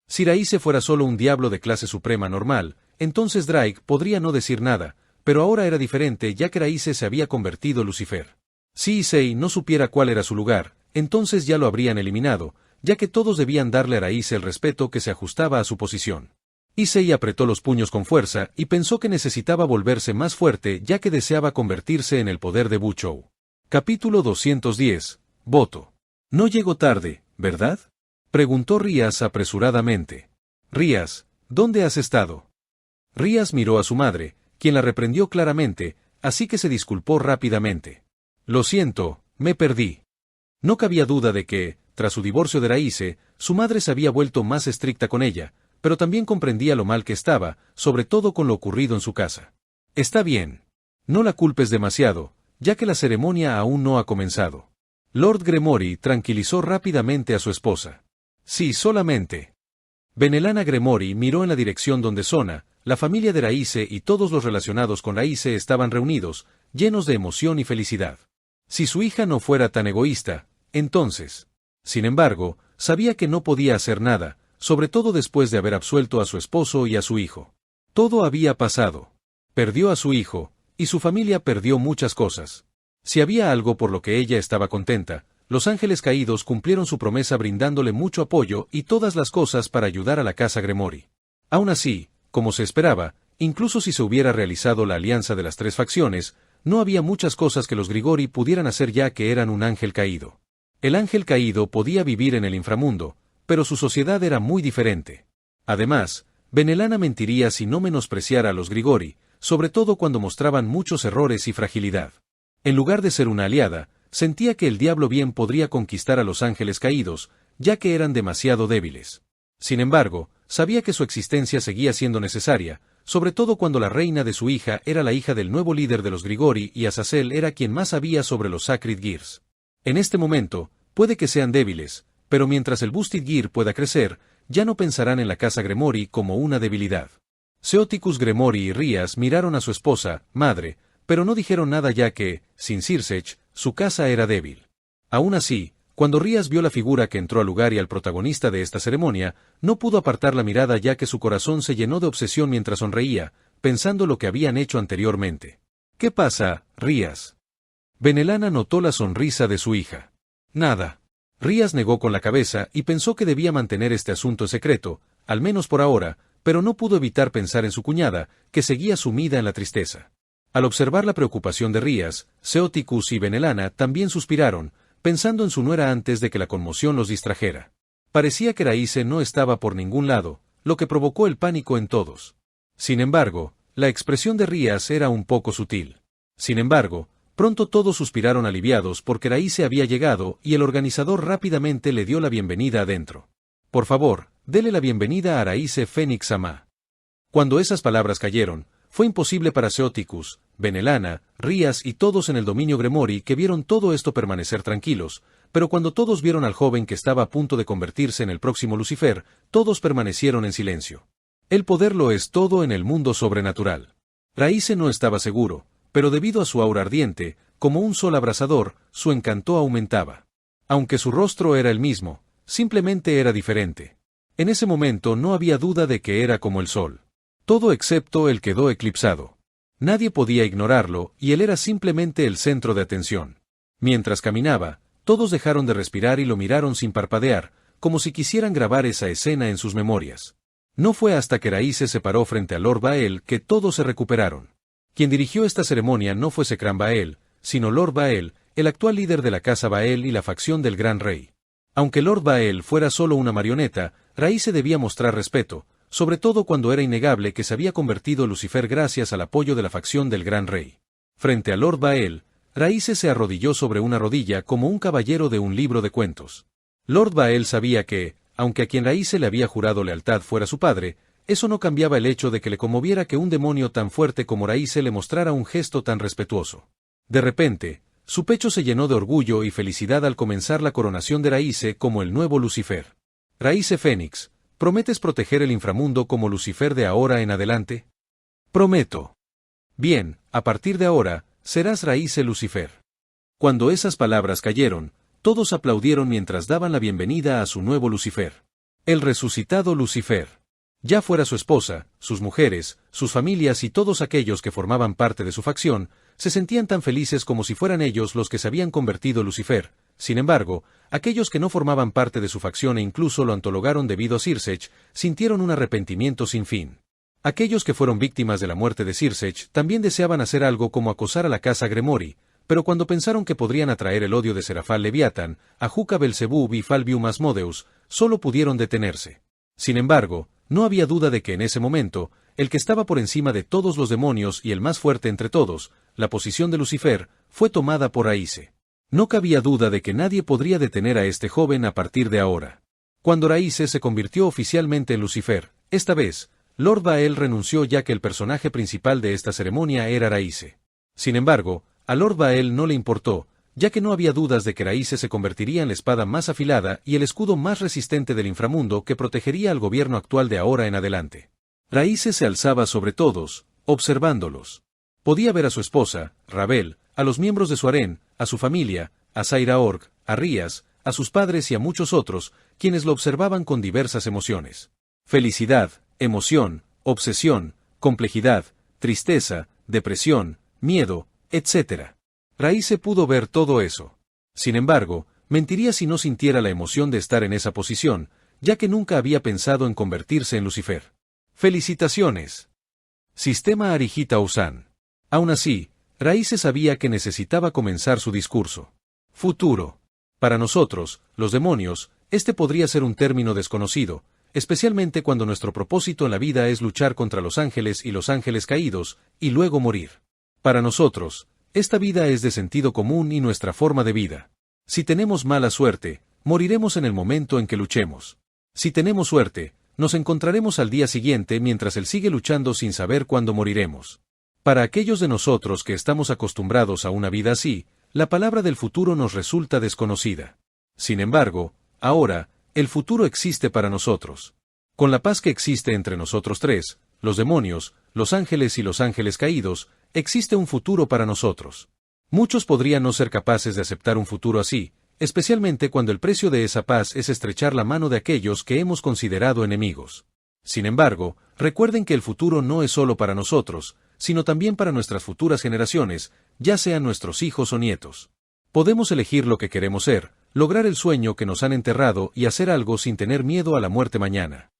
Si Raíce fuera solo un diablo de clase suprema normal, entonces Drake podría no decir nada, pero ahora era diferente ya que Raíce se había convertido en Lucifer. Si Issei no supiera cuál era su lugar, entonces ya lo habrían eliminado, ya que todos debían darle a Raíce el respeto que se ajustaba a su posición. Issei apretó los puños con fuerza y pensó que necesitaba volverse más fuerte ya que deseaba convertirse en el poder de Buchou. Capítulo 210. Voto. No llegó tarde, ¿verdad? Preguntó Rías apresuradamente. Rías, ¿dónde has estado? Rías miró a su madre, quien la reprendió claramente, así que se disculpó rápidamente. Lo siento, me perdí. No cabía duda de que, tras su divorcio de Raíce, su madre se había vuelto más estricta con ella, pero también comprendía lo mal que estaba, sobre todo con lo ocurrido en su casa. Está bien. No la culpes demasiado, ya que la ceremonia aún no ha comenzado. Lord Gremory tranquilizó rápidamente a su esposa. Sí, solamente. Benelana Gremory miró en la dirección donde Sona, la familia de Raíce y todos los relacionados con Raíce estaban reunidos, llenos de emoción y felicidad. Si su hija no fuera tan egoísta, entonces. Sin embargo, sabía que no podía hacer nada, sobre todo después de haber absuelto a su esposo y a su hijo. Todo había pasado. Perdió a su hijo, y su familia perdió muchas cosas. Si había algo por lo que ella estaba contenta, los ángeles caídos cumplieron su promesa brindándole mucho apoyo y todas las cosas para ayudar a la casa Gremori. Aún así, como se esperaba, incluso si se hubiera realizado la alianza de las tres facciones, no había muchas cosas que los Grigori pudieran hacer ya que eran un ángel caído. El ángel caído podía vivir en el inframundo, pero su sociedad era muy diferente. Además, Benelana mentiría si no menospreciara a los Grigori, sobre todo cuando mostraban muchos errores y fragilidad. En lugar de ser una aliada, sentía que el diablo bien podría conquistar a los ángeles caídos, ya que eran demasiado débiles. Sin embargo, sabía que su existencia seguía siendo necesaria, sobre todo cuando la reina de su hija era la hija del nuevo líder de los Grigori y Azazel era quien más sabía sobre los Sacred Gears. En este momento, puede que sean débiles, pero mientras el Boosted Gear pueda crecer, ya no pensarán en la casa Gremori como una debilidad. Seoticus Gremori y Rías miraron a su esposa, madre, pero no dijeron nada ya que, sin Sirsech, su casa era débil. Aún así, cuando Rías vio la figura que entró al lugar y al protagonista de esta ceremonia, no pudo apartar la mirada ya que su corazón se llenó de obsesión mientras sonreía, pensando lo que habían hecho anteriormente. ¿Qué pasa, Rías? Benelana notó la sonrisa de su hija. Nada. Rías negó con la cabeza y pensó que debía mantener este asunto secreto, al menos por ahora, pero no pudo evitar pensar en su cuñada, que seguía sumida en la tristeza. Al observar la preocupación de Rías, Seoticus y Benelana también suspiraron, pensando en su nuera antes de que la conmoción los distrajera. Parecía que Raíce no estaba por ningún lado, lo que provocó el pánico en todos. Sin embargo, la expresión de Rías era un poco sutil. Sin embargo, pronto todos suspiraron aliviados porque Raíce había llegado y el organizador rápidamente le dio la bienvenida adentro. Por favor, dele la bienvenida a Raíce Fénix Amá. Cuando esas palabras cayeron, fue imposible para Seoticus, Benelana, Rías y todos en el dominio Gremori que vieron todo esto permanecer tranquilos, pero cuando todos vieron al joven que estaba a punto de convertirse en el próximo Lucifer, todos permanecieron en silencio. El poder lo es todo en el mundo sobrenatural. Raíce no estaba seguro, pero debido a su aura ardiente, como un sol abrasador, su encanto aumentaba. Aunque su rostro era el mismo, simplemente era diferente. En ese momento no había duda de que era como el sol. Todo excepto él quedó eclipsado. Nadie podía ignorarlo y él era simplemente el centro de atención. Mientras caminaba, todos dejaron de respirar y lo miraron sin parpadear, como si quisieran grabar esa escena en sus memorias. No fue hasta que Raíce se paró frente a Lord Bael que todos se recuperaron. Quien dirigió esta ceremonia no fue Sekran Bael, sino Lord Bael, el actual líder de la casa Bael y la facción del Gran Rey. Aunque Lord Bael fuera solo una marioneta, Raíce debía mostrar respeto, sobre todo cuando era innegable que se había convertido Lucifer gracias al apoyo de la facción del Gran Rey. Frente a Lord Bael, Raíce se arrodilló sobre una rodilla como un caballero de un libro de cuentos. Lord Bael sabía que, aunque a quien Raíce le había jurado lealtad fuera su padre, eso no cambiaba el hecho de que le conmoviera que un demonio tan fuerte como Raíce le mostrara un gesto tan respetuoso. De repente, su pecho se llenó de orgullo y felicidad al comenzar la coronación de Raíce como el nuevo Lucifer. Raíce Fénix, ¿prometes proteger el inframundo como Lucifer de ahora en adelante? Prometo. Bien, a partir de ahora, serás Raíce Lucifer. Cuando esas palabras cayeron, todos aplaudieron mientras daban la bienvenida a su nuevo Lucifer. El resucitado Lucifer. Ya fuera su esposa, sus mujeres, sus familias y todos aquellos que formaban parte de su facción, se sentían tan felices como si fueran ellos los que se habían convertido Lucifer. Sin embargo, aquellos que no formaban parte de su facción e incluso lo antologaron debido a Sirsech, sintieron un arrepentimiento sin fin. Aquellos que fueron víctimas de la muerte de Sirsech también deseaban hacer algo como acosar a la casa Gremori, pero cuando pensaron que podrían atraer el odio de Serafal Leviatán, Ajuka Belzebub y Falvium Asmodeus, solo pudieron detenerse. Sin embargo, no había duda de que en ese momento, el que estaba por encima de todos los demonios y el más fuerte entre todos, la posición de Lucifer, fue tomada por Raíce. No cabía duda de que nadie podría detener a este joven a partir de ahora. Cuando Raíce se convirtió oficialmente en Lucifer, esta vez, Lord Bael renunció ya que el personaje principal de esta ceremonia era Raíce. Sin embargo, a Lord Bael no le importó, ya que no había dudas de que Raíce se convertiría en la espada más afilada y el escudo más resistente del inframundo que protegería al gobierno actual de ahora en adelante. Raíce se alzaba sobre todos, observándolos. Podía ver a su esposa, Rabel, a los miembros de su harén, a su familia, a Zaira Org, a Rías, a sus padres y a muchos otros, quienes lo observaban con diversas emociones. Felicidad, emoción, obsesión, complejidad, tristeza, depresión, miedo, etc. Raíce pudo ver todo eso. Sin embargo, mentiría si no sintiera la emoción de estar en esa posición, ya que nunca había pensado en convertirse en Lucifer. ¡Felicitaciones! Sistema Arihita Usan. Aún así, Raíce sabía que necesitaba comenzar su discurso. Futuro. Para nosotros, los demonios, este podría ser un término desconocido, especialmente cuando nuestro propósito en la vida es luchar contra los ángeles y los ángeles caídos, y luego morir. Para nosotros, esta vida es de sentido común y nuestra forma de vida. Si tenemos mala suerte, moriremos en el momento en que luchemos. Si tenemos suerte, nos encontraremos al día siguiente mientras él sigue luchando sin saber cuándo moriremos. Para aquellos de nosotros que estamos acostumbrados a una vida así, la palabra del futuro nos resulta desconocida. Sin embargo, ahora, el futuro existe para nosotros. Con la paz que existe entre nosotros tres, los demonios, los ángeles y los ángeles caídos, existe un futuro para nosotros. Muchos podrían no ser capaces de aceptar un futuro así, especialmente cuando el precio de esa paz es estrechar la mano de aquellos que hemos considerado enemigos. Sin embargo, recuerden que el futuro no es solo para nosotros, sino también para nuestras futuras generaciones, ya sean nuestros hijos o nietos. Podemos elegir lo que queremos ser, lograr el sueño que nos han enterrado y hacer algo sin tener miedo a la muerte mañana.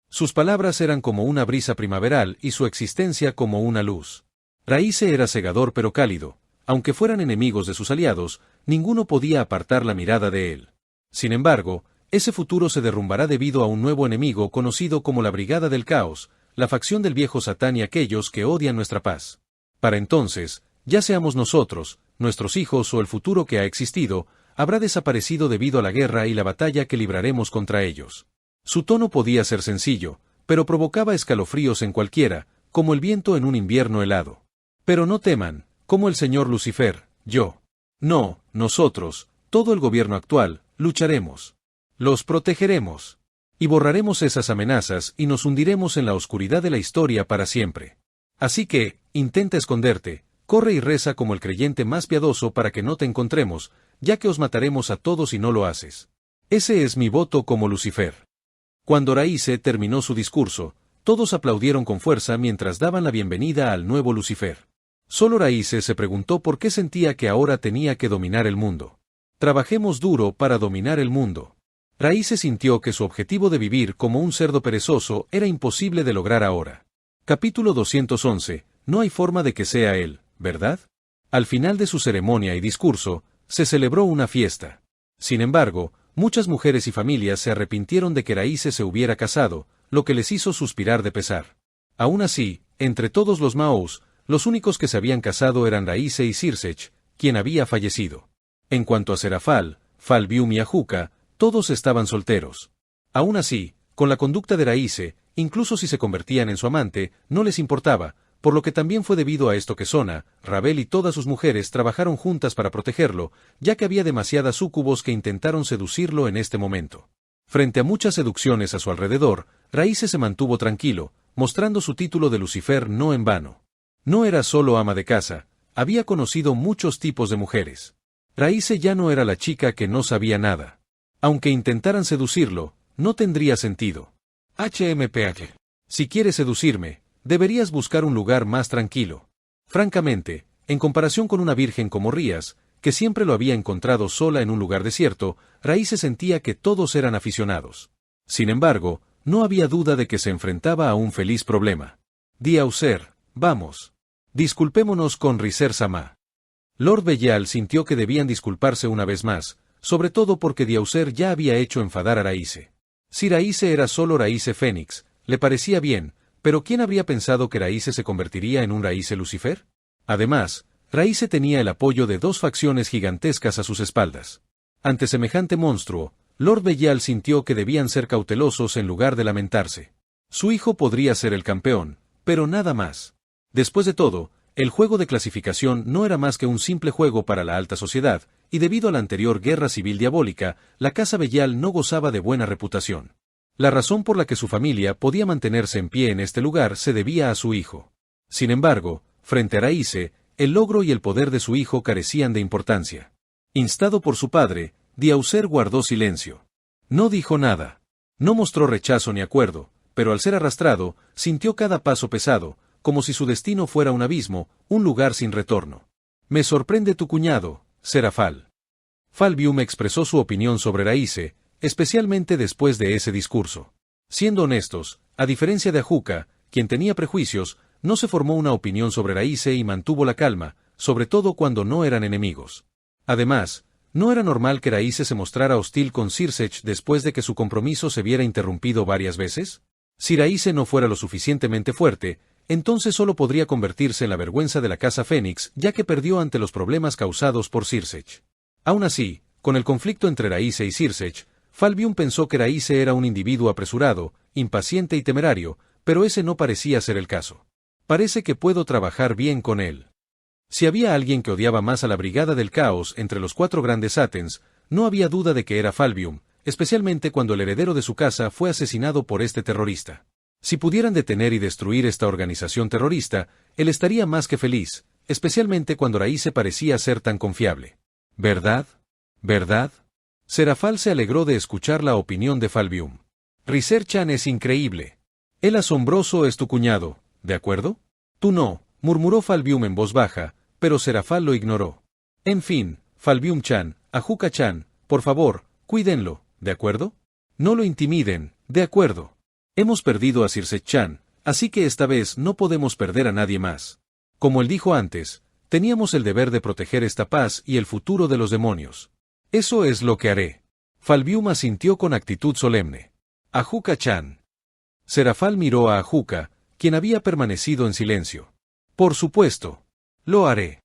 Sus palabras eran como una brisa primaveral y su existencia como una luz. Raíce era cegador pero cálido. Aunque fueran enemigos de sus aliados, ninguno podía apartar la mirada de él. Sin embargo, ese futuro se derrumbará debido a un nuevo enemigo conocido como la Brigada del Caos, la facción del viejo Satán y aquellos que odian nuestra paz. Para entonces, ya seamos nosotros, nuestros hijos o el futuro que ha existido, habrá desaparecido debido a la guerra y la batalla que libraremos contra ellos. Su tono podía ser sencillo, pero provocaba escalofríos en cualquiera, como el viento en un invierno helado. Pero no teman, como el señor Lucifer, yo. No, nosotros, todo el gobierno actual, lucharemos. Los protegeremos. Y borraremos esas amenazas y nos hundiremos en la oscuridad de la historia para siempre. Así que, intenta esconderte, corre y reza como el creyente más piadoso para que no te encontremos, ya que os mataremos a todos si no lo haces. Ese es mi voto como Lucifer. Cuando Raíce terminó su discurso, todos aplaudieron con fuerza mientras daban la bienvenida al nuevo Lucifer. Solo Raíce se preguntó por qué sentía que ahora tenía que dominar el mundo. Trabajemos duro para dominar el mundo. Raíce sintió que su objetivo de vivir como un cerdo perezoso era imposible de lograr ahora. Capítulo 211. No hay forma de que sea él, ¿verdad? Al final de su ceremonia y discurso, se celebró una fiesta. Sin embargo, muchas mujeres y familias se arrepintieron de que Raíce se hubiera casado, lo que les hizo suspirar de pesar. Aún así, entre todos los Maos, los únicos que se habían casado eran Raíce y Sirsech, quien había fallecido. En cuanto a Serafal, Falbium y Ajuka, todos estaban solteros. Aún así, con la conducta de Raíce, incluso si se convertían en su amante, no les importaba, por lo que también fue debido a esto que Sona, Rabel y todas sus mujeres trabajaron juntas para protegerlo, ya que había demasiadas súcubos que intentaron seducirlo en este momento. Frente a muchas seducciones a su alrededor, Raíce se mantuvo tranquilo, mostrando su título de Lucifer no en vano. No era solo ama de casa, había conocido muchos tipos de mujeres. Raíce ya no era la chica que no sabía nada. Aunque intentaran seducirlo, no tendría sentido. HMPH. Si quieres seducirme, deberías buscar un lugar más tranquilo. Francamente, en comparación con una virgen como Rías, que siempre lo había encontrado sola en un lugar desierto, Raíce sentía que todos eran aficionados. Sin embargo, no había duda de que se enfrentaba a un feliz problema. Diaucer, vamos. Disculpémonos con Riser-sama. Lord Belial sintió que debían disculparse una vez más, sobre todo porque Diaucer ya había hecho enfadar a Raíce. Si Raíce era solo Raíce Fénix, le parecía bien, pero ¿quién habría pensado que Raíce se convertiría en un Raíce Lucifer? Además, Raíce tenía el apoyo de dos facciones gigantescas a sus espaldas. Ante semejante monstruo, Lord Belial sintió que debían ser cautelosos en lugar de lamentarse. Su hijo podría ser el campeón, pero nada más. Después de todo, el juego de clasificación no era más que un simple juego para la alta sociedad, y debido a la anterior guerra civil diabólica, la casa Belial no gozaba de buena reputación. La razón por la que su familia podía mantenerse en pie en este lugar se debía a su hijo. Sin embargo, frente a Raíce, el logro y el poder de su hijo carecían de importancia. Instado por su padre, Diaucer guardó silencio. No dijo nada. No mostró rechazo ni acuerdo, pero al ser arrastrado, sintió cada paso pesado, como si su destino fuera un abismo, un lugar sin retorno. Me sorprende tu cuñado, Serafal. Falbium expresó su opinión sobre Raíce, especialmente después de ese discurso. Siendo honestos, a diferencia de Ajuka, quien tenía prejuicios, no se formó una opinión sobre Raíce y mantuvo la calma, sobre todo cuando no eran enemigos. Además, no era normal que Raíce se mostrara hostil con Sirsecht después de que su compromiso se viera interrumpido varias veces. Si Raíce no fuera lo suficientemente fuerte, entonces solo podría convertirse en la vergüenza de la casa Fénix, ya que perdió ante los problemas causados por Sirsecht. Aún así, con el conflicto entre Raíce y Sirsecht, Falbium pensó que Raíce era un individuo apresurado, impaciente y temerario, pero ese no parecía ser el caso. Parece que puedo trabajar bien con él. Si había alguien que odiaba más a la Brigada del Caos entre los 4 grandes Atens, no había duda de que era Falbium, especialmente cuando el heredero de su casa fue asesinado por este terrorista. Si pudieran detener y destruir esta organización terrorista, él estaría más que feliz, especialmente cuando Raíce parecía ser tan confiable. ¿Verdad? ¿Verdad? Serafal se alegró de escuchar la opinión de Falbium. Riser-chan es increíble. El asombroso es tu cuñado, ¿de acuerdo? Tú no, murmuró Falbium en voz baja, pero Serafal lo ignoró. En fin, Falbium-chan, Ajuka-chan, por favor, cuídenlo, ¿de acuerdo? No lo intimiden, ¿de acuerdo? Hemos perdido a Sirsecht-chan, así que esta vez no podemos perder a nadie más. Como él dijo antes, teníamos el deber de proteger esta paz y el futuro de los demonios. Eso es lo que haré. Falbium asintió con actitud solemne. Ajuka-chan. Serafal miró a Ajuka, quien había permanecido en silencio. Por supuesto. Lo haré.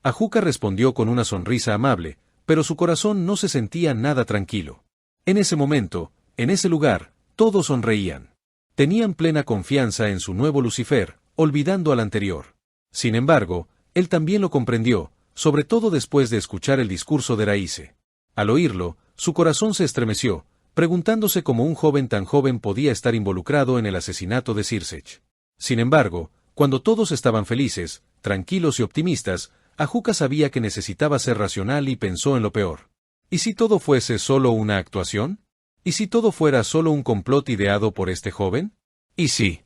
Ajuka respondió con una sonrisa amable, pero su corazón no se sentía nada tranquilo. En ese momento, en ese lugar, todos sonreían. Tenían plena confianza en su nuevo Lucifer, olvidando al anterior. Sin embargo, él también lo comprendió, sobre todo después de escuchar el discurso de Raíce. Al oírlo, su corazón se estremeció, preguntándose cómo un joven tan joven podía estar involucrado en el asesinato de Sirsecht. Sin embargo, cuando todos estaban felices, tranquilos y optimistas, Ajuka sabía que necesitaba ser racional y pensó en lo peor. ¿Y si todo fuese solo una actuación? ¿Y si todo fuera solo un complot ideado por este joven? ¿Y si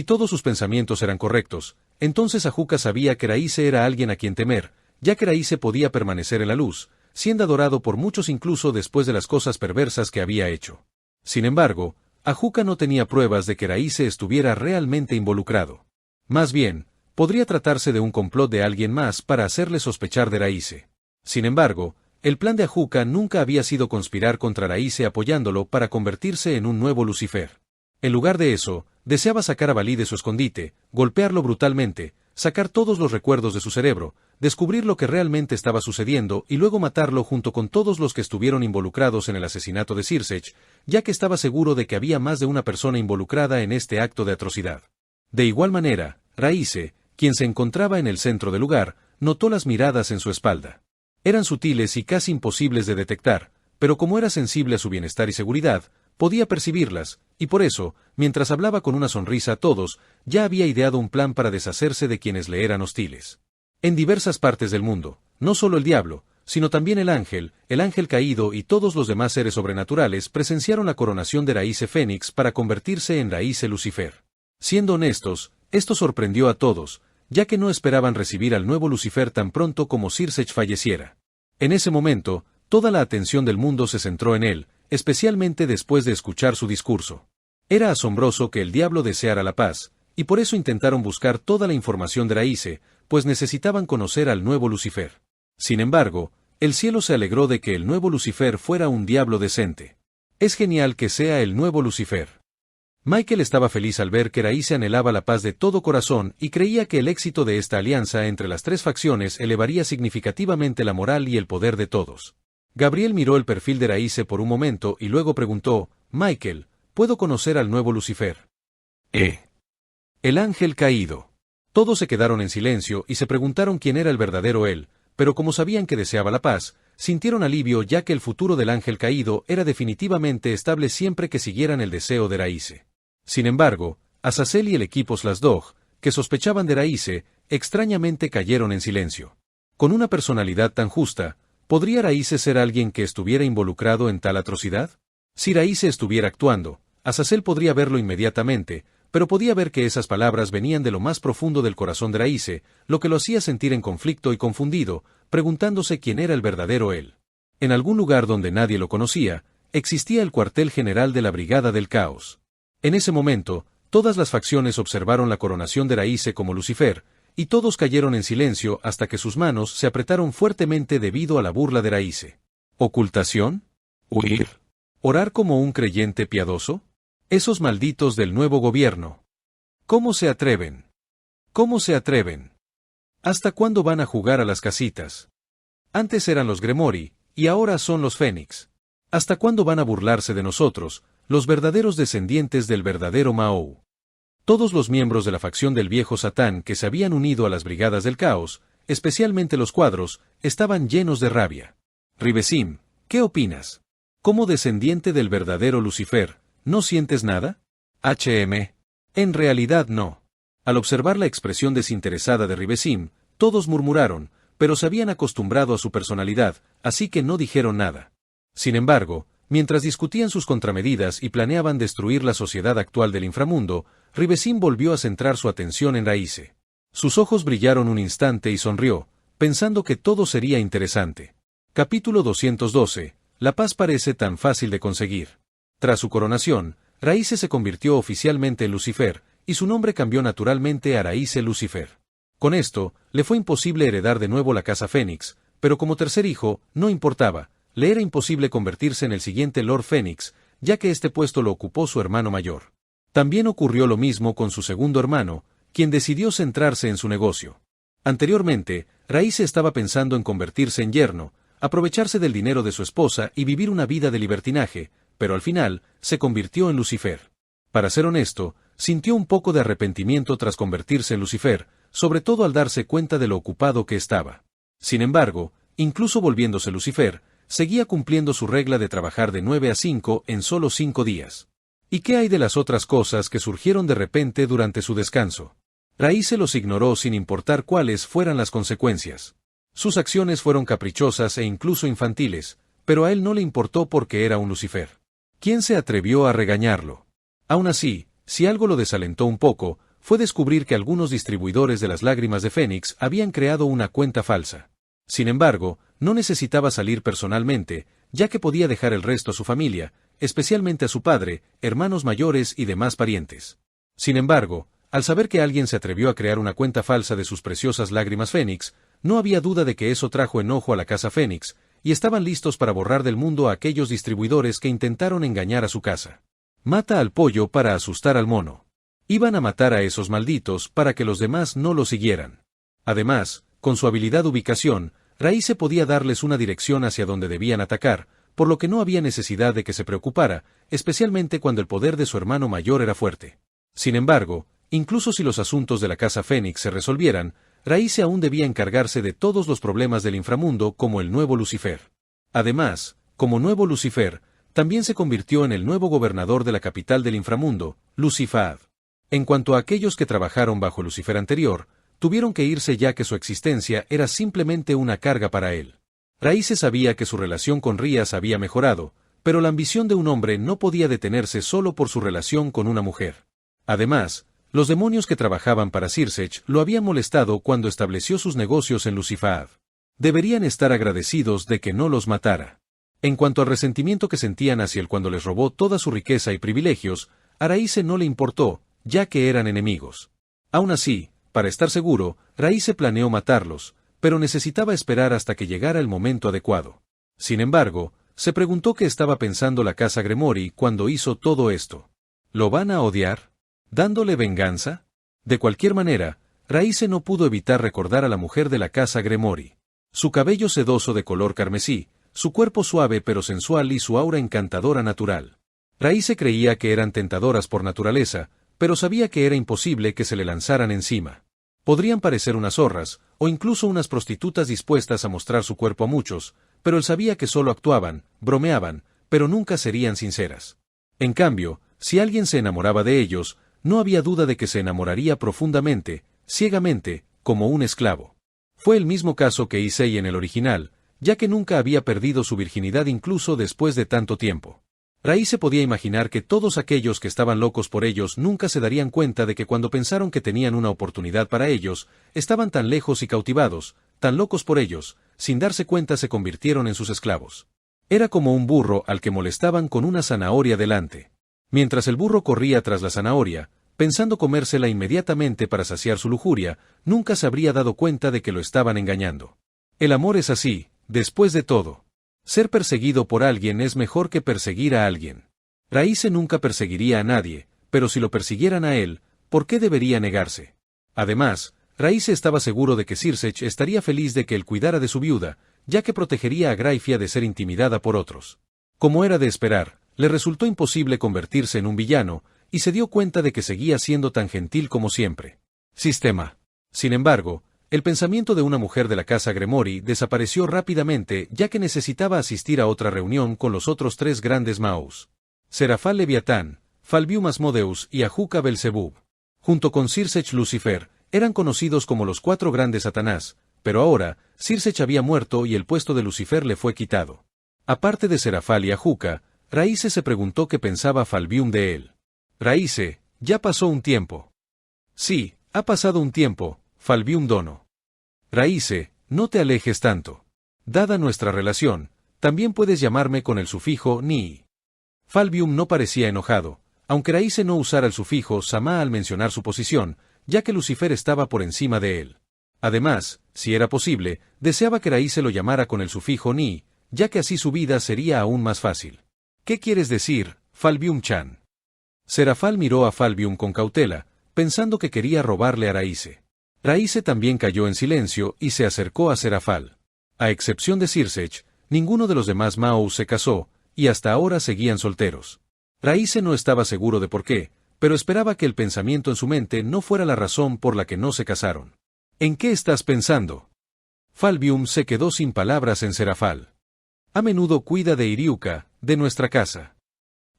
todos sus pensamientos eran correctos, entonces Ajuka sabía que Raíce era alguien a quien temer, ya que Raíce podía permanecer en la luz, siendo adorado por muchos incluso después de las cosas perversas que había hecho. Sin embargo, Ajuka no tenía pruebas de que Raíce estuviera realmente involucrado. Más bien, podría tratarse de un complot de alguien más para hacerle sospechar de Raíce. Sin embargo, el plan de Ajuka nunca había sido conspirar contra Raíce apoyándolo para convertirse en un nuevo Lucifer. En lugar de eso, deseaba sacar a Valí de su escondite, golpearlo brutalmente, sacar todos los recuerdos de su cerebro, descubrir lo que realmente estaba sucediendo y luego matarlo junto con todos los que estuvieron involucrados en el asesinato de Sirsecht, ya que estaba seguro de que había más de una persona involucrada en este acto de atrocidad. De igual manera, Raíce, quien se encontraba en el centro del lugar, notó las miradas en su espalda. Eran sutiles y casi imposibles de detectar, pero como era sensible a su bienestar y seguridad, podía percibirlas, y por eso, mientras hablaba con una sonrisa a todos, ya había ideado un plan para deshacerse de quienes le eran hostiles. En diversas partes del mundo, no solo el diablo, sino también el ángel caído y todos los demás seres sobrenaturales presenciaron la coronación de Raíce Fénix para convertirse en Raíce Lucifer. Siendo honestos, esto sorprendió a todos, ya que no esperaban recibir al nuevo Lucifer tan pronto como Sirsecht falleciera. En ese momento, toda la atención del mundo se centró en él, especialmente después de escuchar su discurso. Era asombroso que el diablo deseara la paz, y por eso intentaron buscar toda la información de Raíce, pues necesitaban conocer al nuevo Lucifer. Sin embargo, el cielo se alegró de que el nuevo Lucifer fuera un diablo decente. Es genial que sea el nuevo Lucifer. Michael estaba feliz al ver que Raíce anhelaba la paz de todo corazón y creía que el éxito de esta alianza entre las 3 facciones elevaría significativamente la moral y el poder de todos. Gabriel miró el perfil de Raíce por un momento y luego preguntó, «Michael, ¿puedo conocer al nuevo Lucifer?» El ángel caído. Todos se quedaron en silencio y se preguntaron quién era el verdadero él, pero como sabían que deseaba la paz, sintieron alivio ya que el futuro del ángel caído era definitivamente estable siempre que siguieran el deseo de Raíce. Sin embargo, Azazel y el equipo Slashdog, que sospechaban de Raíce, extrañamente cayeron en silencio. Con una personalidad tan justa, ¿podría Raíce ser alguien que estuviera involucrado en tal atrocidad? Si Raíce estuviera actuando, Azazel podría verlo inmediatamente, pero podía ver que esas palabras venían de lo más profundo del corazón de Raíce, lo que lo hacía sentir en conflicto y confundido, preguntándose quién era el verdadero él. En algún lugar donde nadie lo conocía, existía el cuartel general de la Brigada del Caos. En ese momento, todas las facciones observaron la coronación de Raíce como Lucifer, y todos cayeron en silencio hasta que sus manos se apretaron fuertemente debido a la burla de Raíce. ¿Ocultación? ¿Huir? ¿Orar como un creyente piadoso? Esos malditos del nuevo gobierno. ¿Cómo se atreven? ¿Cómo se atreven? ¿Hasta cuándo van a jugar a las casitas? Antes eran los Gremori, y ahora son los Fénix. ¿Hasta cuándo van a burlarse de nosotros, los verdaderos descendientes del verdadero Mao? Todos los miembros de la facción del viejo Satán que se habían unido a las Brigadas del Caos, especialmente los Cuadros, estaban llenos de rabia. Ribesim, ¿qué opinas? Como descendiente del verdadero Lucifer, ¿no sientes nada? En realidad no. Al observar la expresión desinteresada de Ribesim, todos murmuraron, pero se habían acostumbrado a su personalidad, así que no dijeron nada. Sin embargo, mientras discutían sus contramedidas y planeaban destruir la sociedad actual del inframundo, Ribesim volvió a centrar su atención en Raíce. Sus ojos brillaron un instante y sonrió, pensando que todo sería interesante. Capítulo 212. La paz parece tan fácil de conseguir. Tras su coronación, Raíce se convirtió oficialmente en Lucifer, y su nombre cambió naturalmente a Raíce Lucifer. Con esto, le fue imposible heredar de nuevo la casa Fénix, pero como tercer hijo, no importaba, le era imposible convertirse en el siguiente Lord Fénix, ya que este puesto lo ocupó su hermano mayor. También ocurrió lo mismo con su segundo hermano, quien decidió centrarse en su negocio. Anteriormente, Raíce estaba pensando en convertirse en yerno, aprovecharse del dinero de su esposa y vivir una vida de libertinaje, pero al final, se convirtió en Lucifer. Para ser honesto, sintió un poco de arrepentimiento tras convertirse en Lucifer, sobre todo al darse cuenta de lo ocupado que estaba. Sin embargo, incluso volviéndose Lucifer, seguía cumpliendo su regla de trabajar de 9 a 5 en solo 5 días. ¿Y qué hay de las otras cosas que surgieron de repente durante su descanso? Raíce los ignoró sin importar cuáles fueran las consecuencias. Sus acciones fueron caprichosas e incluso infantiles, pero a él no le importó porque era un Lucifer. ¿Quién se atrevió a regañarlo? Aún así, si algo lo desalentó un poco, fue descubrir que algunos distribuidores de las lágrimas de Fénix habían creado una cuenta falsa. Sin embargo, no necesitaba salir personalmente, ya que podía dejar el resto a su familia, especialmente a su padre, hermanos mayores y demás parientes. Sin embargo, al saber que alguien se atrevió a crear una cuenta falsa de sus preciosas lágrimas Fénix, no había duda de que eso trajo enojo a la casa Fénix, y estaban listos para borrar del mundo a aquellos distribuidores que intentaron engañar a su casa. Mata al pollo para asustar al mono. Iban a matar a esos malditos para que los demás no lo siguieran. Además, con su habilidad ubicación, Raíce podía darles una dirección hacia donde debían atacar, por lo que no había necesidad de que se preocupara, especialmente cuando el poder de su hermano mayor era fuerte. Sin embargo, incluso si los asuntos de la casa Fénix se resolvieran, Raíce aún debía encargarse de todos los problemas del inframundo como el nuevo Lucifer. Además, como nuevo Lucifer, también se convirtió en el nuevo gobernador de la capital del inframundo, Lucifad. En cuanto a aquellos que trabajaron bajo Lucifer anterior, tuvieron que irse ya que su existencia era simplemente una carga para él. Raíce sabía que su relación con Rías había mejorado, pero la ambición de un hombre no podía detenerse solo por su relación con una mujer. Además, los demonios que trabajaban para Sirsech lo habían molestado cuando estableció sus negocios en Lucifad. Deberían estar agradecidos de que no los matara. En cuanto al resentimiento que sentían hacia él cuando les robó toda su riqueza y privilegios, a Raíce no le importó, ya que eran enemigos. Aún así, para estar seguro, Raíce planeó matarlos, pero necesitaba esperar hasta que llegara el momento adecuado. Sin embargo, se preguntó qué estaba pensando la casa Gremori cuando hizo todo esto. ¿Lo van a odiar? ¿Dándole venganza? De cualquier manera, Raíce no pudo evitar recordar a la mujer de la casa Gremori. Su cabello sedoso de color carmesí, su cuerpo suave pero sensual y su aura encantadora natural. Raíce creía que eran tentadoras por naturaleza, pero sabía que era imposible que se le lanzaran encima. Podrían parecer unas zorras, o incluso unas prostitutas dispuestas a mostrar su cuerpo a muchos, pero él sabía que solo actuaban, bromeaban, pero nunca serían sinceras. En cambio, si alguien se enamoraba de ellos, no había duda de que se enamoraría profundamente, ciegamente, como un esclavo. Fue el mismo caso que Issei en el original, ya que nunca había perdido su virginidad incluso después de tanto tiempo. Raíce podía imaginar que todos aquellos que estaban locos por ellos nunca se darían cuenta de que cuando pensaron que tenían una oportunidad para ellos, estaban tan lejos y cautivados, tan locos por ellos, sin darse cuenta se convirtieron en sus esclavos. Era como un burro al que molestaban con una zanahoria delante. Mientras el burro corría tras la zanahoria, pensando comérsela inmediatamente para saciar su lujuria, nunca se habría dado cuenta de que lo estaban engañando. El amor es así, después de todo. Ser perseguido por alguien es mejor que perseguir a alguien. Raíce nunca perseguiría a nadie, pero si lo persiguieran a él, ¿por qué debería negarse? Además, Raíce estaba seguro de que Circech estaría feliz de que él cuidara de su viuda, ya que protegería a Graifia de ser intimidada por otros. Como era de esperar, le resultó imposible convertirse en un villano, y se dio cuenta de que seguía siendo tan gentil como siempre. Sistema. Sin embargo, el pensamiento de una mujer de la casa Gremori desapareció rápidamente ya que necesitaba asistir a otra reunión con los otros tres grandes Maus. Serafal Leviatán, Falbium Asmodeus y Ajuca Belzebub. Junto con Circech Lucifer, eran conocidos como los cuatro grandes Satanás, pero ahora, Circech había muerto y el puesto de Lucifer le fue quitado. Aparte de Serafal y Ajuca, Raíce se preguntó qué pensaba Falbium de él. Raíce, ya pasó un tiempo. Sí, ha pasado un tiempo, Falbium Dono. Raíce, no te alejes tanto. Dada nuestra relación, también puedes llamarme con el sufijo ni. Falbium no parecía enojado, aunque Raíce no usara el sufijo Sama al mencionar su posición, ya que Lucifer estaba por encima de él. Además, si era posible, deseaba que Raíce lo llamara con el sufijo ni, ya que así su vida sería aún más fácil. ¿Qué quieres decir, Falbium-chan? Serafal miró a Falbium con cautela, pensando que quería robarle a Raíce. Raíce también cayó en silencio y se acercó a Serafal. A excepción de Circech, ninguno de los demás Maus se casó, y hasta ahora seguían solteros. Raíce no estaba seguro de por qué, pero esperaba que el pensamiento en su mente no fuera la razón por la que no se casaron. ¿En qué estás pensando? Falbium se quedó sin palabras en Serafal. A menudo cuida de Iriuka, de nuestra casa.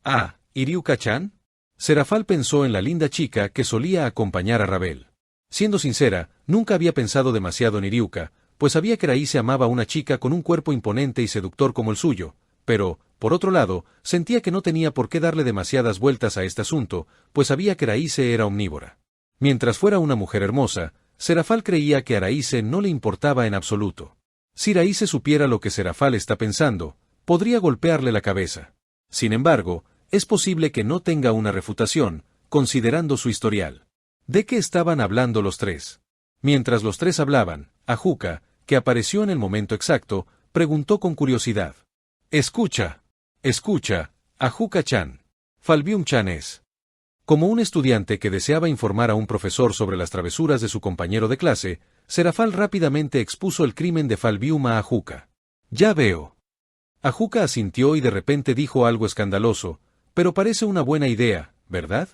Ah, ¿Iriuka-chan? Serafal pensó en la linda chica que solía acompañar a Rabel. Siendo sincera, nunca había pensado demasiado en Iriuka, pues sabía que Raíce amaba a una chica con un cuerpo imponente y seductor como el suyo, pero, por otro lado, sentía que no tenía por qué darle demasiadas vueltas a este asunto, pues sabía que Raíce era omnívora. Mientras fuera una mujer hermosa, Serafal creía que a Raíce no le importaba en absoluto. Si Raíce supiera lo que Serafal está pensando, podría golpearle la cabeza. Sin embargo, es posible que no tenga una refutación, considerando su historial. ¿De qué estaban hablando los tres? Mientras los tres hablaban, Ajuca, que apareció en el momento exacto, preguntó con curiosidad. Escucha, Ajuca-chan. Falbium-chan es. Como un estudiante que deseaba informar a un profesor sobre las travesuras de su compañero de clase, Serafal rápidamente expuso el crimen de Falbium a Ajuca. Ya veo. Ajuca asintió y de repente dijo algo escandaloso, pero parece una buena idea, ¿verdad?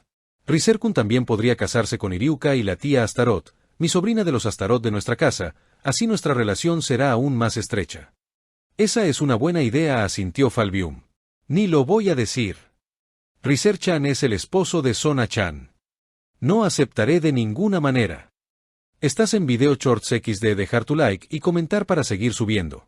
Riserkun también podría casarse con Iriuka y la tía Astaroth, mi sobrina de los Astaroth de nuestra casa, así nuestra relación será aún más estrecha. Esa es una buena idea, asintió Falbium. Ni lo voy a decir. Riser-chan es el esposo de Sona-chan. No aceptaré de ninguna manera. Estás en Video Shorts XD, dejar tu like y comentar para seguir subiendo.